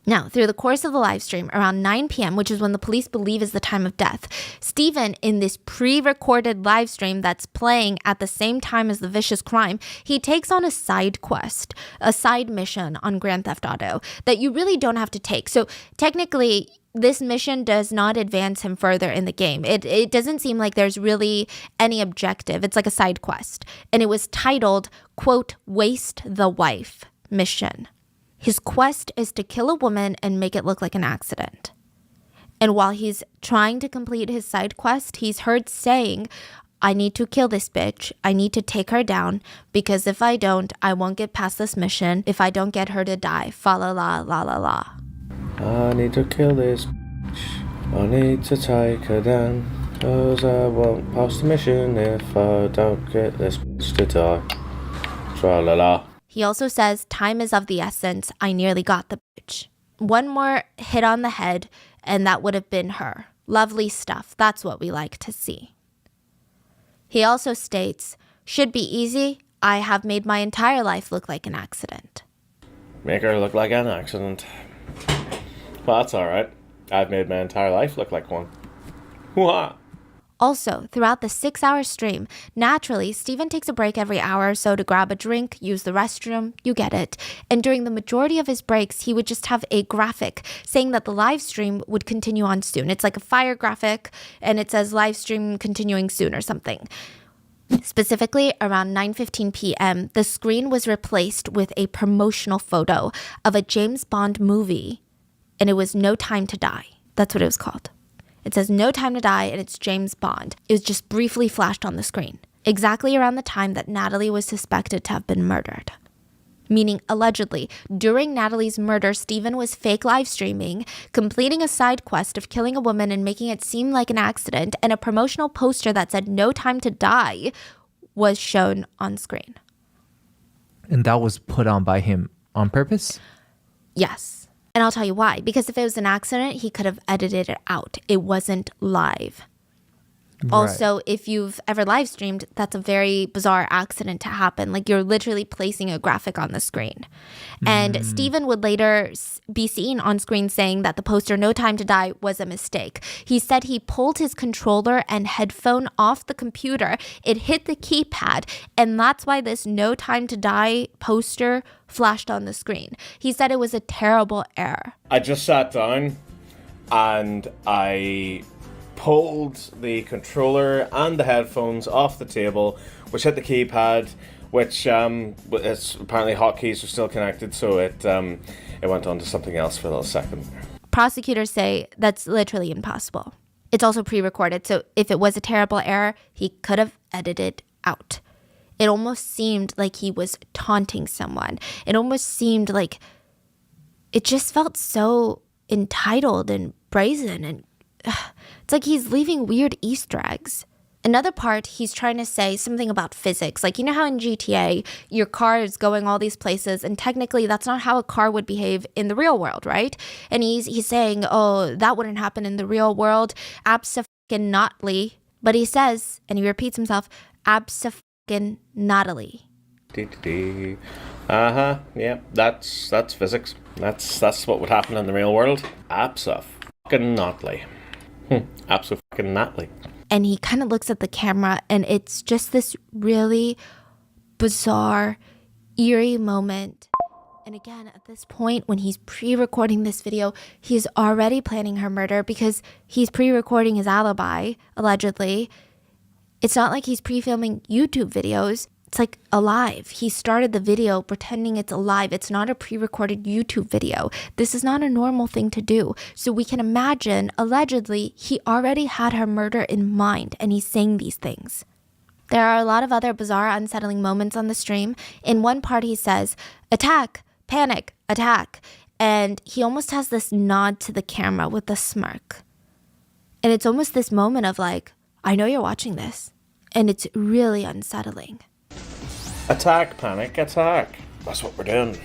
[SPEAKER 1] Now, through the course of the live stream, around 9 p.m., which is when the police believe is the time of death, Steven, in this pre-recorded live stream that's playing at the same time as the vicious crime, he takes on a side quest, a side mission on Grand Theft Auto that you really don't have to take. So technically, this mission does not advance him further in the game. It doesn't seem like there's really any objective. It's like a side quest. And it was titled, quote, Waste the Wife Mission. His quest is to kill a woman and make it look like an accident. And while he's trying to complete his side quest, he's heard saying, I need to kill this bitch. I need to take her down because if I don't, I won't get past this mission. If I don't get her to die, fa la la la la la.
[SPEAKER 5] I need to kill this bitch. I need to take her down. Cause I won't pass the mission if I don't get this bitch to die. Tra la la.
[SPEAKER 1] He also says, time is of the essence. I nearly got the bitch. One more hit on the head, and that would have been her. Lovely stuff. That's what we like to see. He also states, should be easy. I have made my entire life look like an accident.
[SPEAKER 5] Make her look like an accident. Well, that's alright. I've made my entire life look like one. Wah!
[SPEAKER 1] Also, throughout the 6-hour stream, naturally, Steven takes a break every hour or so to grab a drink, use the restroom, you get it. And during the majority of his breaks, he would just have a graphic saying that the live stream would continue on soon. It's like a fire graphic, and it says live stream continuing soon or something. Specifically, around 9:15 p.m., the screen was replaced with a promotional photo of a James Bond movie, and it was No Time to Die. That's what it was called. It says No Time to Die, and it's James Bond. It was just briefly flashed on the screen, exactly around the time that Natalie was suspected to have been murdered. Meaning, allegedly, during Natalie's murder, Steven was fake live streaming, completing a side quest of killing a woman and making it seem like an accident, and a promotional poster that said No Time to Die was shown on screen.
[SPEAKER 2] And that was put on by him on purpose?
[SPEAKER 1] Yes. And I'll tell you why. Because if it was an accident, he could have edited it out. It wasn't live.
[SPEAKER 2] Right.
[SPEAKER 1] Also, if you've ever live streamed, that's a very bizarre accident to happen. Like, you're literally placing a graphic on the screen. And Steven would later be seen on screen saying that the poster No Time to Die was a mistake. He said he pulled his controller and headphone off the computer. It hit the keypad, and that's why this No Time to Die poster flashed on the screen. He said it was a terrible error.
[SPEAKER 5] I just sat down and I pulled the controller and the headphones off the table which hit the keypad, which it's apparently hotkeys are still connected, so it went on to something else for a little second.
[SPEAKER 1] Prosecutors say that's literally impossible. It's also pre-recorded, so if it was a terrible error, he could have edited out. It almost seemed like he was taunting someone. It almost seemed like it just felt so entitled and brazen, and it's like he's leaving weird Easter eggs. Another part, he's trying to say something about physics. Like, you know how in GTA, your car is going all these places, and technically that's not how a car would behave in the real world, right? And he's saying, oh, that wouldn't happen in the real world. Abso-fucking-notly. But he says, and he repeats himself, abso-fucking-notly.
[SPEAKER 5] Yeah, that's physics. That's what would happen in the real world. Abso-fucking-notly. Abso-fucking-notly.
[SPEAKER 1] And he kind of looks at the camera, and it's just this really bizarre, eerie moment. And again, at this point, when he's pre-recording this video, he's already planning her murder because he's pre-recording his alibi, allegedly. It's not like he's pre-filming YouTube videos. It's like alive. He started the video pretending it's alive. It's not a pre-recorded YouTube video. This is not a normal thing to do. So we can imagine, allegedly, he already had her murder in mind, and he's saying these things. There are a lot of other bizarre, unsettling moments on the stream. In one part, he says, attack, panic, attack. And he almost has this nod to the camera with a smirk. And it's almost this moment of like, I know you're watching this. And it's really unsettling.
[SPEAKER 5] Attack, panic, attack. That's what we're doing.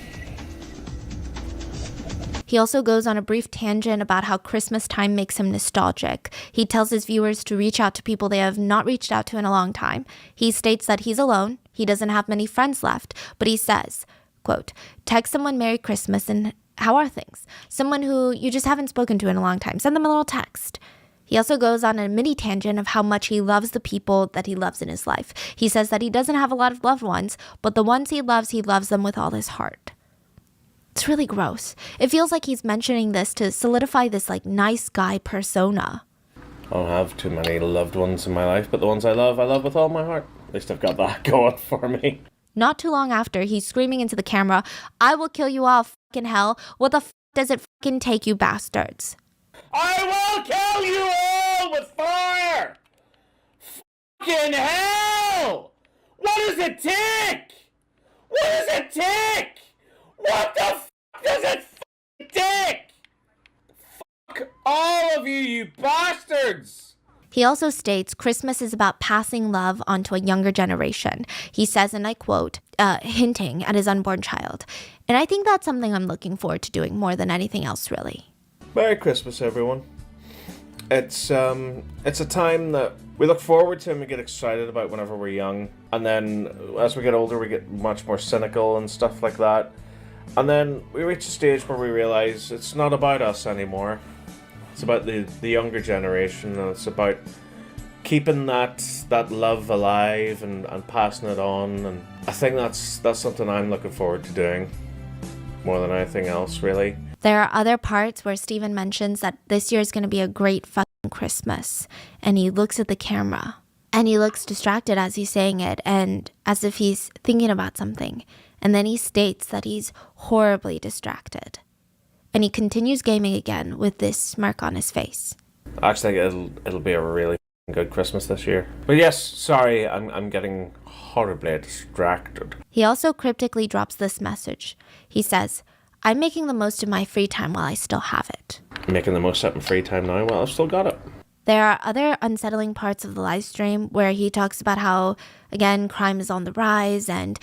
[SPEAKER 1] He also goes on a brief tangent about how Christmas time makes him nostalgic. He tells his viewers to reach out to people they have not reached out to in a long time. He states that he's alone. He doesn't have many friends left, but he says, quote, text someone Merry Christmas and how are things? Someone who you just haven't spoken to in a long time. Send them a little text. He also goes on a mini tangent of how much he loves the people that he loves in his life. He says that he doesn't have a lot of loved ones, but the ones he loves them with all his heart. It's really gross. It feels like he's mentioning this to solidify this like nice guy persona.
[SPEAKER 5] I don't have too many loved ones in my life, but the ones I love with all my heart. At least I've got that going for me.
[SPEAKER 1] Not too long after, he's screaming into the camera, I will kill you all, fucking hell. What the does it fucking take, you bastards?
[SPEAKER 5] I will kill you all with fire! Fucking hell! What does it take? What does it take? What the f*** does it take? Fuck all of you, you bastards!
[SPEAKER 1] He also states Christmas is about passing love onto a younger generation. He says, and I quote, hinting at his unborn child. And I think that's something I'm looking forward to doing more than anything else, really.
[SPEAKER 5] Merry Christmas, everyone. It's a time that we look forward to and we get excited about whenever we're young. And then as we get older, we get much more cynical and stuff like that. And then we reach a stage where we realize it's not about us anymore. It's about the younger generation, and it's about keeping that love alive and passing it on. And I think that's something I'm looking forward to doing more than anything else, really.
[SPEAKER 1] There are other parts where Steven mentions that this year is going to be a great fucking Christmas. And he looks at the camera. And he looks distracted as he's saying it, and as if he's thinking about something. And then he states that he's horribly distracted. And he continues gaming again with this smirk on his face.
[SPEAKER 5] I actually think it'll be a really good Christmas this year. But yes, sorry, I'm getting horribly distracted.
[SPEAKER 1] He also cryptically drops this message. He says, I'm making the most of my free time while I still have it.
[SPEAKER 5] Making the most of my free time now? Well, I've still got it.
[SPEAKER 1] There are other unsettling parts of the live stream where he talks about how, again, crime is on the rise, and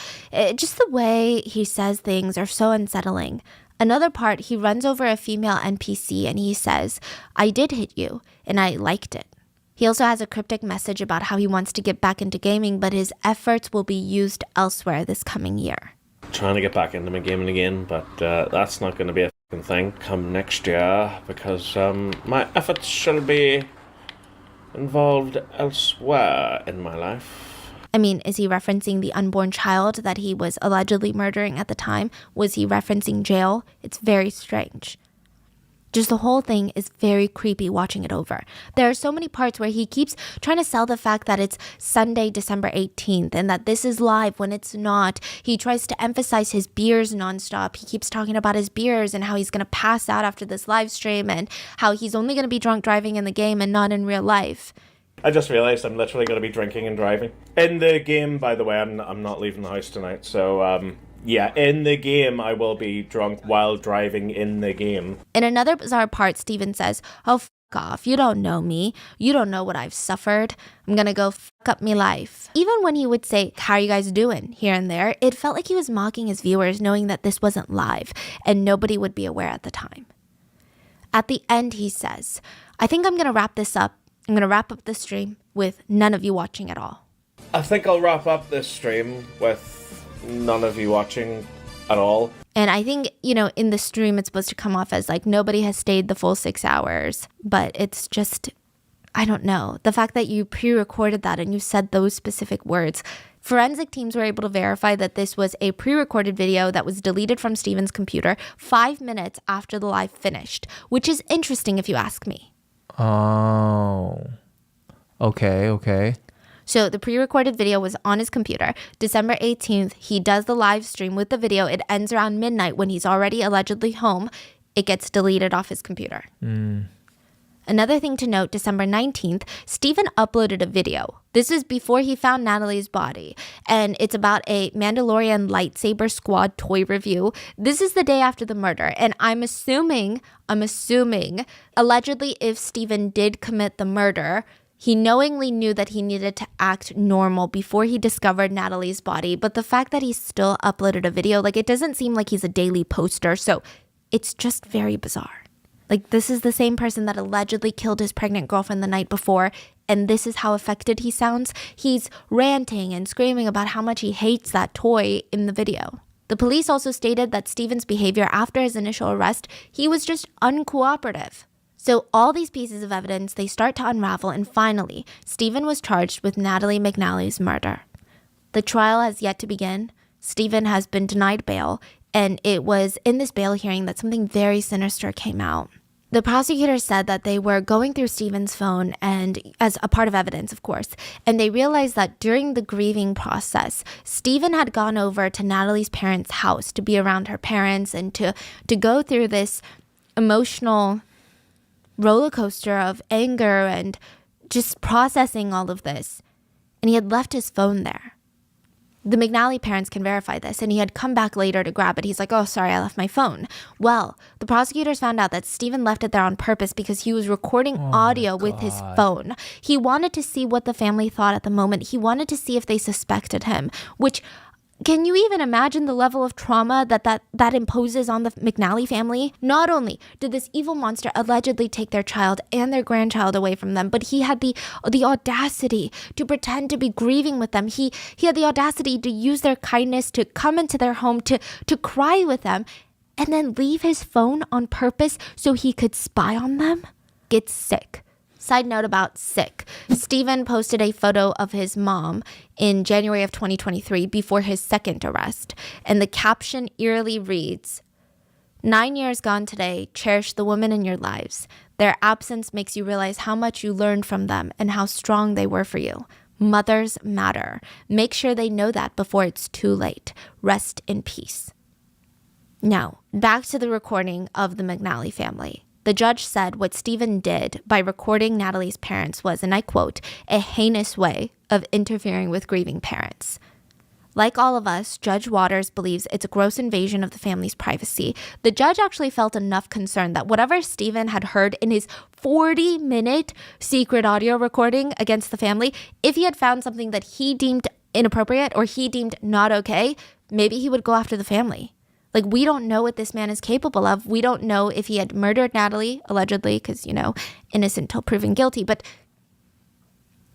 [SPEAKER 1] just the way he says things are so unsettling. Another part, he runs over a female NPC and he says, I did hit you, and I liked it. He also has a cryptic message about how he wants to get back into gaming, but his efforts will be used elsewhere this coming year.
[SPEAKER 5] Trying to get back into my gaming again, but that's not going to be a fucking thing come next year, because my efforts shall be involved elsewhere in my life.
[SPEAKER 1] I mean, is he referencing the unborn child that he was allegedly murdering at the time? Was he referencing jail? It's very strange. Just the whole thing is very creepy watching it over. There are so many parts where he keeps trying to sell the fact that it's Sunday, December 18th, and that this is live when it's not. He tries to emphasize his beers nonstop. He keeps talking about his beers and how he's going to pass out after this live stream and how he's only going to be drunk driving in the game and not in real life.
[SPEAKER 5] I just realized I'm literally going to be drinking and driving. In the game, by the way, I'm not leaving the house tonight, so, yeah, in the game, I will be drunk while driving in the game.
[SPEAKER 1] In another bizarre part, Steven says, "Oh, f*** off. You don't know me. You don't know what I've suffered. I'm gonna go f*** up me life." Even when he would say, "How are you guys doing?" here and there, it felt like he was mocking his viewers, knowing that this wasn't live and nobody would be aware at the time. At the end, he says, "I think I'm gonna wrap this up. I'm gonna wrap up the stream with none of you watching at all."
[SPEAKER 5] I think I'll wrap up this stream with none of you watching at all.
[SPEAKER 1] And I think, in the stream, it's supposed to come off as like nobody has stayed the full 6 hours. But it's just, I don't know. The fact that you pre-recorded that and you said those specific words. Forensic teams were able to verify that this was a pre-recorded video that was deleted from Steven's computer 5 minutes after the live finished, which is interesting if you ask me.
[SPEAKER 2] Oh. Okay.
[SPEAKER 1] So the pre-recorded video was on his computer. December 18th, he does the live stream with the video. It ends around midnight when he's already allegedly home. It gets deleted off his computer. Another thing to note, December 19th, Steven uploaded a video. This is before he found Natalie's body. And it's about a Mandalorian lightsaber squad toy review. This is the day after the murder. And I'm assuming, allegedly if Steven did commit the murder, he knowingly knew that he needed to act normal before he discovered Natalie's body. But the fact that he still uploaded a video, it doesn't seem like he's a daily poster. So it's just very bizarre. This is the same person that allegedly killed his pregnant girlfriend the night before. And this is how affected he sounds. He's ranting and screaming about how much he hates that toy in the video. The police also stated that Steven's behavior after his initial arrest, he was just uncooperative. So all these pieces of evidence, they start to unravel, and finally, Steven was charged with Natalie McNally's murder. The trial has yet to begin. Steven has been denied bail, and it was in this bail hearing that something very sinister came out. The prosecutor said that they were going through Steven's phone, and as a part of evidence, of course, and they realized that during the grieving process, Steven had gone over to Natalie's parents' house to be around her parents and to go through this emotional roller coaster of anger and just processing all of this. And he had left his phone there. The McNally parents can verify this, and he had come back later to grab it. He's like, "Oh, sorry, I left my phone." Well, the prosecutors found out that Steven left it there on purpose because he was recording audio with his phone. He wanted to see what the family thought at the moment. He wanted to see if they suspected him, which, can you even imagine the level of trauma that imposes on the McNally family? Not only did this evil monster allegedly take their child and their grandchild away from them, but he had the audacity to pretend to be grieving with them. He had the audacity to use their kindness to come into their home, to cry with them, and then leave his phone on purpose so he could spy on them? Get sick. Side note about sick. Steven posted a photo of his mom in January of 2023 before his second arrest. And the caption eerily reads, "9 years gone today, cherish the women in your lives. Their absence makes you realize how much you learned from them and how strong they were for you. Mothers matter. Make sure they know that before it's too late. Rest in peace." Now, back to the recording of the McNally family. The judge said what Steven did by recording Natalie's parents was, and I quote, "a heinous way of interfering with grieving parents." Like all of us, Judge Waters believes it's a gross invasion of the family's privacy. The judge actually felt enough concern that whatever Steven had heard in his 40-minute secret audio recording against the family, if he had found something that he deemed inappropriate or he deemed not okay, maybe he would go after the family. We don't know what this man is capable of. We don't know if he had murdered Natalie, allegedly, because, innocent till proven guilty. But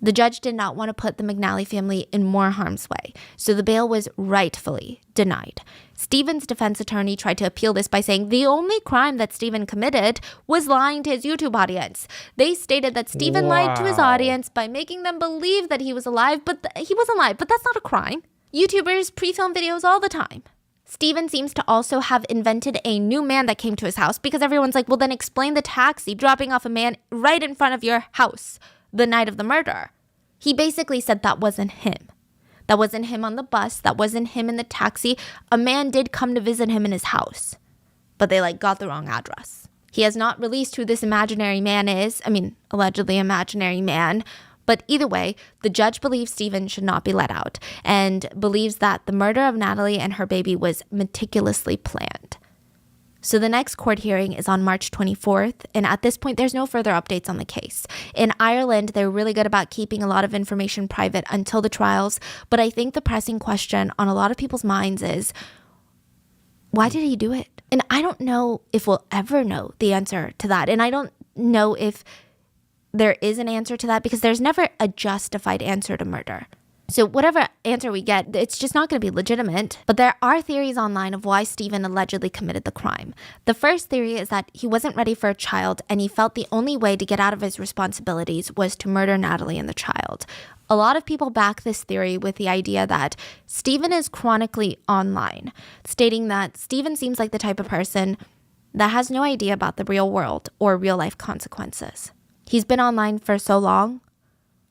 [SPEAKER 1] the judge did not want to put the McNally family in more harm's way. So the bail was rightfully denied. Steven's defense attorney tried to appeal this by saying the only crime that Steven committed was lying to his YouTube audience. They stated that Steven lied to his audience by making them believe that he was alive, but he wasn't alive. But that's not a crime. YouTubers pre-film videos all the time. Steven seems to also have invented a new man that came to his house because everyone's like, well, then explain the taxi dropping off a man right in front of your house the night of the murder. He basically said that wasn't him. That wasn't him on the bus. That wasn't him in the taxi. A man did come to visit him in his house, but they got the wrong address. He has not released who this imaginary man is. I mean, allegedly imaginary man. But either way, the judge believes Steven should not be let out and believes that the murder of Natalie and her baby was meticulously planned. So the next court hearing is on March 24th, and at this point, there's no further updates on the case. In Ireland, they're really good about keeping a lot of information private until the trials, but I think the pressing question on a lot of people's minds is, why did he do it? And I don't know if we'll ever know the answer to that, and I don't know if there is an answer to that because there's never a justified answer to murder. So whatever answer we get, it's just not going to be legitimate. But there are theories online of why Steven allegedly committed the crime. The first theory is that he wasn't ready for a child and he felt the only way to get out of his responsibilities was to murder Natalie and the child. A lot of people back this theory with the idea that Steven is chronically online, stating that Steven seems like the type of person that has no idea about the real world or real life consequences. He's been online for so long.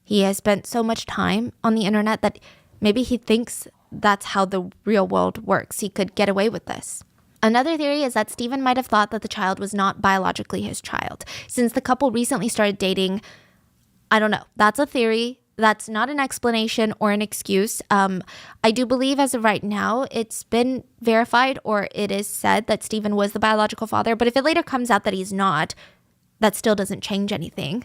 [SPEAKER 1] He has spent so much time on the internet that maybe he thinks that's how the real world works. He could get away with this. Another theory is that Steven might have thought that the child was not biologically his child. Since the couple recently started dating, I don't know. That's a theory. That's not an explanation or an excuse. I do believe as of right now, it's been verified or it is said that Steven was the biological father. But if it later comes out that he's not, that still doesn't change anything.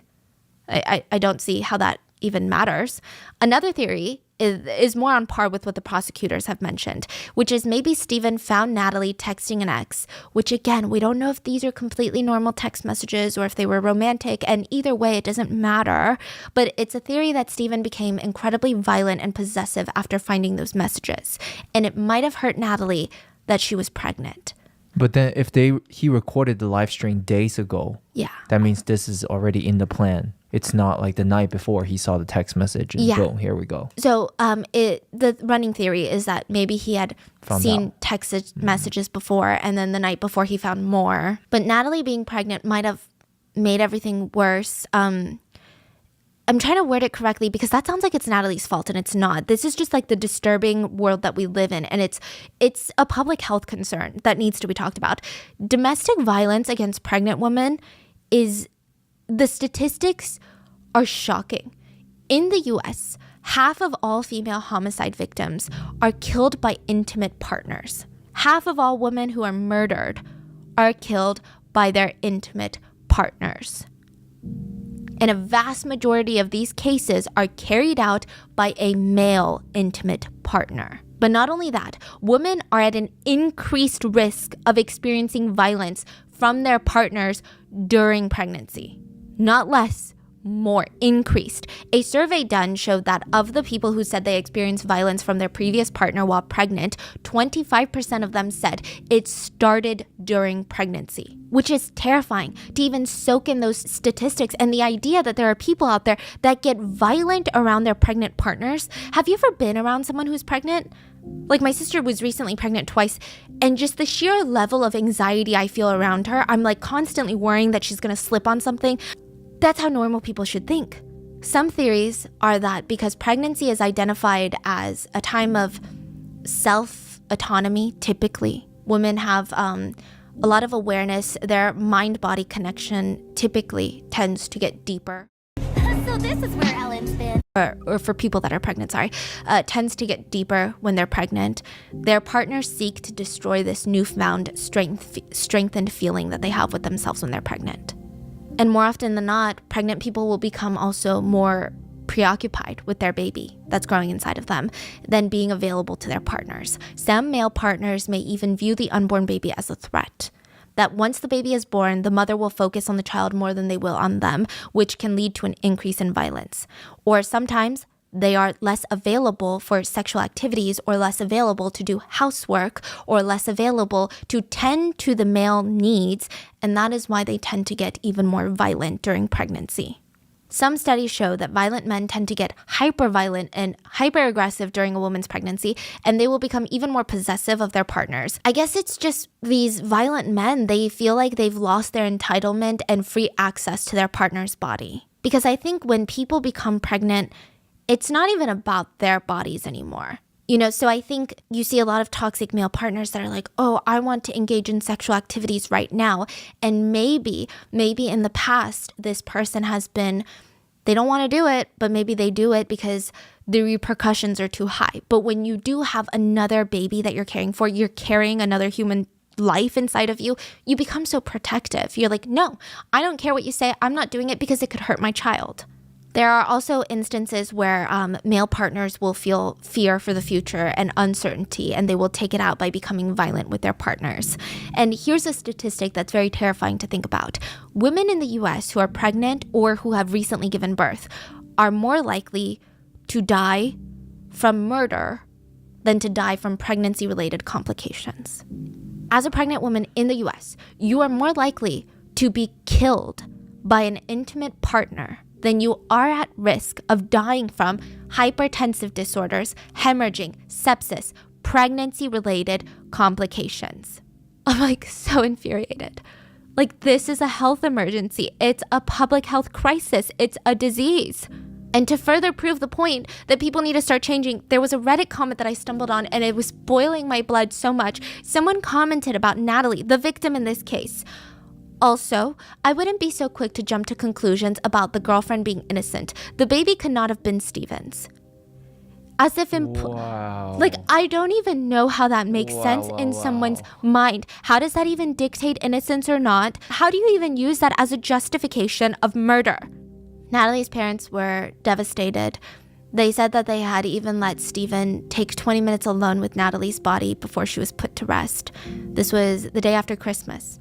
[SPEAKER 1] I don't see how that even matters. Another theory is more on par with what the prosecutors have mentioned, which is maybe Steven found Natalie texting an ex, which again, we don't know if these are completely normal text messages or if they were romantic, and either way, it doesn't matter. But it's a theory that Steven became incredibly violent and possessive after finding those messages, and it might have hurt Natalie that she was pregnant.
[SPEAKER 2] But then if he recorded the live stream days ago,
[SPEAKER 1] Yeah.
[SPEAKER 2] that means this is already in the plan. It's not like the night before he saw the text message and boom, here we go.
[SPEAKER 1] So the running theory is that maybe he had seen text messages before and then the night before he found more. But Natalie being pregnant might have made everything worse. I'm trying to word it correctly because that sounds like it's Natalie's fault and it's not. This is just like the disturbing world that we live in, and it's a public health concern that needs to be talked about. Domestic violence against pregnant women the statistics are shocking. In the US, half of all female homicide victims are killed by intimate partners. Half of all women who are murdered are killed by their intimate partners. And a vast majority of these cases are carried out by a male intimate partner. But not only that, women are at an increased risk of experiencing violence from their partners during pregnancy. Not less, more increased. A survey done showed that of the people who said they experienced violence from their previous partner while pregnant, 25% of them said it started during pregnancy, which is terrifying to even soak in those statistics and the idea that there are people out there that get violent around their pregnant partners. Have you ever been around someone who's pregnant? Like my sister was recently pregnant twice, and just the sheer level of anxiety I feel around her, I'm like constantly worrying that she's gonna slip on something. That's how normal people should think. Some theories are that because pregnancy is identified as a time of self-autonomy, typically, women have a lot of awareness. Their mind-body connection typically tends to get deeper.
[SPEAKER 3] So this is where Ellen's been.
[SPEAKER 1] Or for people that are pregnant, tends to get deeper when they're pregnant. Their partners seek to destroy this newfound strengthened feeling that they have with themselves when they're pregnant. And more often than not, pregnant people will become also more preoccupied with their baby that's growing inside of them than being available to their partners. Some male partners may even view the unborn baby as a threat. That once the baby is born, the mother will focus on the child more than they will on them, which can lead to an increase in violence. Or sometimes they are less available for sexual activities or less available to do housework or less available to tend to the male needs, and that is why they tend to get even more violent during pregnancy. Some studies show that violent men tend to get hyper-violent and hyper-aggressive during a woman's pregnancy, and they will become even more possessive of their partners. I guess it's just these violent men, they feel like they've lost their entitlement and free access to their partner's body. Because I think when people become pregnant, it's not even about their bodies anymore. So I think you see a lot of toxic male partners that are like, oh, I want to engage in sexual activities right now. And maybe in the past, this person has been, they don't want to do it, but maybe they do it because the repercussions are too high. But when you do have another baby that you're caring for, you're carrying another human life inside of you, you become so protective. You're like, no, I don't care what you say. I'm not doing it because it could hurt my child. There are also instances where male partners will feel fear for the future and uncertainty, and they will take it out by becoming violent with their partners. And here's a statistic that's very terrifying to think about. Women in the US who are pregnant or who have recently given birth are more likely to die from murder than to die from pregnancy-related complications. As a pregnant woman in the US, you are more likely to be killed by an intimate partner then you are at risk of dying from hypertensive disorders, hemorrhaging, sepsis, pregnancy-related complications. I'm like so infuriated. Like, this is a health emergency. It's a public health crisis. It's a disease. And to further prove the point that people need to start changing, there was a Reddit comment that I stumbled on and it was boiling my blood so much. Someone commented about Natalie, the victim in this case. Also, I wouldn't be so quick to jump to conclusions about the girlfriend being innocent. The baby could not have been Steven's. As if
[SPEAKER 2] Wow.
[SPEAKER 1] Like, I don't even know how that makes sense in someone's mind. How does that even dictate innocence or not? How do you even use that as a justification of murder? Natalie's parents were devastated. They said that they had even let Steven take 20 minutes alone with Natalie's body before she was put to rest. This was the day after Christmas.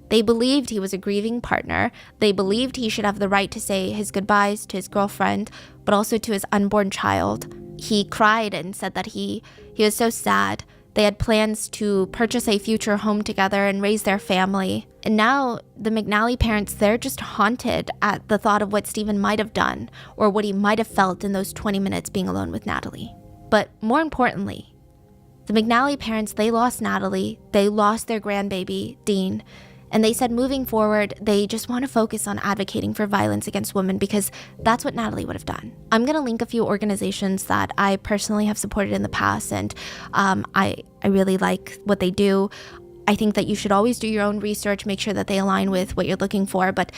[SPEAKER 1] They believed he was a grieving partner. They believed he should have the right to say his goodbyes to his girlfriend, but also to his unborn child. He cried and said that he was so sad. They had plans to purchase a future home together and raise their family. And now the McNally parents, they're just haunted at the thought of what Steven might have done or what he might have felt in those 20 minutes being alone with Natalie. But more importantly, the McNally parents, they lost Natalie. They lost their grandbaby, Dean. And they said moving forward, they just want to focus on advocating for violence against women because that's what Natalie would have done. I'm going to link a few organizations that I personally have supported in the past, and I really like what they do. I think that you should always do your own research, make sure that they align with what you're looking for. But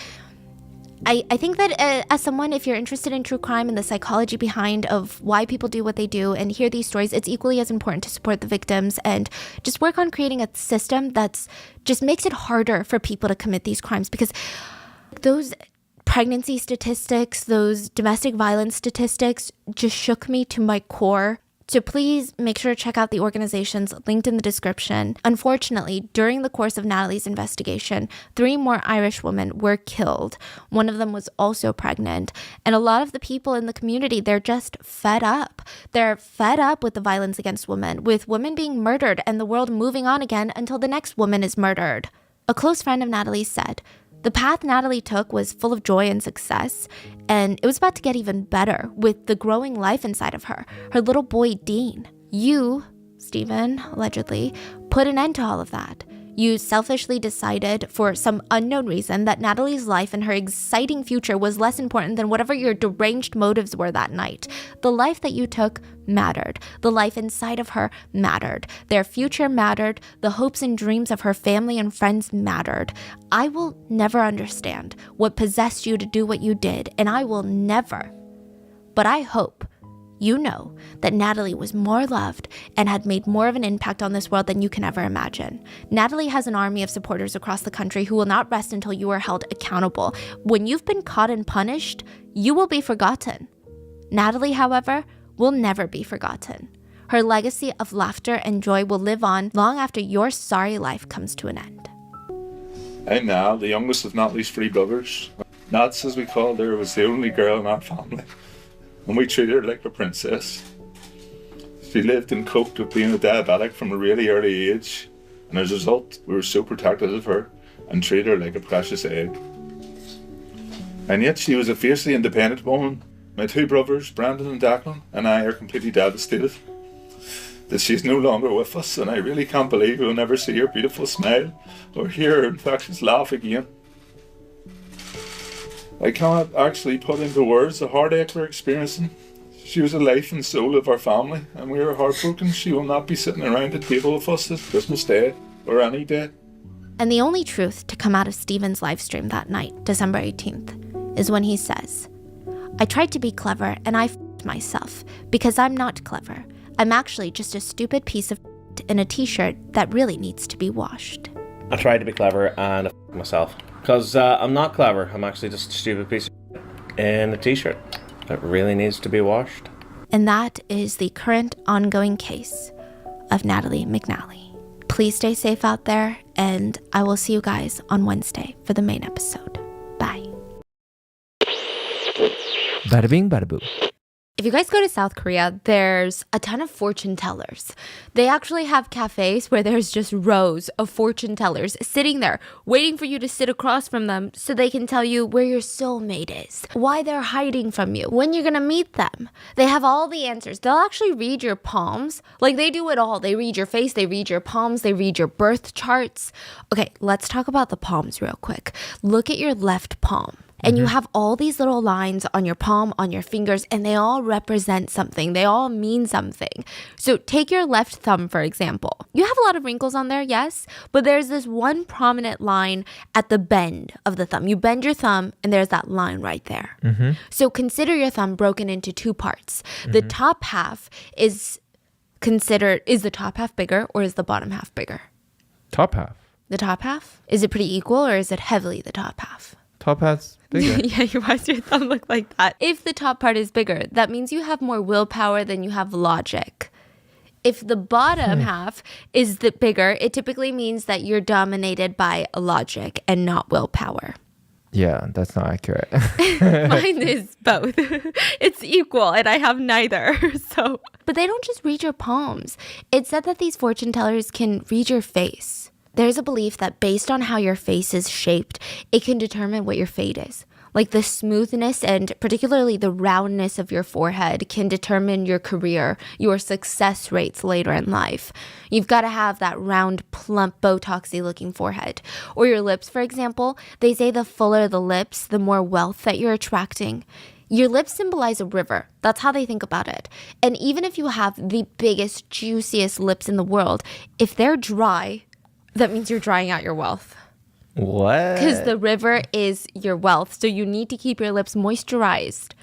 [SPEAKER 1] I think that as someone, if you're interested in true crime and the psychology behind of why people do what they do and hear these stories, it's equally as important to support the victims and just work on creating a system that's just makes it harder for people to commit these crimes, because those pregnancy statistics, those domestic violence statistics just shook me to my core. So please make sure to check out the organizations linked in the description. Unfortunately, during the course of Natalie's investigation, 3 more Irish women were killed. One of them was also pregnant. And a lot of the people in the community, they're just fed up. They're fed up with the violence against women, with women being murdered and the world moving on again until the next woman is murdered. A close friend of Natalie's said, the path Natalie took was full of joy and success, and it was about to get even better with the growing life inside of her little boy Dean. You, Steven, allegedly, put an end to all of that. You selfishly decided for some unknown reason that Natalie's life and her exciting future was less important than whatever your deranged motives were that night. The life that you took mattered. The life inside of her mattered. Their future mattered. The hopes and dreams of her family and friends mattered. I will never understand what possessed you to do what you did, and I will never. But I hope you know that Natalie was more loved and had made more of an impact on this world than you can ever imagine. Natalie has an army of supporters across the country who will not rest until you are held accountable. When you've been caught and punished, you will be forgotten. Natalie, however, will never be forgotten. Her legacy of laughter and joy will live on long after your sorry life comes to an end.
[SPEAKER 6] I'm Nal, the youngest of Natalie's 3 brothers. Nats, as we called her, was the only girl in our family, and we treated her like a princess. She lived and coped with being a diabetic from a really early age, and as a result, we were so protective of her and treated her like a precious egg. And yet she was a fiercely independent woman. My two brothers, Brandon and Declan, and I are completely devastated that she's no longer with us, and I really can't believe we'll never see her beautiful smile or hear her infectious laugh again. I cannot actually put into words the heartache we're experiencing. She was the life and soul of our family, and we are heartbroken she will not be sitting around the table with us this Christmas Day or any day.
[SPEAKER 1] And the only truth to come out of Steven's live stream that night, December 18th, is when he says, I tried to be clever and I f***ed myself because I'm not clever. I'm actually just a stupid piece of in a t-shirt that really needs to be washed.
[SPEAKER 5] I tried to be clever and I f***ed myself. Because I'm not clever. I'm actually just a stupid piece of in a t-shirt that really needs to be washed.
[SPEAKER 1] And that is the current ongoing case of Natalie McNally. Please stay safe out there, and I will see you guys on Wednesday for the main episode. Bye.
[SPEAKER 2] Bada bing, bada boo.
[SPEAKER 1] If you guys go to South Korea, there's a ton of fortune tellers. They actually have cafes where there's just rows of fortune tellers sitting there waiting for you to sit across from them so they can tell you where your soulmate is, why they're hiding from you, when you're gonna meet them. They have all the answers. They'll actually read your palms. Like, they do it all. They read your face, they read your palms, they read your birth charts. Okay, let's talk about the palms real quick. Look at your left palm. And you have all these little lines on your palm, on your fingers, and they all represent something. They all mean something. So take your left thumb, for example. You have a lot of wrinkles on there, yes, but there's this one prominent line at the bend of the thumb. You bend your thumb, and there's that line right there. So consider your thumb broken into two parts. The top half is the top half bigger, or is the bottom half bigger?
[SPEAKER 2] Top half.
[SPEAKER 1] The top half? Is it pretty equal, or is it heavily the top half?
[SPEAKER 2] Top half's bigger.
[SPEAKER 1] Yeah, why does your thumb look like that? If the top part is bigger, that means you have more willpower than you have logic. If the bottom half is the bigger, it typically means that you're dominated by logic and not willpower.
[SPEAKER 2] Yeah, that's not accurate.
[SPEAKER 1] Mine is both. It's equal, and I have neither. But they don't just read your palms. It's said that these fortune tellers can read your face. There's a belief that based on how your face is shaped, it can determine what your fate is. Like, the smoothness and particularly the roundness of your forehead can determine your career, your success rates later in life. You've got to have that round, plump, Botoxy looking forehead. Or your lips, for example. They say the fuller the lips, the more wealth that you're attracting. Your lips symbolize a river. That's how they think about it. And even if you have the biggest, juiciest lips in the world, if they're dry, that means you're drying out your wealth.
[SPEAKER 2] What?
[SPEAKER 1] Because the river is your wealth. So you need to keep your lips moisturized.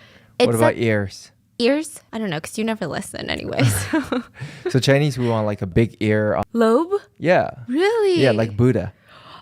[SPEAKER 2] What about ears?
[SPEAKER 1] Ears? I don't know, because you never listen anyways.
[SPEAKER 2] So Chinese, we want like a big ear.
[SPEAKER 1] Lobe?
[SPEAKER 2] Yeah.
[SPEAKER 1] Really?
[SPEAKER 2] Yeah, like Buddha.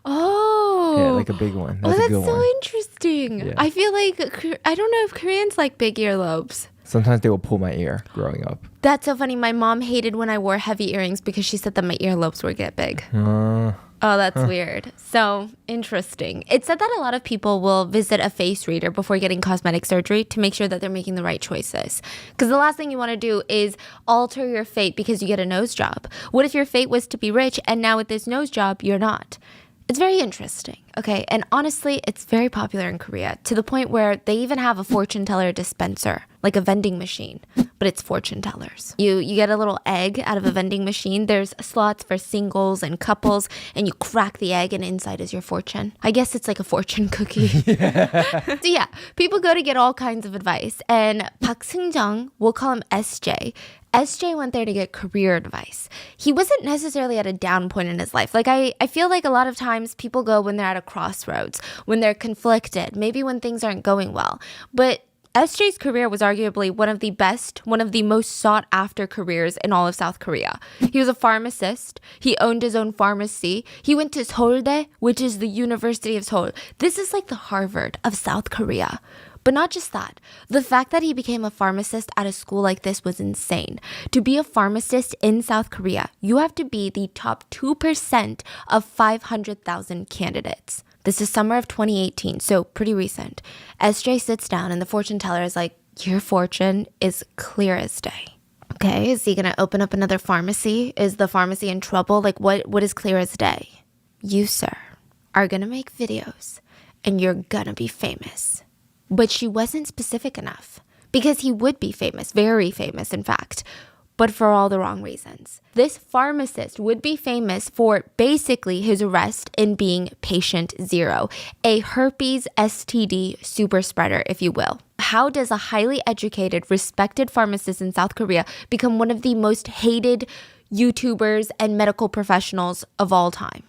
[SPEAKER 1] Oh.
[SPEAKER 2] Yeah, like a big one.
[SPEAKER 1] Oh,
[SPEAKER 2] That's a
[SPEAKER 1] that's
[SPEAKER 2] good
[SPEAKER 1] so
[SPEAKER 2] one.
[SPEAKER 1] interesting.
[SPEAKER 2] Yeah.
[SPEAKER 1] I feel like, I don't know if Koreans like big earlobes.
[SPEAKER 2] Sometimes they will pull my ear growing up.
[SPEAKER 1] That's so funny. My mom hated when I wore heavy earrings because she said that my earlobes would get big. Oh, that's weird. So interesting. It said that a lot of people will visit a face reader before getting cosmetic surgery to make sure that they're making the right choices. Because the last thing you want to do is alter your fate because you get a nose job. What if your fate was to be rich and now with this nose job, you're not? It's very interesting, okay? And honestly, it's very popular in Korea to the point where they even have a fortune teller dispenser, like a vending machine, but it's fortune tellers. You get a little egg out of a vending machine. There's slots for singles and couples, and you crack the egg and inside is your fortune. I guess it's like a fortune cookie. So yeah, people go to get all kinds of advice, and Park Seung-jung, we'll call him SJ, SJ went there to get career advice. He wasn't necessarily at a down point in his life. Like, I feel like a lot of times people go when they're at a crossroads, when they're conflicted, maybe when things aren't going well. But SJ's career was arguably one of the best, one of the most sought after careers in all of South Korea. He was a pharmacist. He owned his own pharmacy. He went to Seouldae, which is the University of Seoul. This is like the Harvard of South Korea. But not just that. The fact that he became a pharmacist at a school like this was insane. To be a pharmacist in South Korea, you have to be the top 2% of 500,000 candidates. This is summer of 2018, so pretty recent. SJ sits down and the fortune teller is like, your fortune is clear as day. Okay, is he gonna open up another pharmacy? Is the pharmacy in trouble? Like, what is clear as day? You, sir, are gonna make videos and you're gonna be famous. But she wasn't specific enough because he would be famous, very famous, in fact, but for all the wrong reasons. This pharmacist would be famous for basically his arrest in being patient zero, a herpes STD super spreader, if you will. How does a highly educated, respected pharmacist in South Korea become one of the most hated YouTubers and medical professionals of all time?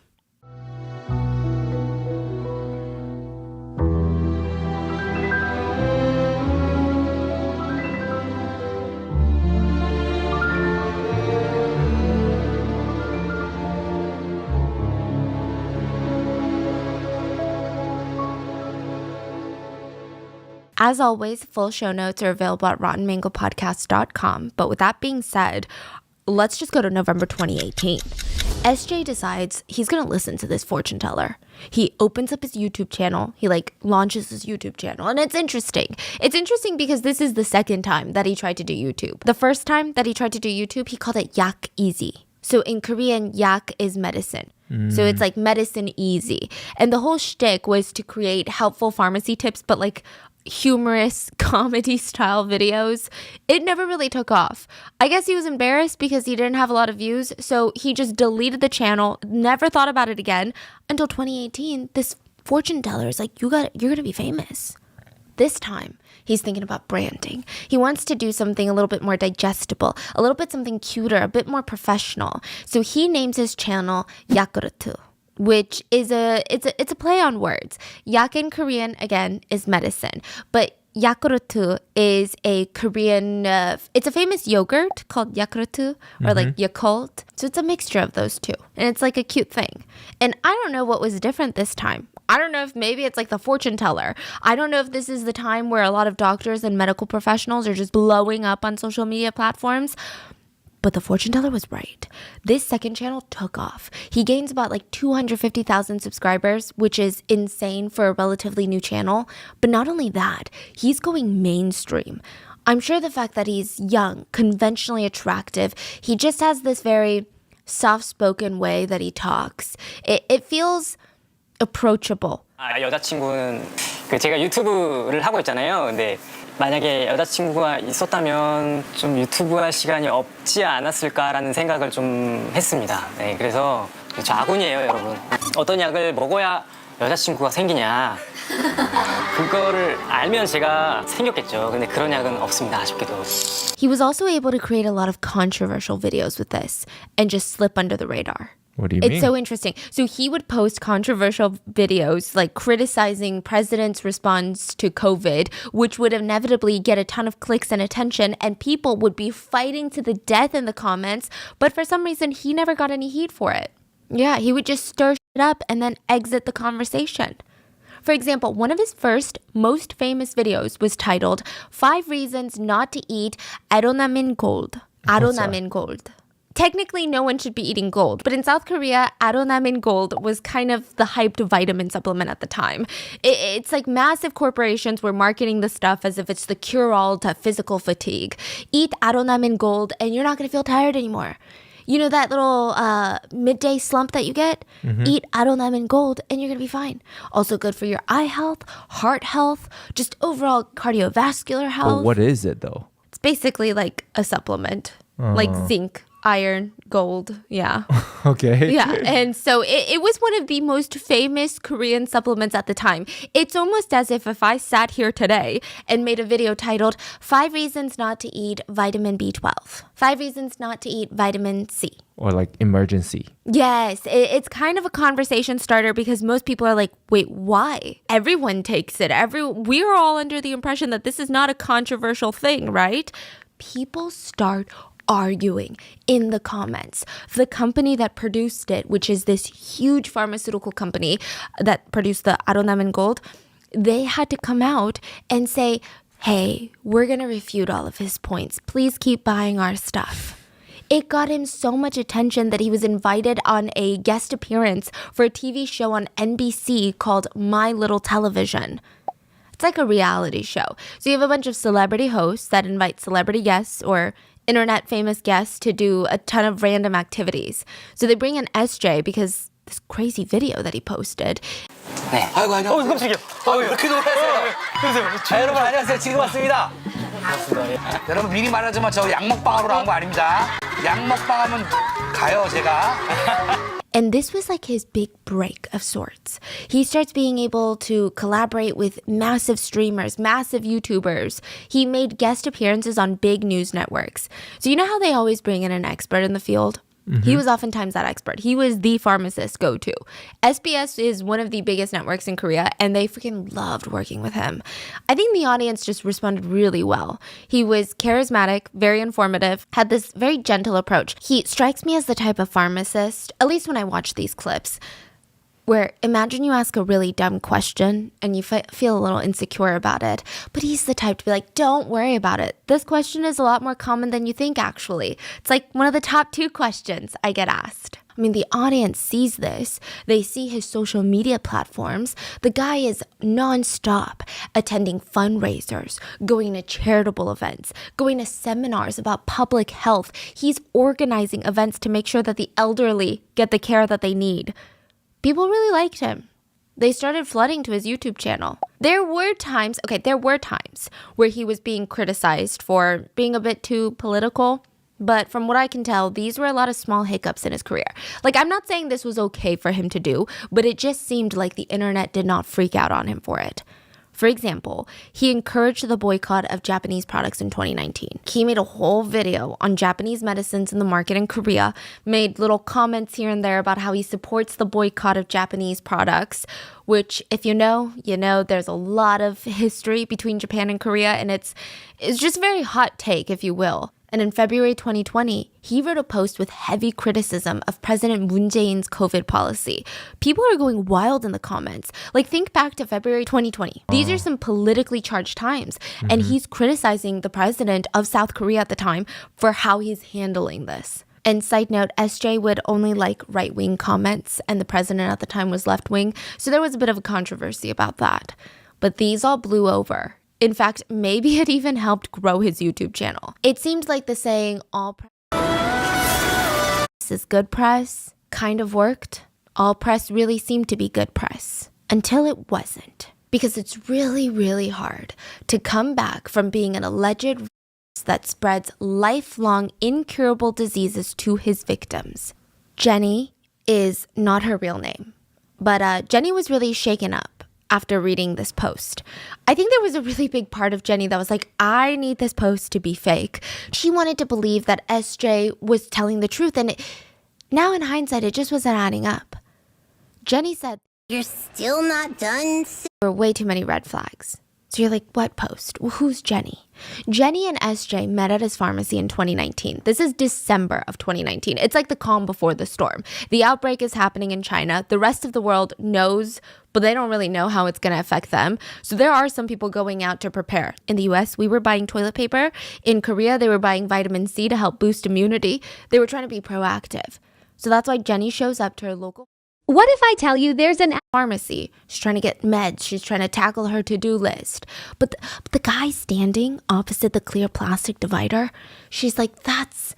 [SPEAKER 1] As always, full show notes are available at rottenmangopodcast.com. But with that being said, let's just go to November 2018. SJ decides he's going to listen to this fortune teller. He opens up his YouTube channel. He launches his YouTube channel. And it's interesting. It's interesting because this is the second time that he tried to do YouTube. The first time that he tried to do YouTube, he called it Yak Easy. So in Korean, yak is medicine. So it's like medicine easy. And the whole shtick was to create helpful pharmacy tips, but humorous comedy style videos. It never really took off. I guess he was embarrassed because he didn't have a lot of views, so he just deleted the channel, never thought about it again until 2018. This fortune teller is like, you're gonna be famous. This time, he's thinking about branding. He wants to do something a little bit more digestible, a little bit something cuter, a bit more professional. So he names his channel Yakurutu, which is it's a play on words. Yak in Korean, again, is medicine. But Yakurutu is a Korean, it's a famous yogurt called Yakurutu or Yakult. So it's a mixture of those two. And it's like a cute thing. And I don't know what was different this time. I don't know if maybe it's like the fortune teller. I don't know if this is the time where a lot of doctors and medical professionals are just blowing up on social media platforms. But the fortune teller was right. This second channel took off. He gains about 250,000 subscribers, which is insane for a relatively new channel. But not only that, he's going mainstream. I'm sure the fact that he's young, conventionally attractive, he just has this very soft-spoken way that he talks. It feels approachable.
[SPEAKER 7] 여자친구는 제가 유튜브를 하고 있잖아요. 근데 만약에 여자친구가 있었다면 좀 유튜브 할 시간이 없지 않았을까라는 생각을 좀 했습니다. 네, 그래서 저 아군이에요, 여러분. 어떤 약을 먹어야 여자친구가 생기냐. 그거를 알면 제가 생겼겠죠. 근데 그런 약은 없습니다, 아쉽게도.
[SPEAKER 1] He was also able to create a lot of controversial videos with this and just slip under the radar.
[SPEAKER 2] What do you mean?
[SPEAKER 1] It's so interesting. So he would post controversial videos criticizing president's response to COVID, which would inevitably get a ton of clicks and attention, and people would be fighting to the death in the comments, but for some reason he never got any heat for it. Yeah, he would just stir shit up and then exit the conversation. For example, one of his first, most famous videos was titled 5 Reasons Not to Eat Aronamin Gold. Aronamin Gold. Technically, no one should be eating gold, but in South Korea, Aronamin Gold was kind of the hyped vitamin supplement at the time. It's like massive corporations were marketing the stuff as if it's the cure-all to physical fatigue. Eat Aronamin Gold and you're not going to feel tired anymore. You know that little midday slump that you get? Eat Aronamin Gold and you're going to be fine. Also good for your eye health, heart health, just overall cardiovascular health.
[SPEAKER 2] But what is it though?
[SPEAKER 1] It's basically like a supplement, like zinc, iron, gold, yeah.
[SPEAKER 2] Okay.
[SPEAKER 1] Yeah, and so it was one of the most famous Korean supplements at the time. It's almost as if I sat here today and made a video titled 5 Reasons Not to Eat Vitamin B12. 5 Reasons Not to Eat Vitamin C.
[SPEAKER 2] Or emergency.
[SPEAKER 1] Yes, it's kind of a conversation starter because most people are like, wait, why? Everyone takes it. We're all under the impression that this is not a controversial thing, right? People start arguing in the comments. The company that produced it, which is this huge pharmaceutical company that produced the Aronamin Gold, they had to come out and say, hey, we're going to refute all of his points. Please keep buying our stuff. It got him so much attention that he was invited on a guest appearance for a TV show on NBC called My Little Television. It's like a reality show. So you have a bunch of celebrity hosts that invite celebrity guests or internet famous guests to do a ton of random activities. So they bring in SJ because this crazy video that he posted.
[SPEAKER 7] 네.
[SPEAKER 8] 아이고 안녕하세요.
[SPEAKER 7] 깜짝이야.
[SPEAKER 8] 왜 이렇게 놀라세요? 여러분 안녕하세요. 지금 왔습니다.
[SPEAKER 7] 반갑습니다. 예.
[SPEAKER 8] 여러분 미리 말하자면 저 약 먹방으로 나온 거 아닙니다. 약 먹방 하면 가요 제가.
[SPEAKER 1] And this was like his big break of sorts. He starts being able to collaborate with massive streamers, massive YouTubers. He made guest appearances on big news networks. So you know how they always bring in an expert in the field? He was oftentimes that expert. He was the pharmacist go-to. SBS is one of the biggest networks in Korea, and they freaking loved working with him. I think the audience just responded really well. He was charismatic, very informative, had this very gentle approach. He strikes me as the type of pharmacist, at least when I watch these clips, where imagine you ask a really dumb question and you feel a little insecure about it, but he's the type to be like, don't worry about it. This question is a lot more common than you think, actually. It's like one of the top 2 questions I get asked. I mean, the audience sees this. They see his social media platforms. The guy is nonstop attending fundraisers, going to charitable events, going to seminars about public health. He's organizing events to make sure that the elderly get the care that they need. People really liked him. They started flooding to his YouTube channel. There were times where he was being criticized for being a bit too political. But from what I can tell, these were a lot of small hiccups in his career. Like, I'm not saying this was okay for him to do, but it just seemed like the internet did not freak out on him for it. For example, he encouraged the boycott of Japanese products in 2019. He made a whole video on Japanese medicines in the market in Korea, made little comments here and there about how he supports the boycott of Japanese products, which, if you know, there's a lot of history between Japan and Korea, and it's just a very hot take, if you will. And in February 2020, he wrote a post with heavy criticism of President Moon Jae-in's COVID policy. People are going wild in the comments. Like, think back to February 2020. These are some politically charged times. And he's criticizing the president of South Korea at the time for how he's handling this. And side note, SJ would only like right-wing comments, and the president at the time was left-wing. So there was a bit of a controversy about that. But these all blew over. In fact, maybe it even helped grow his YouTube channel. It seemed like the saying, all press is good press, kind of worked. All press really seemed to be good press. Until it wasn't. Because it's really, really hard to come back from being an alleged that spreads lifelong incurable diseases to his victims. Jenny is not her real name. But Jenny was really shaken up after reading this post. I think there was a really big part of Jenny that was like, I need this post to be fake. She wanted to believe that SJ was telling the truth, and now in hindsight, it just wasn't adding up. Jenny said,
[SPEAKER 3] You're still not done?
[SPEAKER 1] there were way too many red flags. So you're like, what post? Well, who's Jenny? Jenny and SJ met at his pharmacy in 2019. This is December of 2019. It's like the calm before the storm. The outbreak is happening in China. The rest of the world knows, but they don't really know how it's going to affect them. So there are some people going out to prepare. In the US, we were buying toilet paper. In Korea, they were buying vitamin C to help boost immunity. They were trying to be proactive. So that's why Jenny shows up to her local
[SPEAKER 9] What if I tell you there's an
[SPEAKER 1] pharmacy. She's trying to get meds. She's trying to tackle her to-do list. But the guy standing opposite the clear plastic divider, she's like, that's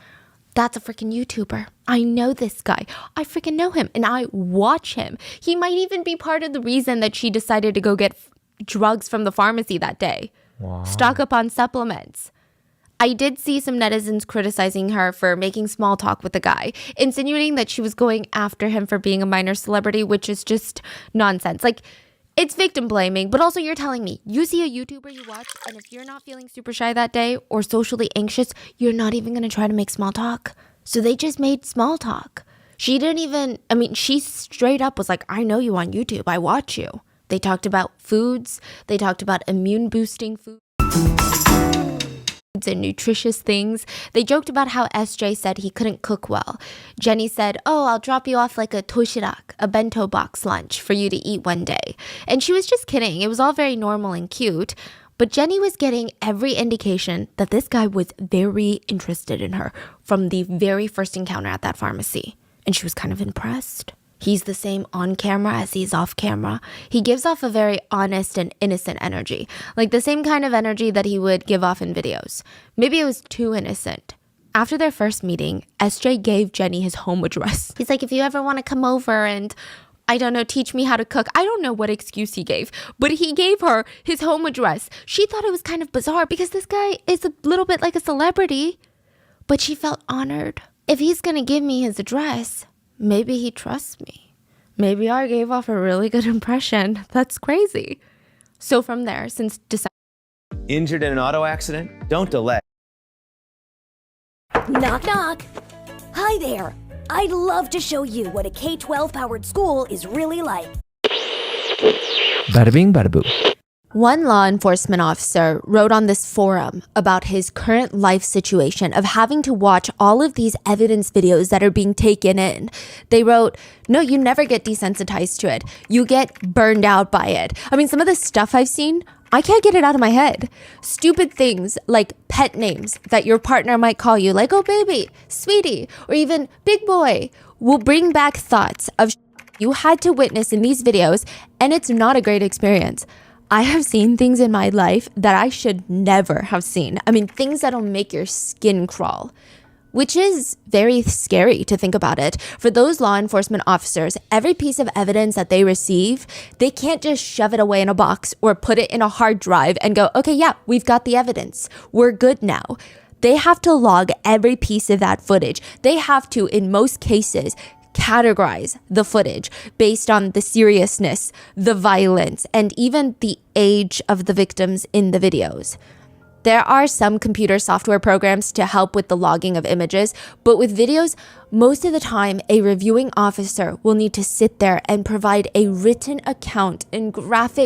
[SPEAKER 1] a freaking YouTuber. I know this guy. I freaking know him. And I watch him. He might even be part of the reason that she decided to go get drugs from the pharmacy that day.
[SPEAKER 2] Wow.
[SPEAKER 1] Stock up on supplements. I did see some netizens criticizing her for making small talk with the guy, insinuating that she was going after him for being a minor celebrity, which is just nonsense. Like, it's victim blaming, but also you're telling me, you see a YouTuber you watch, and if you're not feeling super shy that day or socially anxious, you're not even going to try to make small talk. So they just made small talk. She didn't even, she straight up was like, I know you on YouTube. I watch you. They talked about foods. They talked about immune boosting foods and nutritious things. They joked about how SJ said he couldn't cook well. Jenny said, oh, I'll drop you off like a toshirak, a bento box lunch for you to eat one day. And she was just kidding. It was all very normal and cute. But Jenny was getting every indication that this guy was very interested in her from the very first encounter at that pharmacy. And she was kind of impressed. He's the same on camera as he's off camera. He gives off a very honest and innocent energy, like the same kind of energy that he would give off in videos. Maybe it was too innocent. After their first meeting, SJ gave Jenny his home address. He's like, if you ever want to come over and I don't know, teach me how to cook. I don't know what excuse he gave, but he gave her his home address. She thought it was kind of bizarre because this guy is a little bit like a celebrity, but she felt honored. If he's gonna give me his address, maybe he trusts me. Maybe I gave off a really good impression. That's crazy. So from there, since December.
[SPEAKER 10] Injured in an auto accident? Don't delay.
[SPEAKER 11] Knock, knock. Hi there. I'd love to show you what a K-12 powered school is really like.
[SPEAKER 2] Bada bing, bada boo.
[SPEAKER 1] One law enforcement officer wrote on this forum about his current life situation of having to watch all of these evidence videos that are being taken in. They wrote, no, you never get desensitized to it. You get burned out by it. I mean, some of the stuff I've seen, I can't get it out of my head. Stupid things like pet names that your partner might call you, like, oh, baby, sweetie, or even big boy, will bring back thoughts of you had to witness in these videos, and it's not a great experience. I have seen things in my life that I should never have seen. I mean, things that'll make your skin crawl, which is very scary to think about it. For those law enforcement officers, every piece of evidence that they receive, they can't just shove it away in a box or put it in a hard drive and go, okay, yeah, we've got the evidence. We're good now. They have to log every piece of that footage. They have to, in most cases, categorize the footage based on the seriousness, the violence, and even the age of the victims in the videos. There are some computer software programs to help with the logging of images, but with videos, most of the time, a reviewing officer will need to sit there and provide a written account in graphic